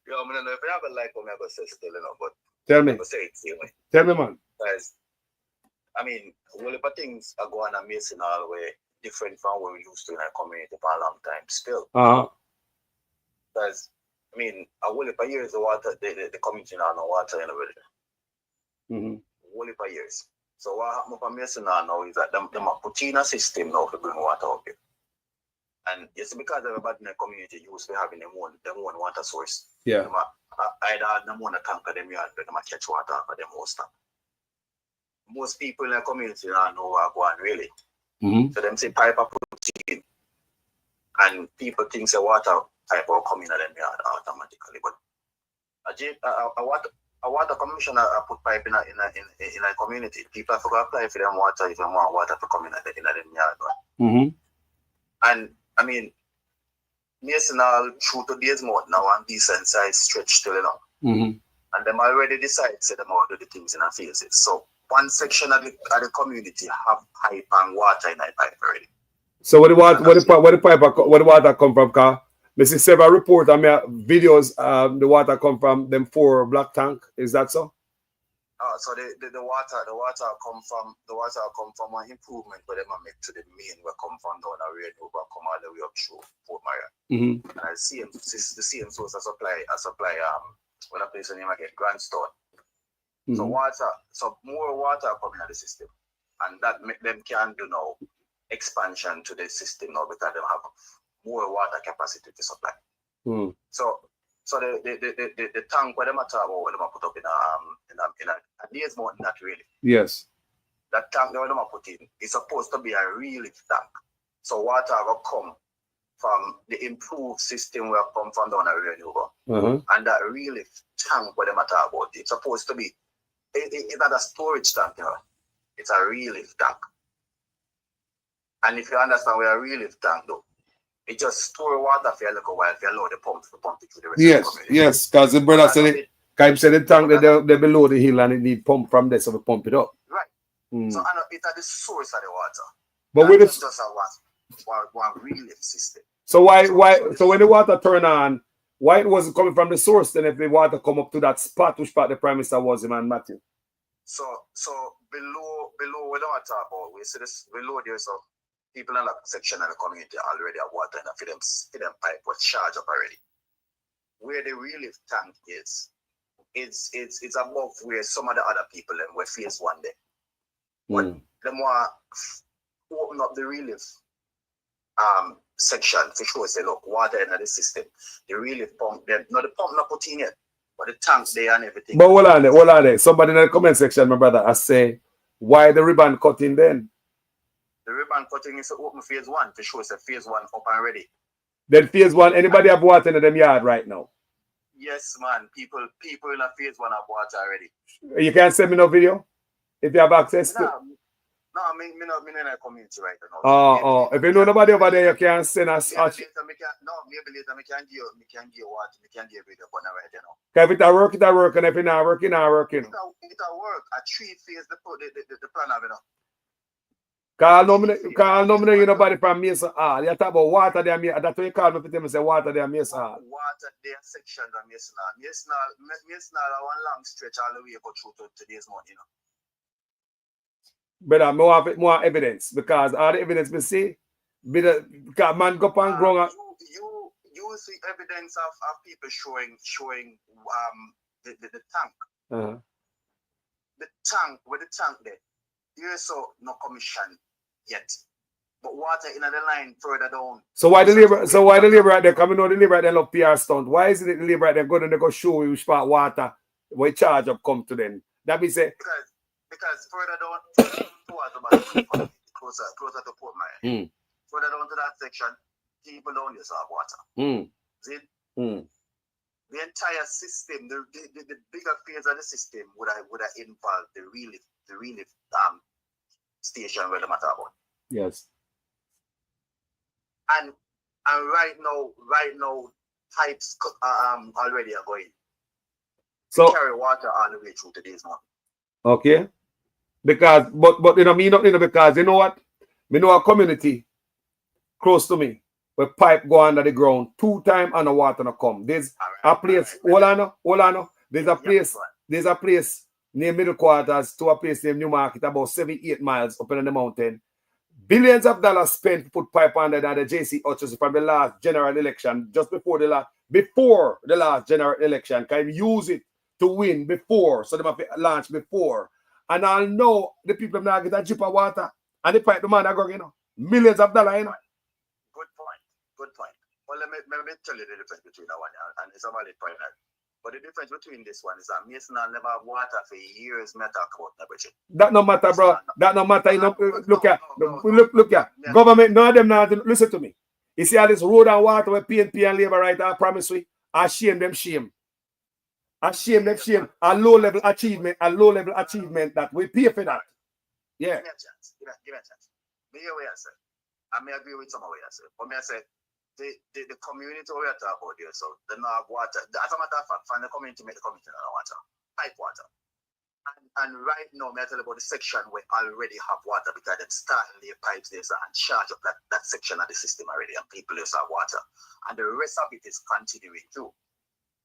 Yo, I don't know if you have a like what I'm going to say still, you know, but
tell me.
Say it same way.
Tell me, man.
Guys, I mean, a lot of things are going on missing all way different from what we used to in our community for a long time still. Guys, I mean, a whole heap of years the water, the community now no water in the
Mm-hmm.
Whole heap of years. So what happened for Mason now is that them are put in a system now to bring water up here. And it's because everybody in the community used to having them own water source.
Yeah.
Them either them own a tank of them yard, but them catch water for them most time. Most people in the community now know what going really.
Mm-hmm.
So them say pipe are put in. And people think the water pipe will come in at them yard automatically. But a water commissioner put pipe in a community. People have to apply for them water if they want water to come in at them yard.
Mm-hmm.
And I mean, Mason all through today's month now and decent size stretch still, you know.
Mm-hmm.
And them already decide say them all do the things in a phases. So one section of the community have pipe and water in a pipe already.
So where the water come from? Cause I see several reports and videos. The water come from them 4 black tank. Is that so?
So the water come from an improvement where them make to the main where come from down the road over come all the way up through Fort Maria.
Mm-hmm.
And the same source of supply when a place name again Grandstone.
Mm-hmm.
So more water coming out the system. And that make them can do now expansion to the system now because they have more water capacity to supply.
Mm-hmm.
So the tank where they talk about what they put up in a day's more than that really.
Yes.
That tank that they put in is supposed to be a real tank. So water will come from the improved system where come from down the renewable.
Mm-hmm.
And that real tank where they talk about it's supposed to be it's not a storage tank, you know. It's a real tank. And if you understand where a real tank though, it just store water for a little while if you allow the pump to pump it to the rest of the community.
Yes, because the brother said it. Because said the tank they're below the hill and it need pump from there, so we pump it up.
Right.
Mm.
So it's at the source of the water.
But with
it's just one real system.
So so when the water turn on, why it wasn't coming from the source then if the water come up to that spot which part the Prime Minister was him and Matthew?
So below where the water about, we see this below there so people in that section of the community already have water enough for them pipe was charged up already. Where the relief tank is, it's above where some of the other people were phase one day. But them want open up the relief section for sure. Say, look, water in the system. The relief pump, the pump not put in yet, but the tanks there and everything.
But hold on there. Somebody in the comment section, my brother, I say, why the ribbon cutting then?
The ribbon cutting is open phase one for sure. Say phase one up and ready.
Then phase one, anybody have water in them yard right now?
Yes, man. People in a phase one have water already.
You can send me no video if you have access to.
No, I mean, me not in a community right now.
If you know nobody over there, you can send us.
Maybe later, maybe later, me can give water, me can give video, but not right now.
If it work, it work, and if it not work, it not working.
It work. A 3 phase the plan of it.
Call no me, you nobody from Mason Hall. You talk about water there, that's what you call me for them say water there, Mason Hall.
Water there sections of Mason Hall. Mason Hall one long stretch all the way go through to today's morning, you know.
But I more evidence because all the evidence we see, because man go on ground.
You see evidence of people showing the tank. The tank with the tank there. There is no commission yet. But water in the line further down.
So why the labor right there? Coming on the labor right there love PR stunt. Why isn't it the labor right there go and they go show you which part water where charge up come to them? That means
because further down closer to Port Mine. Further down to that section, people don't use our water. See? The entire system, the bigger phase of the system would have involved the relief station where the matter about.
Yes.
And right now pipes already are going. So carry water all the way through today's morning.
Okay. Because but you know me not because you know what? Me know a community close to me where pipe go under the ground 2 times and the water not come. There's a place, hold on. There's a place near Middle Quarters to a place named New Market, about 7-8 miles up in the mountain. Billions of dollars spent to put pipe under the JC Hutchins from the last general election, just before the last general election. Can use it to win before, so they have to launch before. And I know the people now get a drip of water and the pipe the man are going, millions of dollars,
Good point. Well, let me tell you the difference between that one and it's a valid point. But the difference between this one is that Mason Hall never have water for years.
That no matter, bro. That no matter. Look at. Government, none of them now listen to me. You see all this road and water with PNP and Labour right, I promise we. I shame them shame. A low level achievement that we pay for that. Yeah.
Give me a chance. Me hear what I say. I may agree with some of what I say. But me I say the community we are talking about here, so they don't have water. As a matter of fact, find the community make the community no water. Pipe water. And right now, me I tell you about the section where already have water because they start to lay pipes there and charge up that section of the system already and people use our water. And the rest of it is continuing too.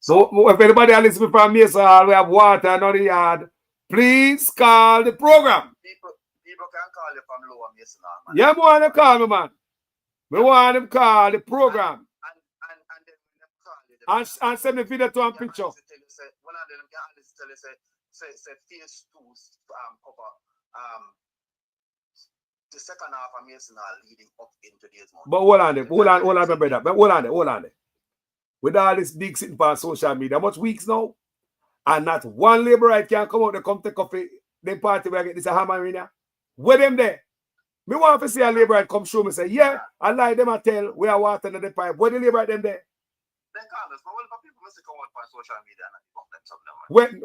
So if anybody else from Mason Hall, we have water in the yard, please call the program.
People can call you from Lower Mason Hall, man.
Yeah, I want to call me, man. We want them call the program.
And then them call you.
And send the video to a picture.
One of them can always tell you, say phase 2 cover the second half of Mason Hall leading up into this month.
But hold on, my brother. But hold on. With all this big sitting on social media, much weeks now, and not one Labourite can come out and come take coffee. The party where I get this a hammer in here. Where them there? Me want to see a Labourite come show me say, yeah, I lie them I tell we are water in the pipe. Where the Labourite them there?
They call us, but all people must come out on social media and bump them something.
When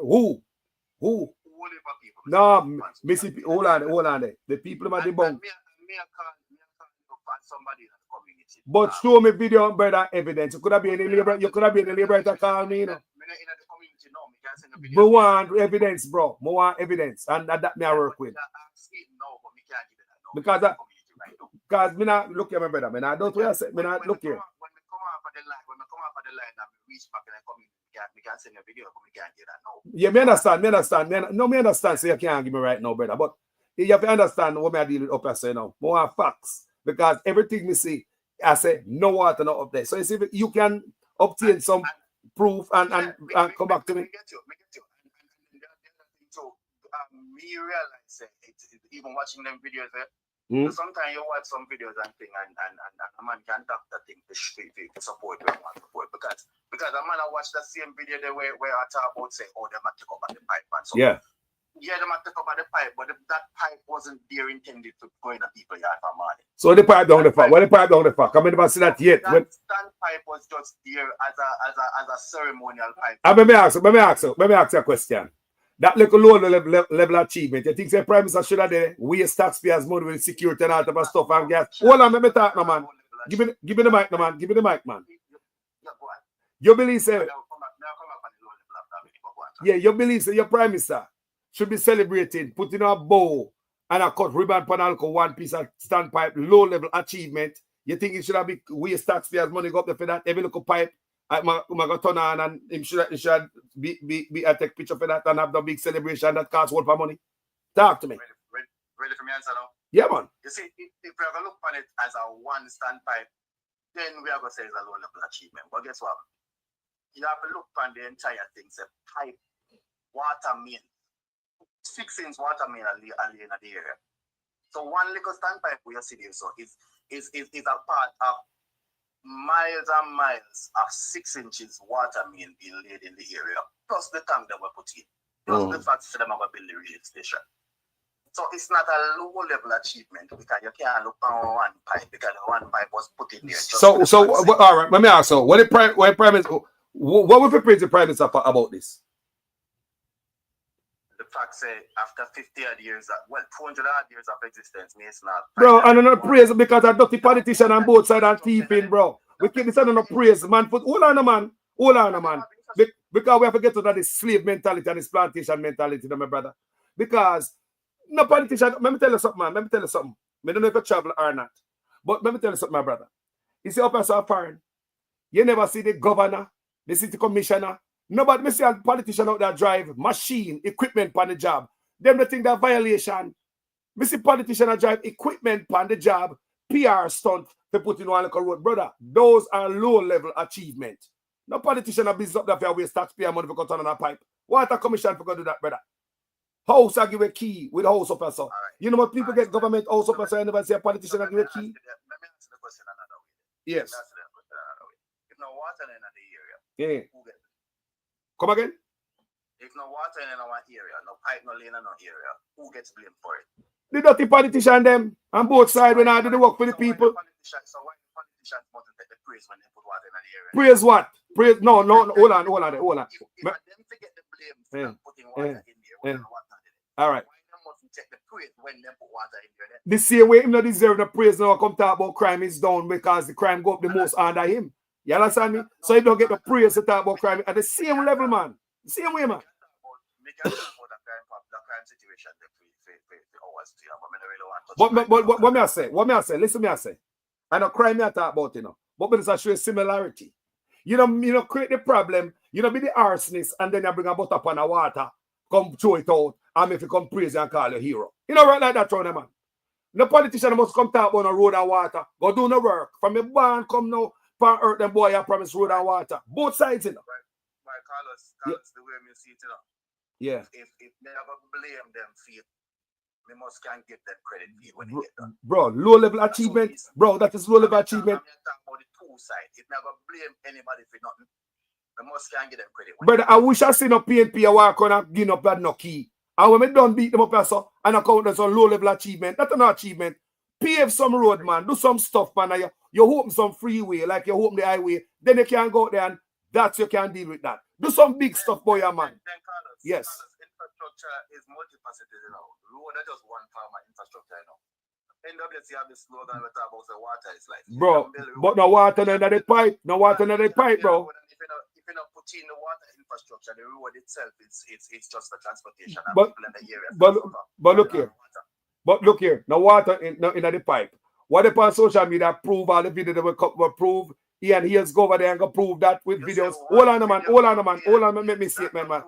who? No, Missy, hold on there. The people might debunk.
Me I call somebody in the community.
But show me video and brother evidence. You could have been in the Labourite to call me, you know. We want evidence, bro. We want evidence. And that me I work with. Because me not look here, my brother. Me not don't say. Me not look here.
When we come off of the line and we reach back and come in, we can send a video, but we can't get that now.
Yeah, me understand. Me understand. So you can't give me right now, brother. But you have to understand what me I deal with up here, so you know. We want facts. because everything we see, I say no water not up there. So you see, you can obtain some proof and come back to me.
So me realize even watching them videos so sometimes you watch some videos and thing and a man can talk that thing to support where man support because a man I watch the same video there where I talk about say they might take up at the pipe and so yeah, they might take up at the pipe, but that pipe wasn't there intended to go in the people yard for money.
So the pipe down the fuck. What the pipe down the fuck? I mean, never see that yet.
That standpipe was just there as a ceremonial pipe.
Let me ask you a question. That little low level achievement, you think the Prime Minister should have there waste taxpayers' money with security and all type of stuff and gas? Hold on, let me talk, no man. Give me the mic, no man. Give me the mic, man. You believe, say, yeah, you believe, say, your Prime Minister should be celebrating, putting a bow and a cut ribbon panalco, one piece of standpipe, low level achievement. You think it should have been waste taxpayers' money go up there for that? Every little pipe. I'm going to turn on and him should be I take picture for that and have the big celebration that costs worth of money. Talk to me.
Ready for me answer now?
Yeah, man.
You see, if we're going to look on it as a one standpipe, then we are going to say it's a low level achievement. But guess what? You have to look on the entire thing. Say pipe, water main, 6 inch water main in the area. So one little standpipe we are sitting so is a part of miles and miles of 6 inches water main being laid in the area, plus the tank that were put in, plus the fact that them have built the relay station. So it's not a low level achievement because you can't look on one pipe because the one pipe was put in there.
So all right, let me ask you, what was the praise the Prime Minister about this?
The fact say after 50 odd years, 200 odd years of existence, me it's not.
Bro, and I'm not praise because a dirty politician on both sides and thieving, bro. We keep this on praise, man. Hold on, man. Because we have to get to that slave mentality and this plantation mentality, my brother. Because no politician, let me tell you something, man. Let me tell you something. I don't know if you travel or not. But let me tell you something, my brother. You see up as a foreign, you never see the governor, the city commissioner. Nobody, me see a politician out there drive machine, equipment on the job. Them they think that violation. Me see politician that drive equipment on the job, PR stunt to put in one little road. Brother, those are low-level achievement. No politician that business up there for waste taxpayer money for turn on a pipe. Water commission for go do that, brother. House I give a key with house officer. You know what people get government house officer and never see a politician that give a key?
Let me answer the question another way.
Yes.
If no water in the area,
yeah.
Who gets it?
Come again?
If no water in our area, no pipe, no lane in our area, who gets blamed for it?
The dirty politician them on both sides when I do the work for the people.
So why the politicians mustn't take the praise when they put water in the area?
Praise what? Praise no, hold on.
If them to get the blame for putting water in there,
all right.
why they mustn't take the praise when they put water in there?
The same way him not deserve the praise now come talk about crime is down because the crime go up the most under him. You understand me? So he don't get the praise to talk about crime at the same level, man. The same way, man. But what may I say? What may I say? Listen, me I say. I know crime me I talk about, you know. But it's a show similarity. You know, create the problem. You know, be the arsonist, and then you bring a butter upon the water, come throw it out, and if you come praise and call you hero. You know, right like that, Tony, man. No politician must come talk about no road and water. Go do no work. From your barn, come now, pan earth, them boy, I promise road and water. Both sides, you know.
Right, Carlos, the way we see it, you know.
Yeah.
If they ever blame them for it, we must can give them credit when they get done.
Bro, low level achievement. Bro, that is low level achievement.
I'm talking about the two sides. If never blame anybody for nothing, we must can give them credit.
Brother, I wish I see no PNP a walk on and give up that no key. And when we done beat them up so and account as some low level achievement, that's an achievement. Pave some road, man. Do some stuff, man. You open some freeway, like you open the highway. Then you can go there and that's you can deal with that. Do some big stuff, boy, man. Yes.
Infrastructure is multifaceted, you know. Road is just one form of infrastructure, you know. NWC have the slogan we talk about the water is like.
Bro, but no water in the pipe. No water in the pipe, bro.
If you not put in the water infrastructure, the road itself it's just the transportation and
but,
people in the area.
But look here. But look here. No water in the pipe. What if on social media prove all the video that will prove Ian Hills go over there and go prove that with videos? Hold on, man. Make me statement, man.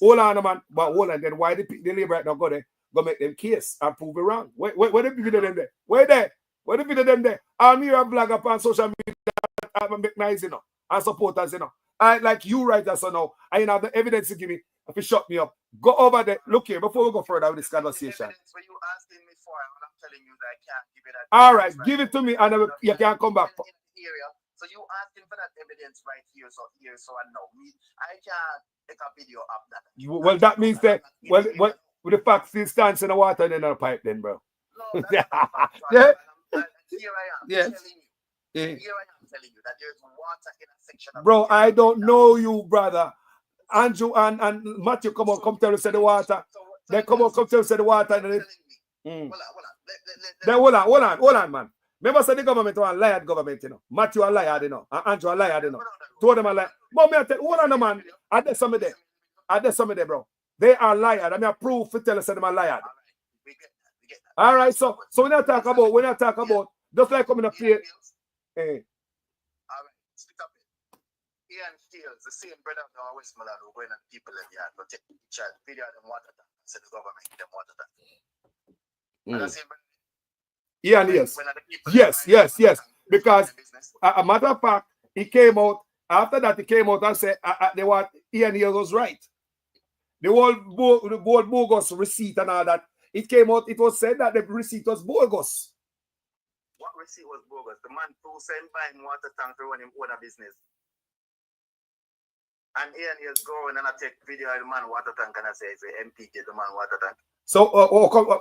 Hold on, man. But hold on. Then why the Labour right now go there? Go make them case and prove it wrong. Where the video them there? Where there? What the video them there? I'm here a blog up on social media and make nice, you know, and supporters, you know. I like you writers, so now I have the evidence to give me. If you shut me up, go over there. Look here, before we go further with this conversation.
You asking me for, and I'm telling you that I can't give it that.
All right, give it to me, and you can come back.
So you asking for that evidence right here, so I know. I can't take a video of that.
Well, that means that with the facts still stands in the water and in the pipe, then, bro.
No, that's not yeah. Here I am
yes.
telling you. Here I am telling you that there's water in a section of
bro, I don't know you, brother. Andrew and Matthew come tell us the water. They come tell us the water. And hold on, man. Remember, say the government was a liar government, you know. Matthew a liar, you know. And Andrew a liar, you know. Two of them are liar. But me I tell, hold on, man. I did some of them. Bro. They are liars. I mean, I prove to tell us that them are liars. All right, so when I talk about, just like coming up here. Hey.
All right, split up it. Ian Fields, the same brother of our Westmoreland who going at people in the yard, but take video of them water tank, said the government give them water tank. And the same brother.
Ian, yes. Because a matter of fact, he came out, after that he came out and said Ian Hill was right. The whole bogus receipt and all that. It came out, it was said that the receipt was bogus.
What receipt was bogus? The man who sent buying water tank to run him own a business. And Ian Hill's going and I take video of the man water tank and I say it's an MP get the man water tank.
So,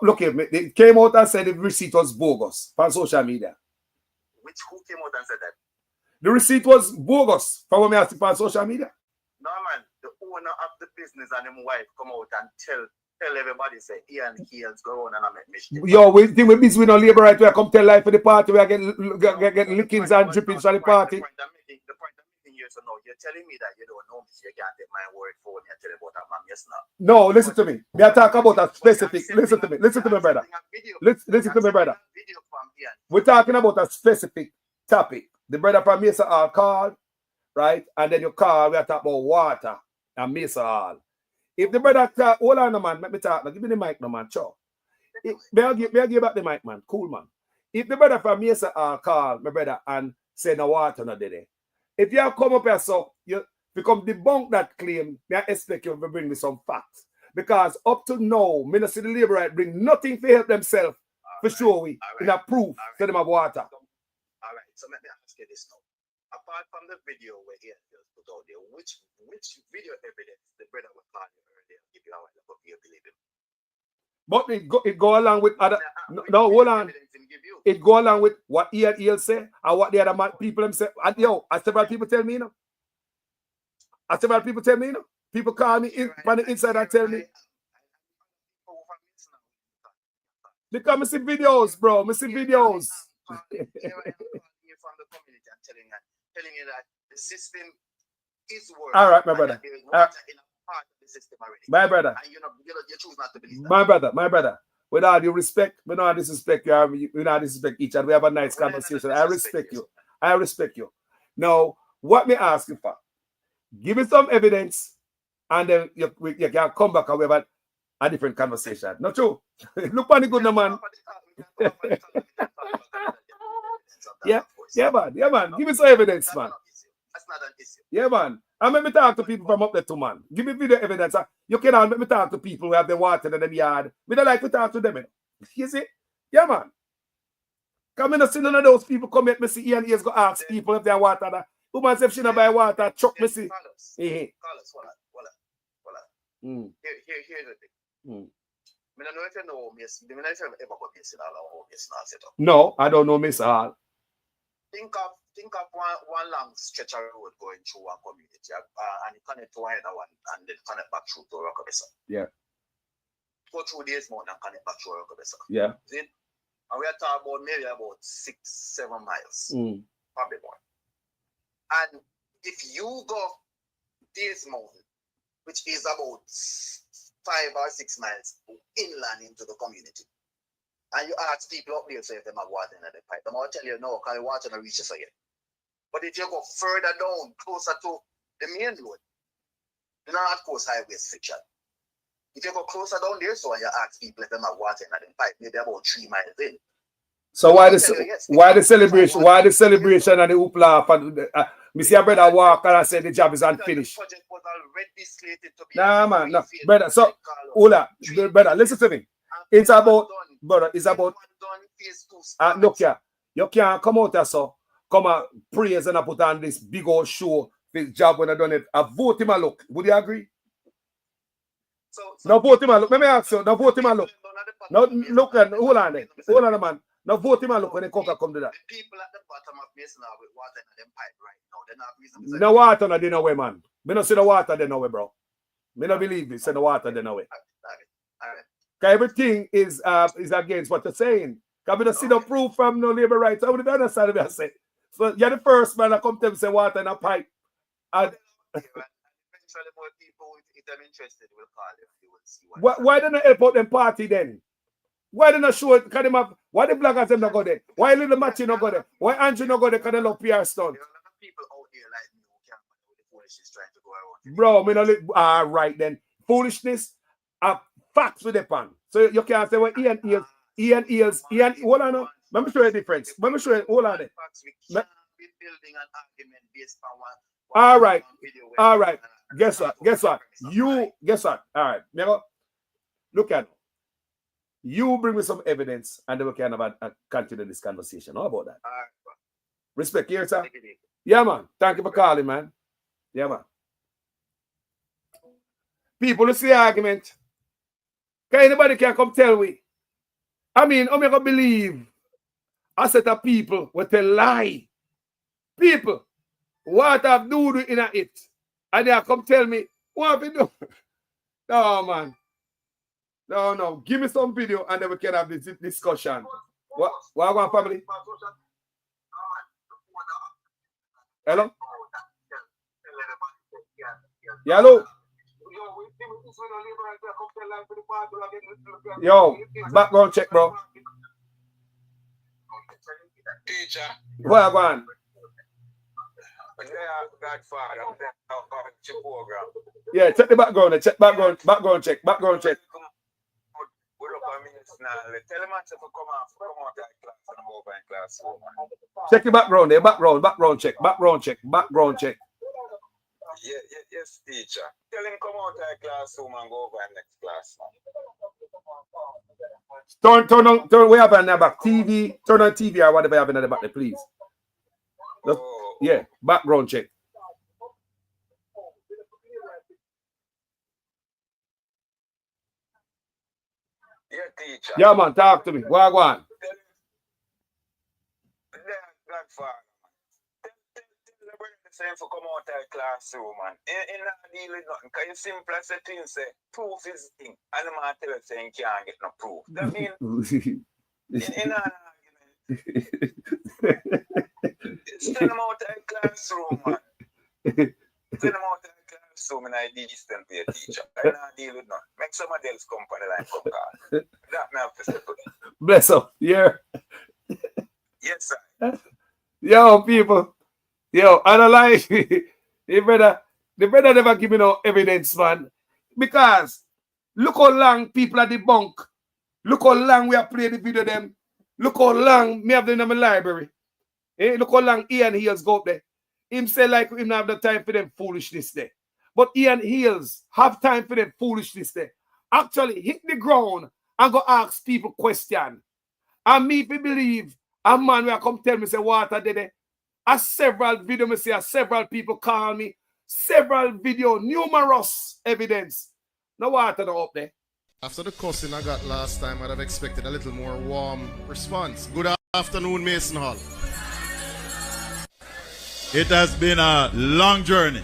look here, it came out and said the receipt was bogus on social media.
Who came out and said that?
The receipt was bogus for what me asked on social media.
No, man, the owner of the business and his wife come out and tell everybody, say, Ian Hills go on and I make mistake.
Yo, we think we're busy with no Labourite, we come tell life for the party, we are getting lickings and drippings for the party.
The point I'm making here, so no, you're telling me that you don't know me, so you can't take my word for when you tell about that, man. Yes, no.
No, listen to me. We are talking about a specific. Listen to me, brother. Listen to me, brother. We're talking about a specific topic. The brother from Mesa Hall called, right? And then you call, we are talking about water and Mesa Hall. If the brother talk, hold on, man, let me talk. Give me the mic, no, man. Sure. May I give back the mic, man. Cool, man. If the brother from Mesa Hall call, my brother, and say no water, no there. If you come up here, so you become debunk that claim, I expect you to bring me some facts. Because up to now, Minister of the Labourite bring nothing to help themselves. For sure, we in a proof to them of water.
All right, so let me ask you this now. Apart from the video where Ian just put out there, which video evidence the brother was calling earlier give you a while ago you believe him?
But it go along with other. No, hold on. It go along with what Ian say and what the other people them say. And yo, as several people tell me, you know. People call me from the inside and tell me. Because I see videos, bro. I see videos.
Telling you that the system is working.
All right, my brother. My brother.
And you choose not to believe
that. My brother. With all due respect, we don't disrespect you. We don't disrespect each other. We have a nice conversation. I respect you. Now, what me ask you for? Give me some evidence, and then you can come back and we have a different conversation. Not true? Look on the good, no, man. Yeah, man. Give me some evidence, man.
That's not an issue.
Yeah, man. And let me talk to people from up there too, man. Give me video evidence. You cannot let me talk to people who have the water in the yard. We don't like to talk to them. You see? Yeah, man. Come in and see none of those people come at me see Ian Hayes go ask people if they have water. Woman if she not buy water, chuck me see.
Carlos, hold on. Here's the thing. I don't know if you know Miss. I don't know if you ever got Miss in all Miss now set up.
No, I don't know Miss Hall.
Think of one long stretch of road going through one community and it connect to another one and then connect back through to Rockabessa.
Yeah.
Go through this mountain and connect back through Rockabessa.
Yeah.
And we are talking about maybe about 6-7 miles. Probably more. And if you go this mountain, which is about 5 or 6 miles inland into the community, and you ask people up there, say if they have water in the pipe, they might tell you no, because the water not reaches again. But if you go further down, closer to the main road, the North Coast Highway is fiction. If you go closer down there, so and you ask people if they have water in the pipe, maybe about 3 miles in.
So why the celebration? Why the celebration and the hoopla? Me see a brother walk and I said the job is unfinished. Nah, man, no, brother. So, Ola, brother, listen to me. It's about, brother. It's about. Look here, you can't come out there so come and praise and I put on this big old show. This job when I done it. I vote him a look. Would you agree? Now vote him a look. Let me ask you. Now vote him a look. Now look and hold on there. Hold on, man. Now vote him a look when the cocker come to that.
The people at the bottom of Mason are with water in them pipe right now. They're not reason.
No water no dinner way, man. Me no see the water there no way, bro. Me no believe me. Say the water there no way. Cause everything is against what you're saying. Cause we don't see the proof from no labor rights. I would understand what I say. So you're the first man that come to me say water in a pipe. And
eventually more people, if they're interested, will call them. You will see what.
Why don't they help out them party then? Why don't they show it? Can them have, why the bloggers them not go there? Why little Matthew not go there? Why Andrew not go there? Can they love PR stunt?
There are a lot of people out there like me who can't with the foolishness trying to go around.
Bro, me no all right then. Foolishness are facts with the pan. So you can't say well Ian Eels, hold on now. Let me show you the difference. Let me show you, hold on there. All right. All right. Guess what? Guess what? You guess what? All right. Remember? Look at it. You bring me some evidence and then we can have continue this conversation. How about that? Respect here, sir. Yeah, man. Thank you for calling, man. Yeah, man. People, you see the argument. Can anybody can come tell me? I mean, I'm not gonna believe a set of people with a lie. People, what have do in it? And they come tell me, what have you do? No, man. No. Give me some video and then we can have this discussion. What want family? Hello? Yeah, hello? Yo, background check, bro.
Teacher.
What on? Yeah, check the background. Check background. Background check. Background check. Check the background there. Background check. Background check. Background check.
Yes, teacher. Tell him come out of the classroom and go over next class.
Turn we have in the back. TV. Turn on TV or whatever you have in the back there, please. Yeah, background check.
Yeah, teacher.
Yeah, man, talk to me. Go on.
Saying for come out of the classroom, man. In not deal with nothing. Because you simple as a thing say, proof is the thing. And the man tell you saying can't get no proof. That mean in an argument. Send them out of the classroom, man. Send them out of the classroom and I distant to your teacher. I not deal with nothing. Make somebody else come on the line come call. That me have to say to them.
Bless up. Yeah.
Yes, sir.
Yo, people. Yo, I don't lie. The brother never give me no evidence, man. Because look how long people are debunk. Look how long we have played the video them. Look how long me have them in my library. Look how long Ian Hills go up there. Him say like him not have the time for them foolishness there. But Ian Hills have time for them foolishness there. Actually hit the ground and go ask people question. And me if you believe a man will come tell me say water there. A several video, me see several people call me, several video, numerous evidence. No water no up there.
After the cussing I got last time, I'd have expected a little more warm response. Good afternoon, Mason Hall.
It has been a long journey,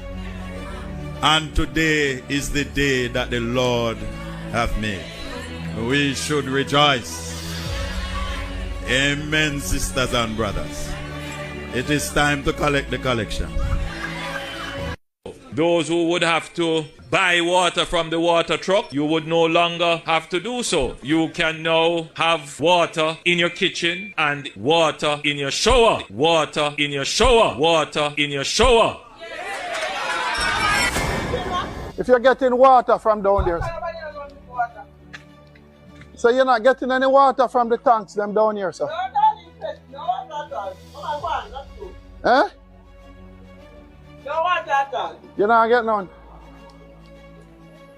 and today is the day that the Lord hath made. We should rejoice. Amen, sisters and brothers. It is time to collect the collection.
Those who would have to buy water from the water truck, you would no longer have to do so. You can now have water in your kitchen and water in your shower. Water in your shower. Water in your shower.
If you're getting water from down there, so you're not getting any water from the tanks them down here, sir. Eh?
You want that all?
You not get none.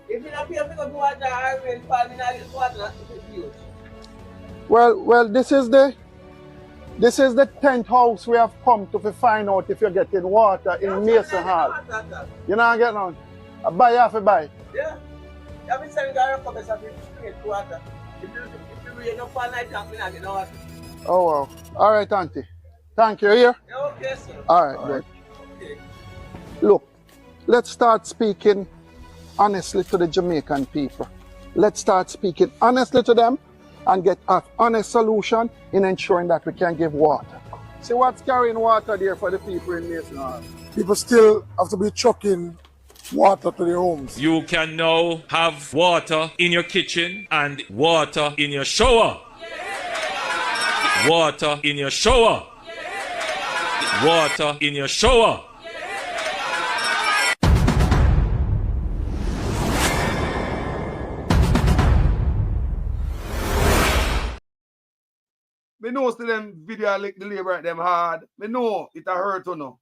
If you don't pay me, go to water, I will fall in the water.
Well, this is the 10th house we have come to find out if you're getting water in Mason Hall. You not get none. I buy you have to buy.
Yeah. You have been selling the come to straight water. If you rain up all night, I'm not getting no water.
Oh wow. All right, Auntie. Thank you. Here?
Yeah, okay, sir.
All right, good.
Okay.
Look, let's start speaking honestly to the Jamaican people. Let's start speaking honestly to them and get an honest solution in ensuring that we can give water. See what's carrying water there for the people in Mason Hall.
People still have to be chucking water to their homes.
You can now have water in your kitchen and water in your shower. Water in your shower. Water in your shower.
Me know see them video like the Labour them hard. Me know it a hurt or no.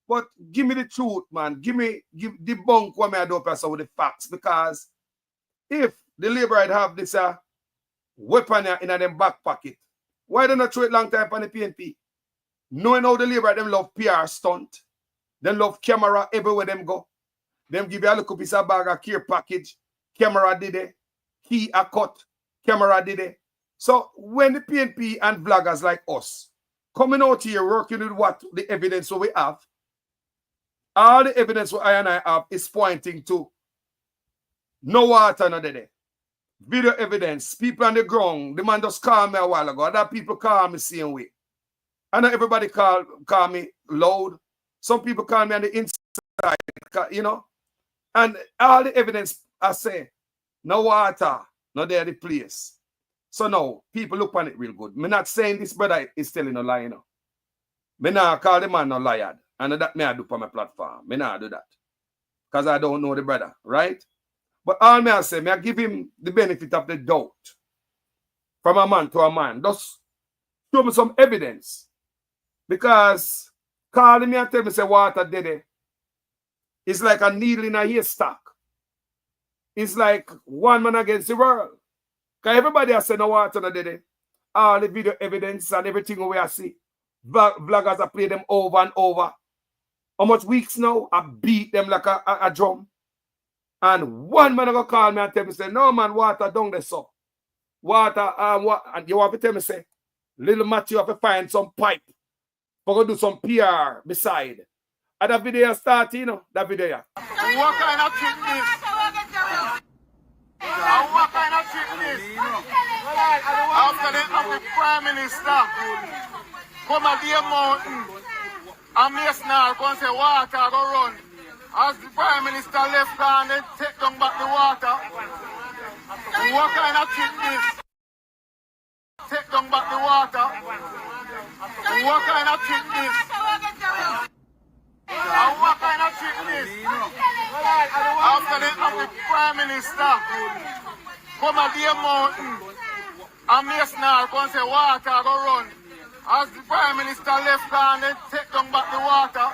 But give me the truth, man. Give debunk what me I do person with the facts. Because if the Labourite have this weapon in them back pocket, why don't they throw it long time on the PNP? Knowing how the Labourite them love PR stunt, they love camera everywhere them go. Them give you a little piece of bag of care package, camera did it, key a cut, camera did it. So when the PNP and vloggers like us coming out here working with what the evidence we have, all the evidence what I and I have is pointing to no water no there. Video evidence, people on the ground, the man just called me a while ago. Other people call me same way. I know everybody call me loud. Some people call me on the inside, you know. And all the evidence I say, no water, no there the place. So now, people look on it real good. Me not saying this brother is telling a lie, you know. Me not call the man no liar. And that me I do on my platform. Me not do that. Because I don't know the brother, right? But all me I say, me I give him the benefit of the doubt. From a man to a man. Just show me some evidence. Because calling me and tell me say water dead, it's like a needle in a haystack. It's like one man against the world. Because everybody has said no water no dead. All the video evidence and everything we are see. Vloggers have played them over and over. How much weeks now? I beat them like a drum. And one man gonna call me and tell me, say, no man, water down there, so. Water, and you want to tell me, say, little Matthew have to find some pipe. We're going to do some PR beside. And that video start, you know, that video.
What kind of trick this? What kind of trick this? After the Prime Minister come at the mountain and Mason come say water go run. As the Prime Minister left and then take down back the water. What kind of trick this? Take down back the water. What kind of trick this? What kind of trick this? After the Prime Minister come at the mountain and Mason come say water go run. As the Prime Minister left and then take down back the water.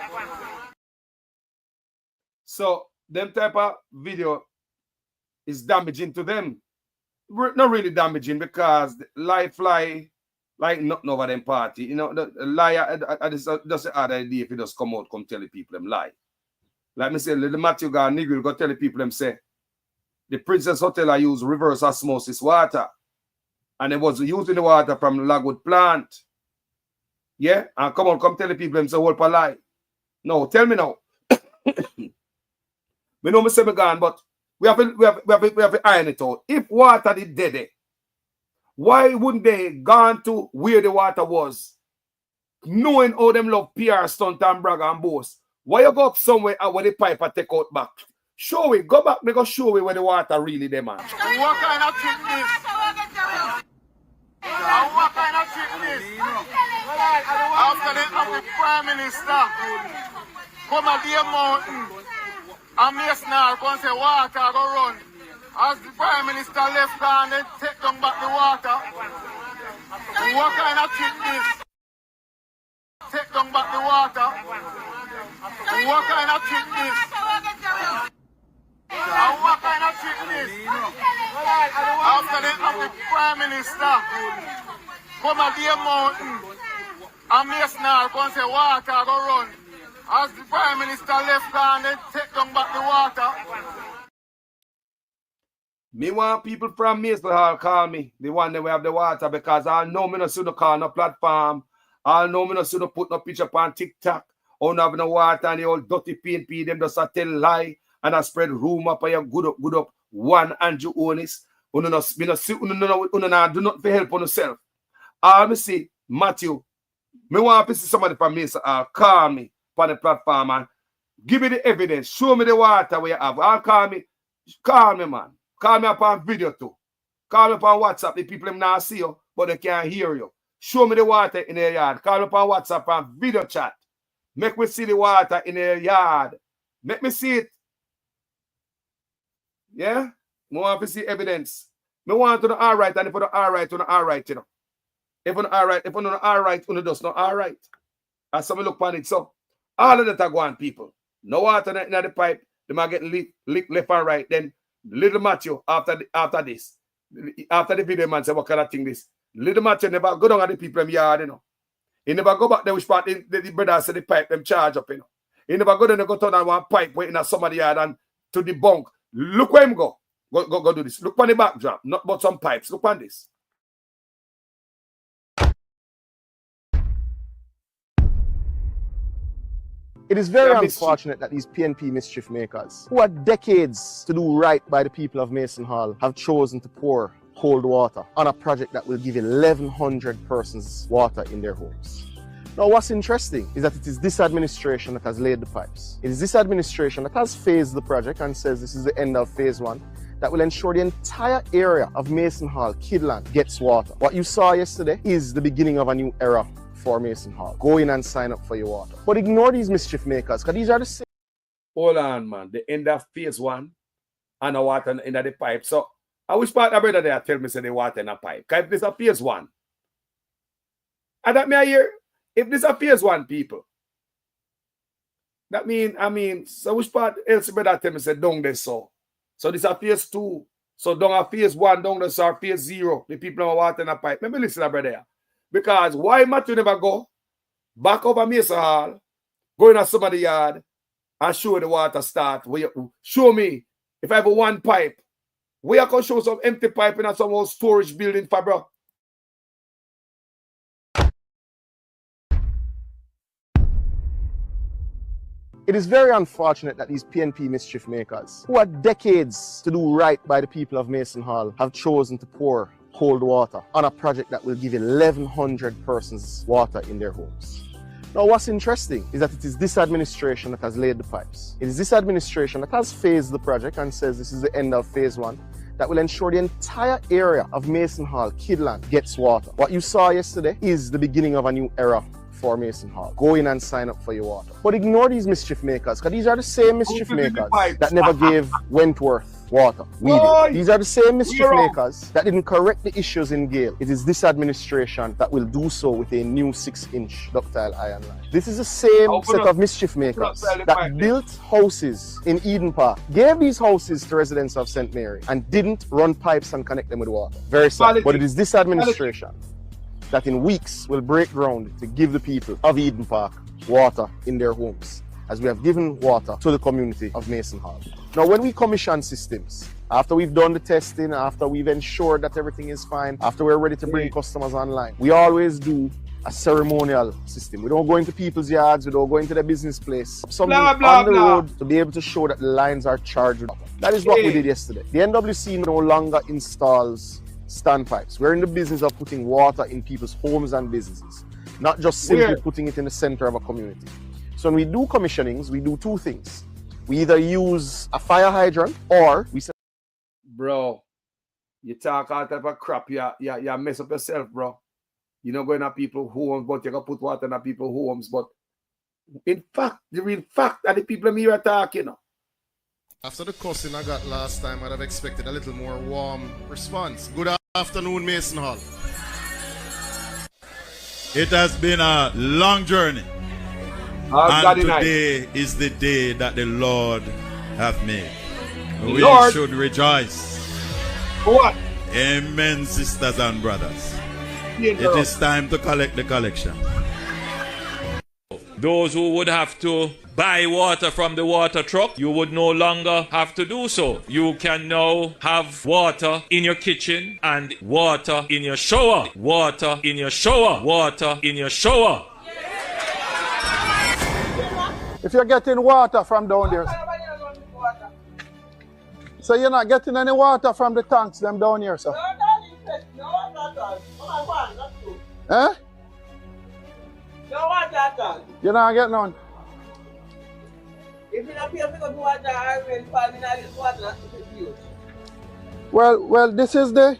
So, them type of video is damaging to them. Not really damaging because lie fly like nothing over them party. You know, the liar, that's the other idea if you just come out, come tell the people them lie. Like me say, little Matthew got nigga go tell the people them say, the Princess Hotel I use reverse osmosis water. And it was using the water from the Lagwood plant. Yeah? And come on, come tell the people them say, hold for lie. No, tell me now. We know me say me gone, but we have to iron it out. If water is dead, why wouldn't they gone to where the water was? Knowing how them love PR stunt and brag and boast. Why you go up somewhere and where the pipe and take out back? Show it. Go back, they go show it where the water really there, man.
What kind of trick this? What kind of trick this? After the Prime Minister come at the mountain and Mason come say water go run. As the Prime Minister left and then take down back the water. What kind of trick this?
take down back the water. What kind of trick this? And what kind of trick this? After the Prime Minister come at the mountain and Mason come say water go run. As the Prime Minister left and then take down back the water.
Me want people from Mason Hall call me, the one that we have the water, because I know me no see no call no platform. I know me no see no put no picture on TikTok. On have no water and the old dirty PNP, them just a tell lie and I spread rumor for your good up. One Andrew Onis. Uno no do not for help on yourself. All me see, Matthew, me want to see somebody from Mason Hall call me on the platform and give me the evidence. Show me the water where you have. I'll call me, man. Call me up on video too. Call me up on WhatsApp. The people them not see you, but they can't hear you. Show me the water in your yard. Call me up on WhatsApp and video chat. Make me see the water in your yard. Make me see it. Yeah? I want to see evidence. I want to know all right, and if you don't all right, you know all right, you know. If you don't all right, if you don't all right, you just not all right. That's how we look on it. So, all of that are going, people. No water in the pipe. They might get licked left and right. Then, little Matthew, after this, after the video, man, say, what kind of thing this? Little Matthew never go down at the people in the yard, you know. He never go back there which part the brother said the pipe them charge up, you know. He never go there and go turn on one pipe waiting at somebody yard and to the bunk. Look where him go. Go do this. Look on the backdrop, not but some pipes. Look on this.
It is very unfortunate that these PNP mischief makers, who had decades to do right by the people of Mason Hall, have chosen to pour cold water on a project that will give 1,100 persons water in their homes. Now, what's interesting is that it is this administration that has laid the pipes. It is this administration that has phased the project and says this is the end of phase 1 that will ensure the entire area of Mason Hall, Kidland, gets water. What you saw yesterday is the beginning of a new era for Mason Hall. Go in and sign up for your water. But ignore these mischief makers, because these are the same.
Hold on, man. The end of phase 1 and the water in the pipe. So, I wish part of brother there tell me say the water in a pipe. Because if this is phase 1, and that may hear, if this is phase 1, people, that mean, so which part else brother tell me say down there so. So this is phase 2. So down a phase 1, down there so phase 0, the people have water in a pipe. Let me listen to brother. Because why Matthew never go back over Mason Hall, go in somebody's yard and show the water start. Show me if I have one pipe. We are going to show some empty pipe in some old storage building for bro.
It is very unfortunate that these PNP mischief makers, who had decades to do right by the people of Mason Hall, have chosen to pour cold water on a project that will give 1,100 persons water in their homes. Now, what's interesting is that it is this administration that has laid the pipes. It is this administration that has phased the project and says this is the end of phase 1 that will ensure the entire area of Mason Hall, Kidland, gets water. What you saw yesterday is the beginning of a new era for Mason Hall. Go in and sign up for your water. But ignore these mischief makers, because these are the same mischief makers that never gave Wentworth water. We did. These are the same mischief makers that didn't correct the issues in Gale. It is this administration that will do so with a new 6-inch ductile iron line. This is the same set of mischief makers that built houses in Eden Park, gave these houses to residents of St. Mary, and didn't run pipes and connect them with water. Very sad. But it is this administration that in weeks will break ground to give the people of Eden Park water in their homes, as we have given water to the community of Mason Hall. Now, when we commission systems, after we've done the testing, after we've ensured that everything is fine, after we're ready to bring customers online, we always do a ceremonial system. We don't go into people's yards, we don't go into their business place. Something on the road to be able to show that the lines are charged with water. That is what we did yesterday. The NWC no longer installs standpipes. We're in the business of putting water in people's homes and businesses, not just simply putting it in the center of a community. So when we do commissionings, we do two things. We either use a fire hydrant or we...
Bro, you talk all type of crap, you mess up yourself, bro. You're not going to people's homes, but you're going to put water in people's homes. But in fact, the real fact that the people here are talking.
After the cussing I got last time, I'd have expected a little more warm response. Good afternoon, Mason Hall.
It has been a long journey. And today is the day that the Lord hath made. We should rejoice.
What?
Amen, sisters and brothers. It is time to collect the collection.
Those who would have to buy water from the water truck, you would no longer have to do so. You can now have water in your kitchen and water in your shower. Water in your shower. Water in your shower.
If you're getting water from down there, so you're not getting any water from the tanks them down here, sir?
No water at all.
Eh?
No water at all.
You're not getting none?
If you don't pay for the water, I will find in water to use.
Well, this is the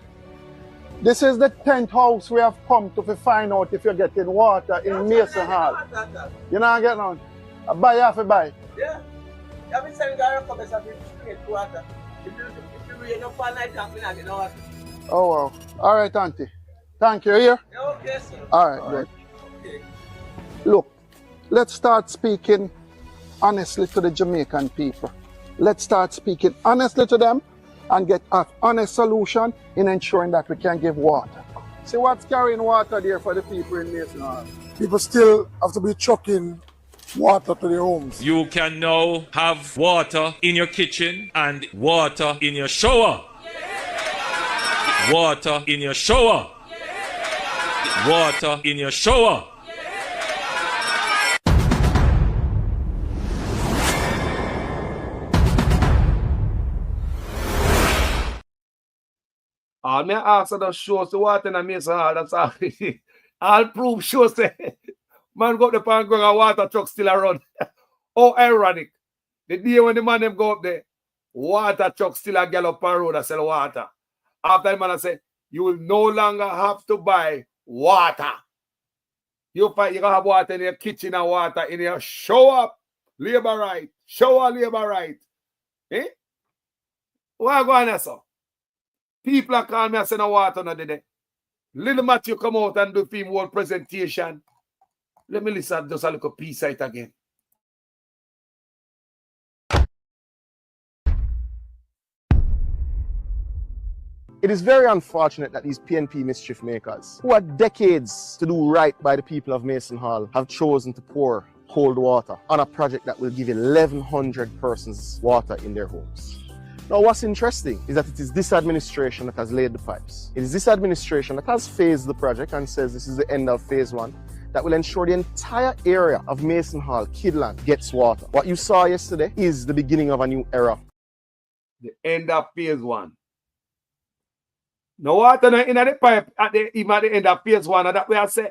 10th house we have come to find out if you're getting water in Mason Hall. You're not getting none? I buy half a buy.
Yeah. I've been selling the recommends of straight water. If you rain up all night, I'm not getting water.
Oh, wow. All right, Auntie. Thank you. Here?
Yeah, okay, sir.
All right, good.
Okay.
Look, let's start speaking honestly to the Jamaican people. Let's start speaking honestly to them and get an honest solution in ensuring that we can give water. See what's carrying water there for the people in Mason Hall?
People still have to be chucking water to their homes.
You can now have water in your kitchen and water in your shower. Water in your shower. Water in your shower.
All me ask her just show us the water in a Mason Hall. That's all. I'll prove show say man go up the pan going and water truck still around. Oh, ironic. The day when the man them go up there, water truck still a gallop on road and sell water. After the man I say, you will no longer have to buy water. You gonna have water in your kitchen and water in your shower. Labourite. Shower Labourite. Eh? Why go on there, sir? People are calling me and say no water no day. Little Matthew come out and do film whole presentation. Let me listen just a little piece of it again.
It is very unfortunate that these PNP mischief makers, who had decades to do right by the people of Mason Hall, have chosen to pour cold water on a project that will give 1,100 persons water in their homes. Now, what's interesting is that it is this administration that has laid the pipes. It is this administration that has phased the project and says this is the end of phase 1 that will ensure the entire area of Mason Hall, Kidland, gets water. What you saw yesterday is the beginning of a new era.
The end of phase 1. No water in the pipe at the end of phase 1, and that way I say.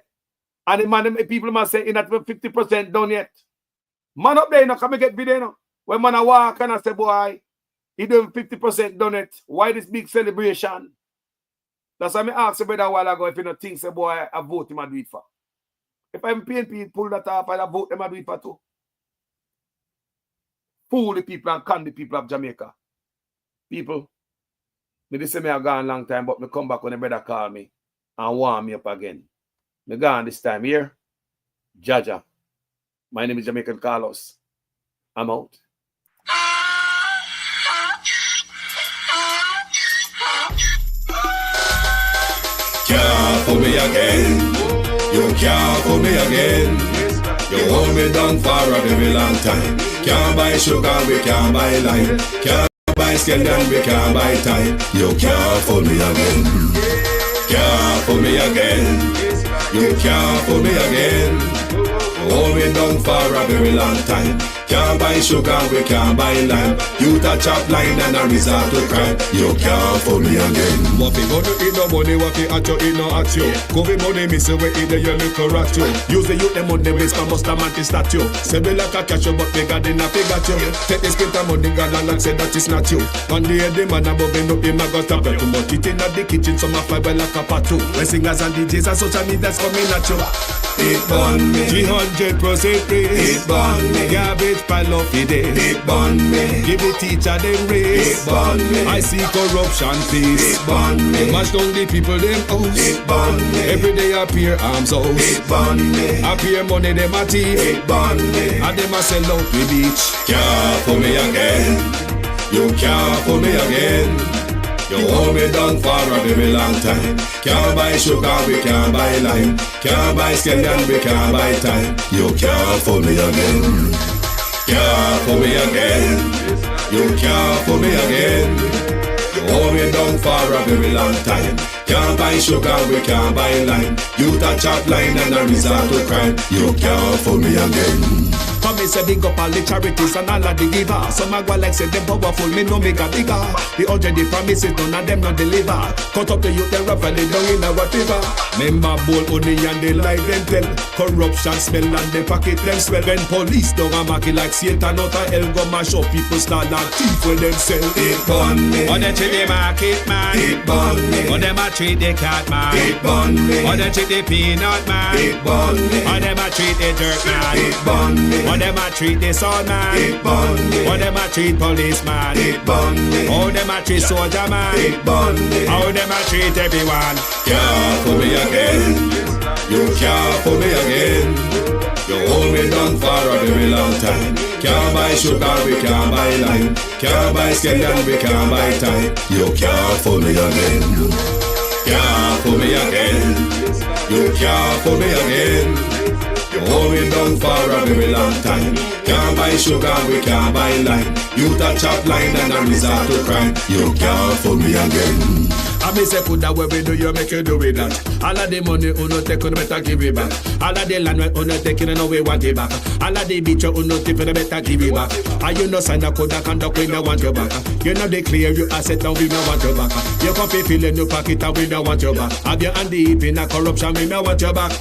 And the man, people must say, in that 50% done yet. Man up there, you know, come and get video, you know. When man a walk and I say, boy, he done 50% done it. Why this big celebration? That's why I asked the brother a while ago if you don't think, say, boy, I vote him and do it for. If I'm PNP, pull that off, I vote them and do it for too. Fool the people and con the people of Jamaica. People, me say me I gone a long time, but me come back when the brother call me and warm me up again. Me gone this time here. Jaja. My name is Jamaican Carlos. I'm out.
Can't fool me again. You can't fool me again. You hold me down for a very long time. Can't buy sugar, we can't buy lime. Can't buy scallion, we can't buy time. You can't fool me again. Can't fool me again. You can't fool me again. Hold me down for a very long time. Can't buy sugar, we can't buy lime. You touch up line and a resort to crime. You can't fool me again.
What we gonna eat no money, what we at you, eat no at you. Go be money, miss away, eat the your little rat you. Use the youth, them money, waste my must have mantis statue. Say we like a cashew, but bigger than a figure you. Take the spit of money, God, and say that is not you. On the head, the man above him, him a got a belt. Too much it in the kitchen, some a fly well like a patu. When singers and DJs and social media's coming at you.
It burn me.
300% praise.
It burn me.
Garbage
youth cry love for day. It burn me. Give the teacher them race. It burn me. I see corruption face. It burn me. Mash down the people them house. It burn me. Every day appear arms house. It burn me. Appear money them a thief. It burn me. And them a sell out with beach. Can't for me again. You can't for me again. You hold me down for a very long time. Can't buy sugar, we can't buy lime. Can't buy scallion, we can't buy time. You can't fool me again. Can't fool me again. You can't fool me again. You hold me down for a very long time. Can't buy sugar, we can't buy lime. You touch up line and a resort to crime. You can't fool me again. Come me say big up all the charities and all of the givers. Some a go like say them powerful, me no make a bigger. The 100 promises, none of them not deliver. Cut up the youth, they rough and they down in a whatever. Member bowl only and they lie them tell. Corruption smell and they pocket them swell. When police don't a mark it like Satan out of hell. Go mash up people start like thief when them sell. It burn me. Or they treat the market man. It burn me. Or them a treat the cat man. It burn me. Or they treat the peanut man. It burn me. Or them a treat the jerk man. It burn me. Or them a treat the son man. It burn me. Or them a treat policeman. It burn me. Or them a treat soldier man. It burn me. Or them a treat everyone. Can't fool me again. You can't fool me again. You hold me down for a very long time. Can't buy sugar, we can't buy lime. Can't buy scallion, we can't buy time. You can't fool me again. Can't fool me again. You can't fool me again. You hold me down for a very long time. Can't buy sugar, we can't buy lime. You touch up line and a resort to crime. You can't fool me again. I may say put that way we do, you make you do with that. All of the money uno take, you better give it back. All of the land uno take, you know we want it back. All of the beach uno tip, you better give it back. And you know sign a code that conduct, we don't want you back. You know declare you asset down, we don't want you back. You can feel in your pocket and we don't want you back. Have your hand deep in a corruption, we don't want you back.